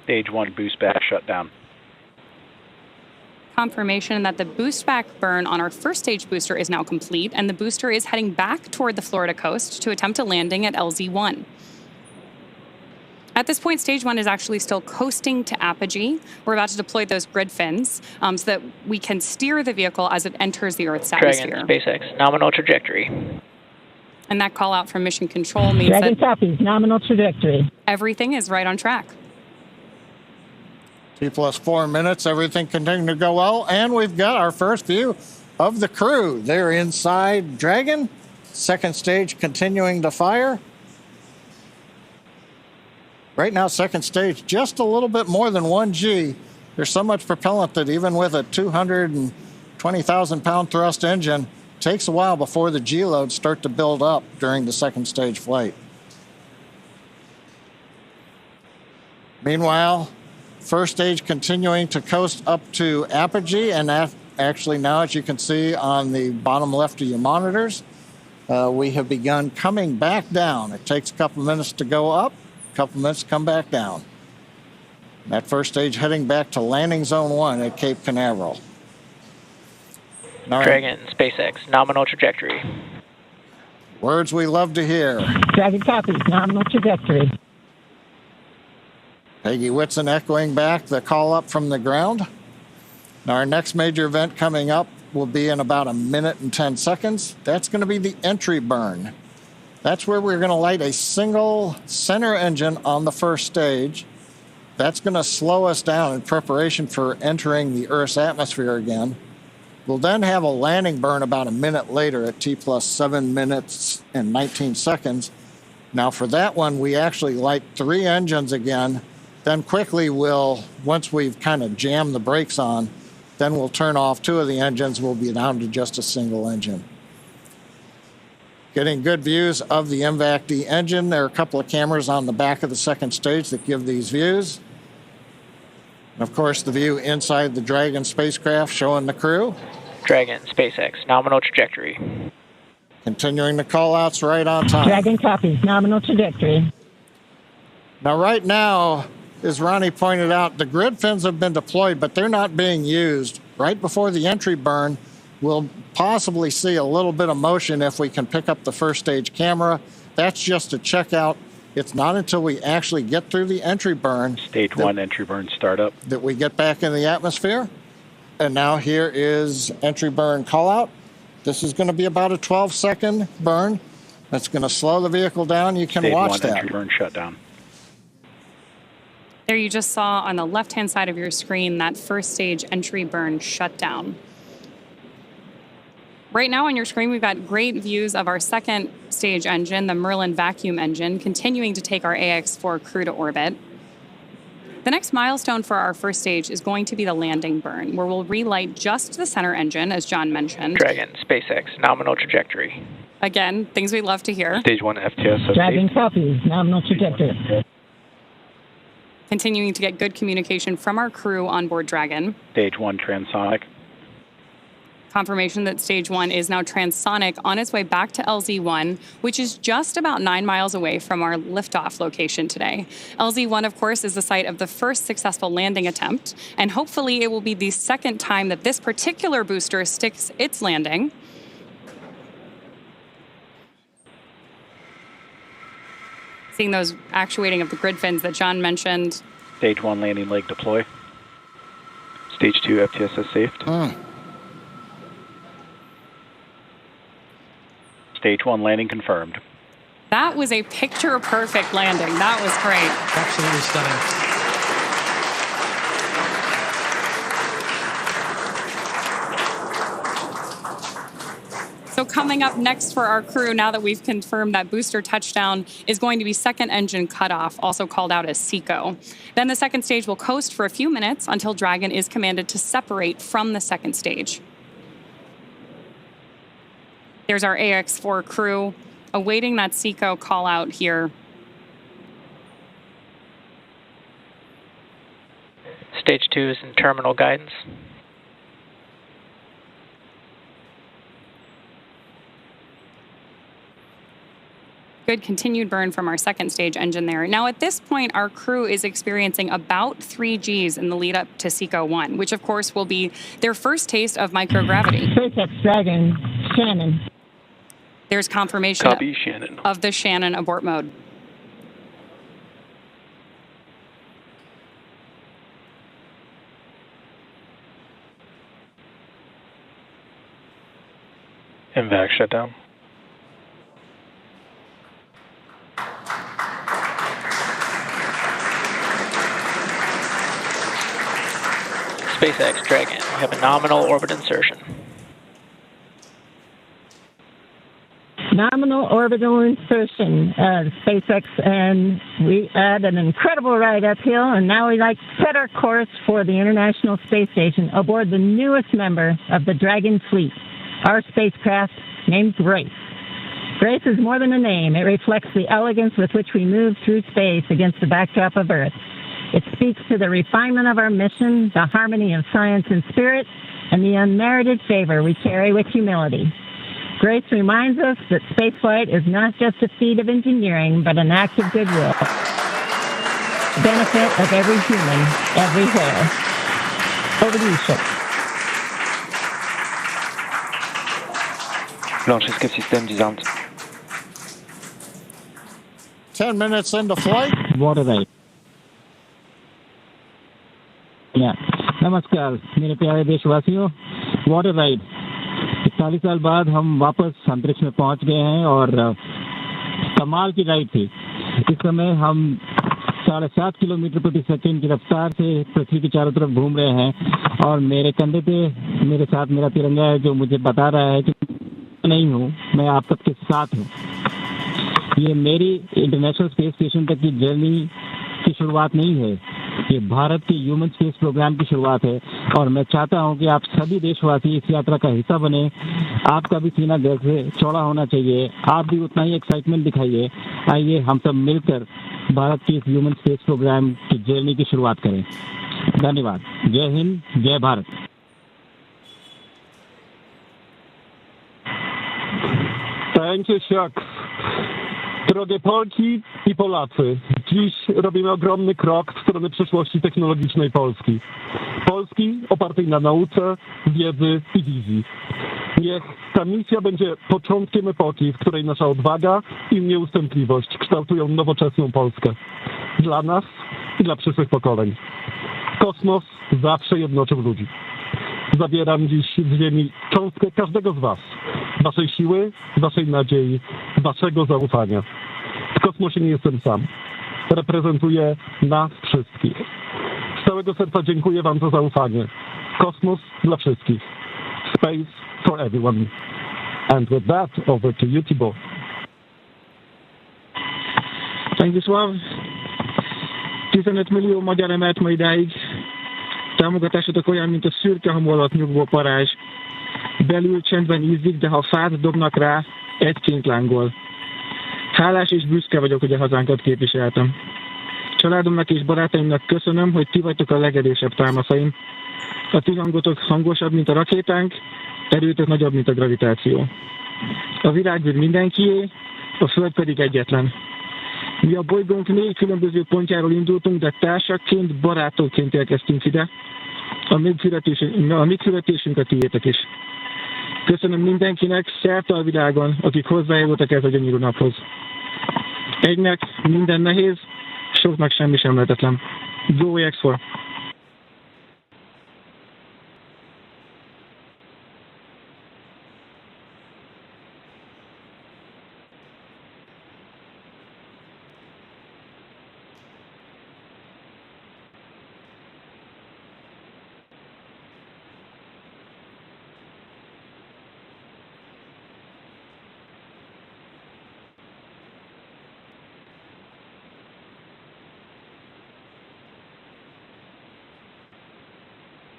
Stage 1 boost back shutdown. Confirmation that the boost back burn on our first stage booster is now complete, and the booster is heading back toward the Florida coast to attempt a landing at LZ-1. At this point, stage 1 is actually still coasting to apogee. We're about to deploy those grid fins so that we can steer the vehicle as it enters the Earth's atmosphere. Dragon, SpaceX, nominal trajectory. And that call out from Mission Control means Dragon that copies, nominal trajectory. everything is right on track. T+4 minutes, everything continuing to go well, and we've got our first view of the crew. They're inside Dragon, second stage continuing to fire. Right now, second stage, just a little bit more than 1 G. There's so much propellant that even with a 220,000-pound thrust engine, it takes a while before the G loads start to build up during the second stage flight. Meanwhile, first stage continuing to coast up to apogee, and that actually now, as you can see on the bottom left of your monitors, we have begun coming back down. It takes a couple minutes to go up, a couple minutes to come back down. That first stage heading back to landing zone 1 at Cape Canaveral. Dragon, SpaceX, nominal trajectory. Words we love to hear. Dragon copies, nominal trajectory. Peggy Whitson echoing back the call up from the ground. Now our next major event coming up will be in about 1 minute and 10 seconds. That's going to be the entry burn. That's where we're going to light a single center engine on the first stage. That's going to slow us down in preparation for entering the Earth's atmosphere again. We'll then have a landing burn about 1 minute later at T+7 minutes and 19 seconds. Now for that one, we actually light 3 engines again. Then quickly once we've kind of jammed the brakes on, then we'll turn off 2 of the engines. We'll be down to just a single engine. Getting good views of the MVAC-D engine. There are a couple of cameras on the back of the second stage that give these views. And of course, the view inside the Dragon spacecraft showing the crew. Dragon, SpaceX, nominal trajectory. Continuing the call-outs right on time. Dragon copies, nominal trajectory. Now, right now, as Ronnie pointed out, the grid fins have been deployed, but they're not being used. Right before the entry burn, we'll possibly see a little bit of motion if we can pick up the first stage camera. That's just to check out. It's not until we actually get through the entry burn. Stage 1 entry burn startup. That we get back in the atmosphere. And now here is entry burn call out. This is going to be about a 12-second burn. That's going to slow the vehicle down. You can watch that. Stage 1 entry burn shutdown. There you just saw on the left-hand side of your screen that first stage entry burn shutdown. Right now on your screen, we've got great views of our second stage engine, the Merlin vacuum engine, continuing to take our AX4 crew to orbit. The next milestone for our first stage is going to be the landing burn, where we'll relight just the center engine, as John mentioned. Dragon, SpaceX, nominal trajectory. Again, things we love to hear. Stage 1 FTS. Dragon copies, nominal trajectory. Continuing to get good communication from our crew on board Dragon. Stage 1 transonic. Confirmation that stage 1 is now transonic on its way back to LZ-1, which is just about 9 miles away from our liftoff location today. LZ-1, of course, is the site of the first successful landing attempt, and hopefully it will be the second time that this particular booster sticks its landing. Seeing those actuating of the grid fins that John mentioned. Stage 1 landing leg deploy. Stage 2 FTSS saved. Stage 1 landing confirmed. That was a picture-perfect landing. That was great. Absolutely stunning. So coming up next for our crew, now that we've confirmed that booster touchdown, is going to be second engine cutoff, also called out as SECO. Then the second stage will coast for a few minutes until Dragon is commanded to separate from the second stage. There's our AX4 crew awaiting that SECO call out here. Stage 2 is in terminal guidance. Good continued burn from our second stage engine there. Now at this point, our crew is experiencing about 3 Gs in the lead up to SECO 1, which of course will be their first taste of microgravity. SpaceX Dragon, Shannon. There's confirmation Copy, Shannon. of the Shannon abort mode. MVAC shutdown. SpaceX Dragon, we have a nominal orbit insertion. Nominal orbital insertion, SpaceX, and we had an incredible ride uphill, and now we like to set our course for the International Space Station aboard the newest member of the Dragon fleet, our spacecraft named Grace. Grace is more than a name. It reflects the elegance with which we move through space against the backdrop of Earth. It speaks to the refinement of our mission, the harmony of science and spirit, and the unmerited favor we carry with humility. Grace reminds us that spaceflight is not just a feat of engineering, but an act of goodwill. Benefit of every human, everywhere. Over to you, Chip. Launch escape system disarmed. 10 minutes into flight. Water ride. नमस्कार मेरे प्यारे देशवासियों, water ride 40 साल बाद हम वापस अंतरिक्ष में पहुंच गए हैं और कमाल की राइड थी। इस समय हम 7.5 किलोमीटर प्रति सेकंड की रफ्तार से पृथ्वी के चारों तरफ घूम रहे हैं और मेरे कंधे पे मेरे साथ मेरा तिरंगा है जो मुझे बता रहा है कि नहीं हूँ, मैं आप सबके साथ हूँ। ये मेरी इंटरनेशनल स्पेस स्टेशन तक की जर्नी की शुरुआत नहीं है, ये भारत के ह्यूमन स्पेस प्रोग्राम की शुरुआत है और मैं चाहता हूं कि आप सभी देशवासी इस यात्रा का हिस्सा बने। आपका भी सीना गर्व से चौड़ा होना चाहिए, आप भी उतना ही एक्साइटमेंट दिखाइए। आइए हम सब मिलकर भारत के इस ह्यूमन स्पेस प्रोग्राम की जर्नी की शुरुआत करें। धन्यवाद। जय हिंद, जय Bharat. Thank you, Chuck. Drogie Polki i Polacy, dziś robimy ogromny krok w stronę przyszłości technologicznej Polski. Polski opartej na nauce, wiedzy i wizji. Niech ta misja będzie początkiem epoki, w której nasza odwaga i nieustępliwość kształtują nowoczesną Polskę. Dla nas i dla przyszłych pokoleń. Kosmos zawsze jednoczył ludzi. Zabieram dziś z Ziemi cząstkę każdego z was. Waszej siły, waszej nadziei, waszego zaufania. W kosmosie nie jestem sam. Reprezentuję nas wszystkich. Z całego serca dziękuję wam za zaufanie. Kosmos dla wszystkich. Space for everyone. And with that, over to you, Thibault. Thank you, Sław. 15 millió magyar emelt ma idáig. Támogatásotok olyan, mint a szürke hamu alatt nyugvó parázs. Belül csendben ízik, de ha fát dobnak rá, egyként lángol. Hálás és büszke vagyok, hogy a hazánkat képviseltem. Családomnak és barátaimnak köszönöm, hogy ti vagytok a legerősebb támaszaim. A ti hangotok hangosabb, mint a rakétánk, erőtök nagyobb, mint a gravitáció. A világűr mindenkié, a Föld pedig egyetlen. Mi a bolygónk 4 különböző pontjáról indultunk, de társakként, barátokként érkeztünk ide. A mi születésünk a tiétek is. Köszönöm mindenkinek szerte a világon, akik hozzájárultak ez a gyönyörű naphoz. Egynek minden nehéz, soknak semmi sem lehetetlen. Go AX4!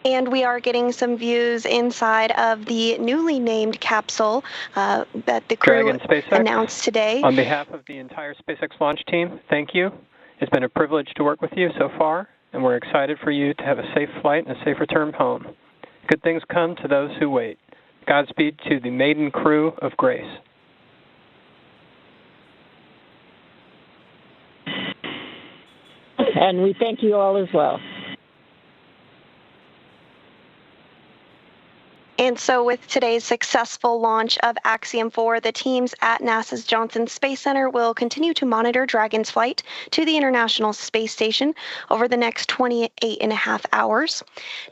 And we are getting some views inside of the newly named capsule that the crew Dragon SpaceX, announced today. On behalf of the entire SpaceX launch team, thank you. It's been a privilege to work with you so far, and we're excited for you to have a safe flight and a safe return home. Good things come to those who wait. Godspeed to the Maiden crew of Grace. And we thank you all as well. And so with today's successful launch of Axiom 4, the teams at NASA's Johnson Space Center will continue to monitor Dragon's flight to the International Space Station over the next 28.5 hours.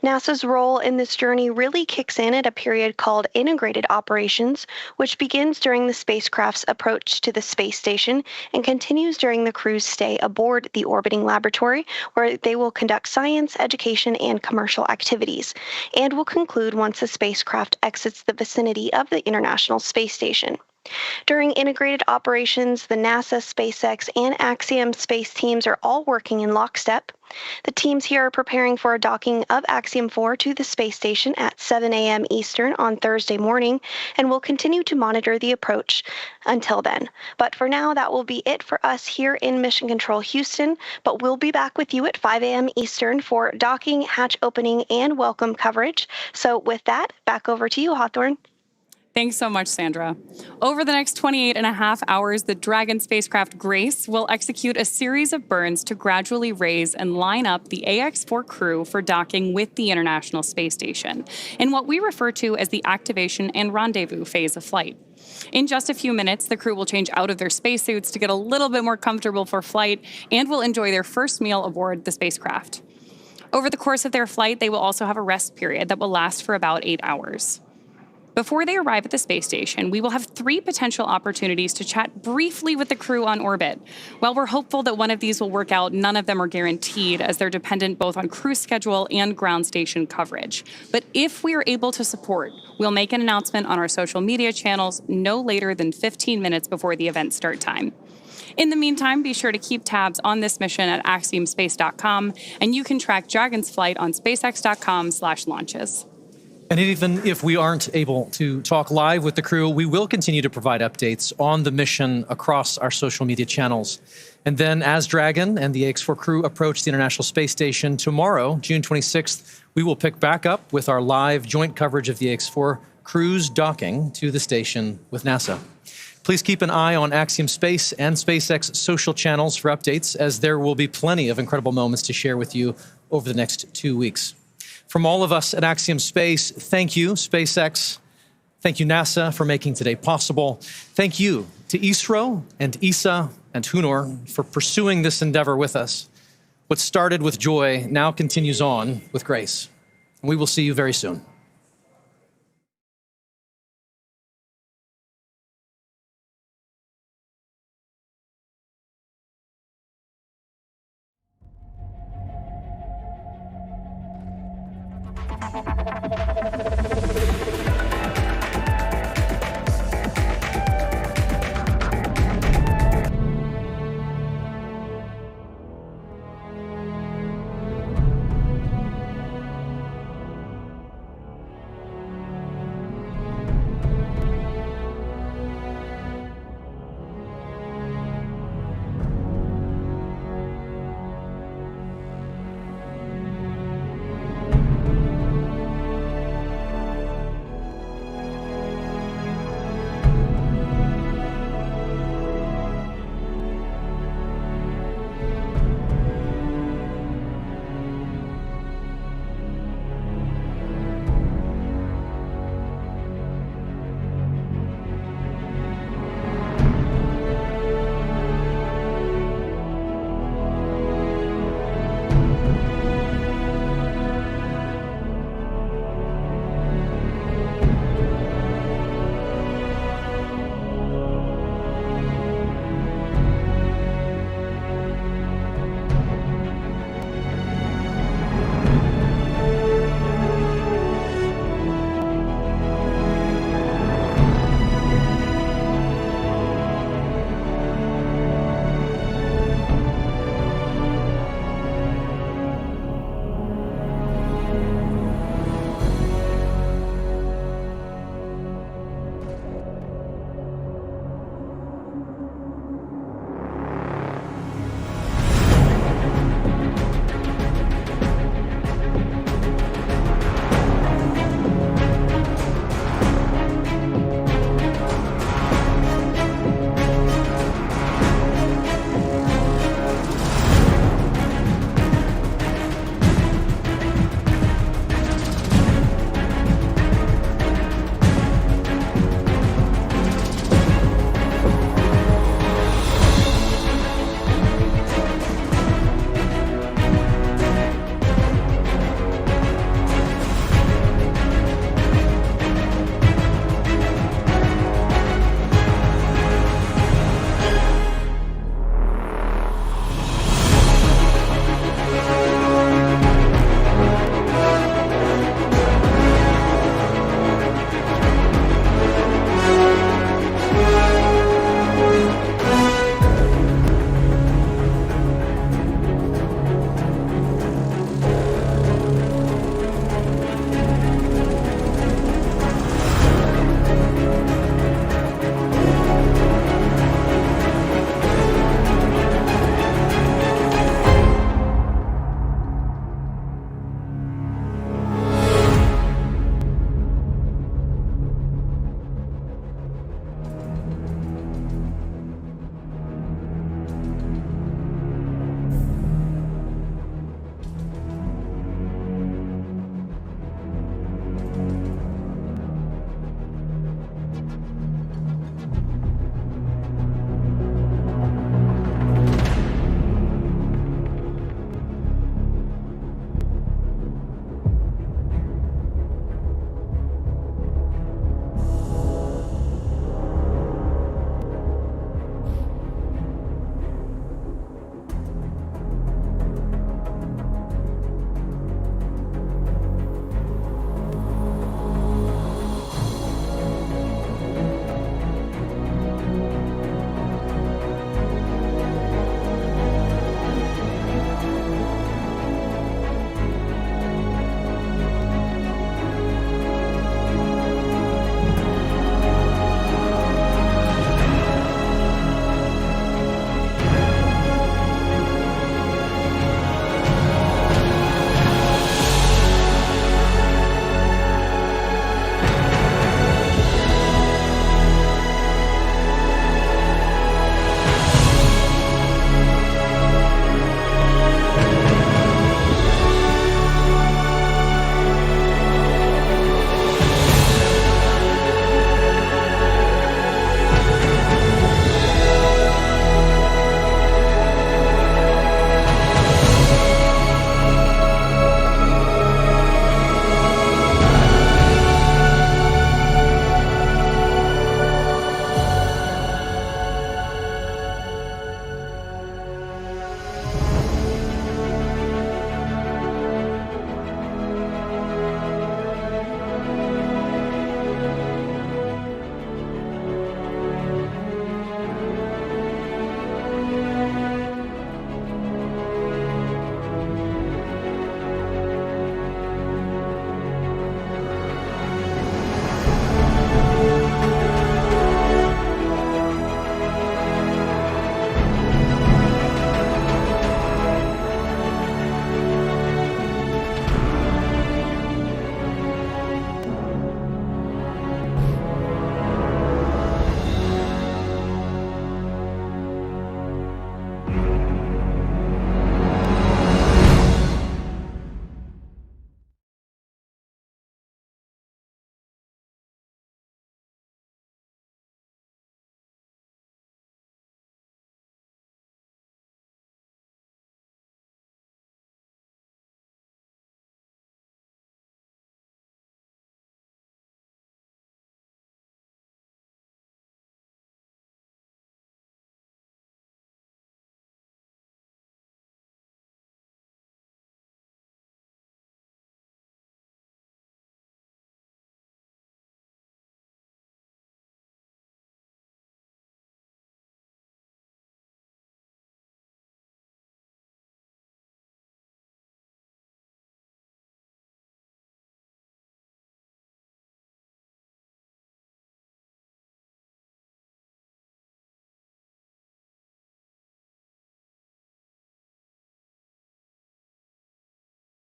NASA's role in this journey really kicks in at a period called Integrated Operations, which begins during the spacecraft's approach to the space station and continues during the crew's stay aboard the orbiting laboratory, where they will conduct science, education, and commercial activities, and will conclude once the spacecraft exits the vicinity of the International Space Station. During integrated operations, the NASA, SpaceX, and Axiom space teams are all working in lockstep. The teams here are preparing for a docking of Axiom 4 to the space station at 7 a.m. Eastern on Thursday morning, and will continue to monitor the approach until then. But for now, that will be it for us here in Mission Control Houston, but we'll be back with you at 5 a.m. Eastern for docking, hatch opening, and welcome coverage. So with that, back over to you, Hawthorne. Thanks so much, Sandra. Over the next 28.5 hours, the Dragon spacecraft Grace will execute a series of burns to gradually raise and line up the AX-4 crew for docking with the International Space Station in what we refer to as the activation and rendezvous phase of flight. In just a few minutes, the crew will change out of their spacesuits to get a little bit more comfortable for flight and will enjoy their first meal aboard the spacecraft. Over the course of their flight, they will also have a rest period that will last for about 8 hours. Before they arrive at the space station, we will have 3 potential opportunities to chat briefly with the crew on orbit. While we're hopeful that one of these will work out, none of them are guaranteed, as they're dependent both on crew schedule and ground station coverage. But if we are able to support, we'll make an announcement on our social media channels no later than 15 minutes before the event start time. In the meantime, be sure to keep tabs on this mission at axiomspace.com, and you can track Dragon's flight on spacex.com/launches. And even if we aren't able to talk live with the crew, we will continue to provide updates on the mission across our social media channels. And then as Dragon and the AX-4 crew approach the International Space Station tomorrow, June 26th, we will pick back up with our live joint coverage of the AX-4 crew's docking to the station with NASA. Please keep an eye on Axiom Space and SpaceX social channels for updates, as there will be plenty of incredible moments to share with you over the next 2 weeks. From all of us at Axiom Space, thank you, SpaceX. Thank you, NASA, for making today possible. Thank you to ISRO and ESA and Hunor for pursuing this endeavor with us. What started with joy now continues on with grace. And we will see you very soon.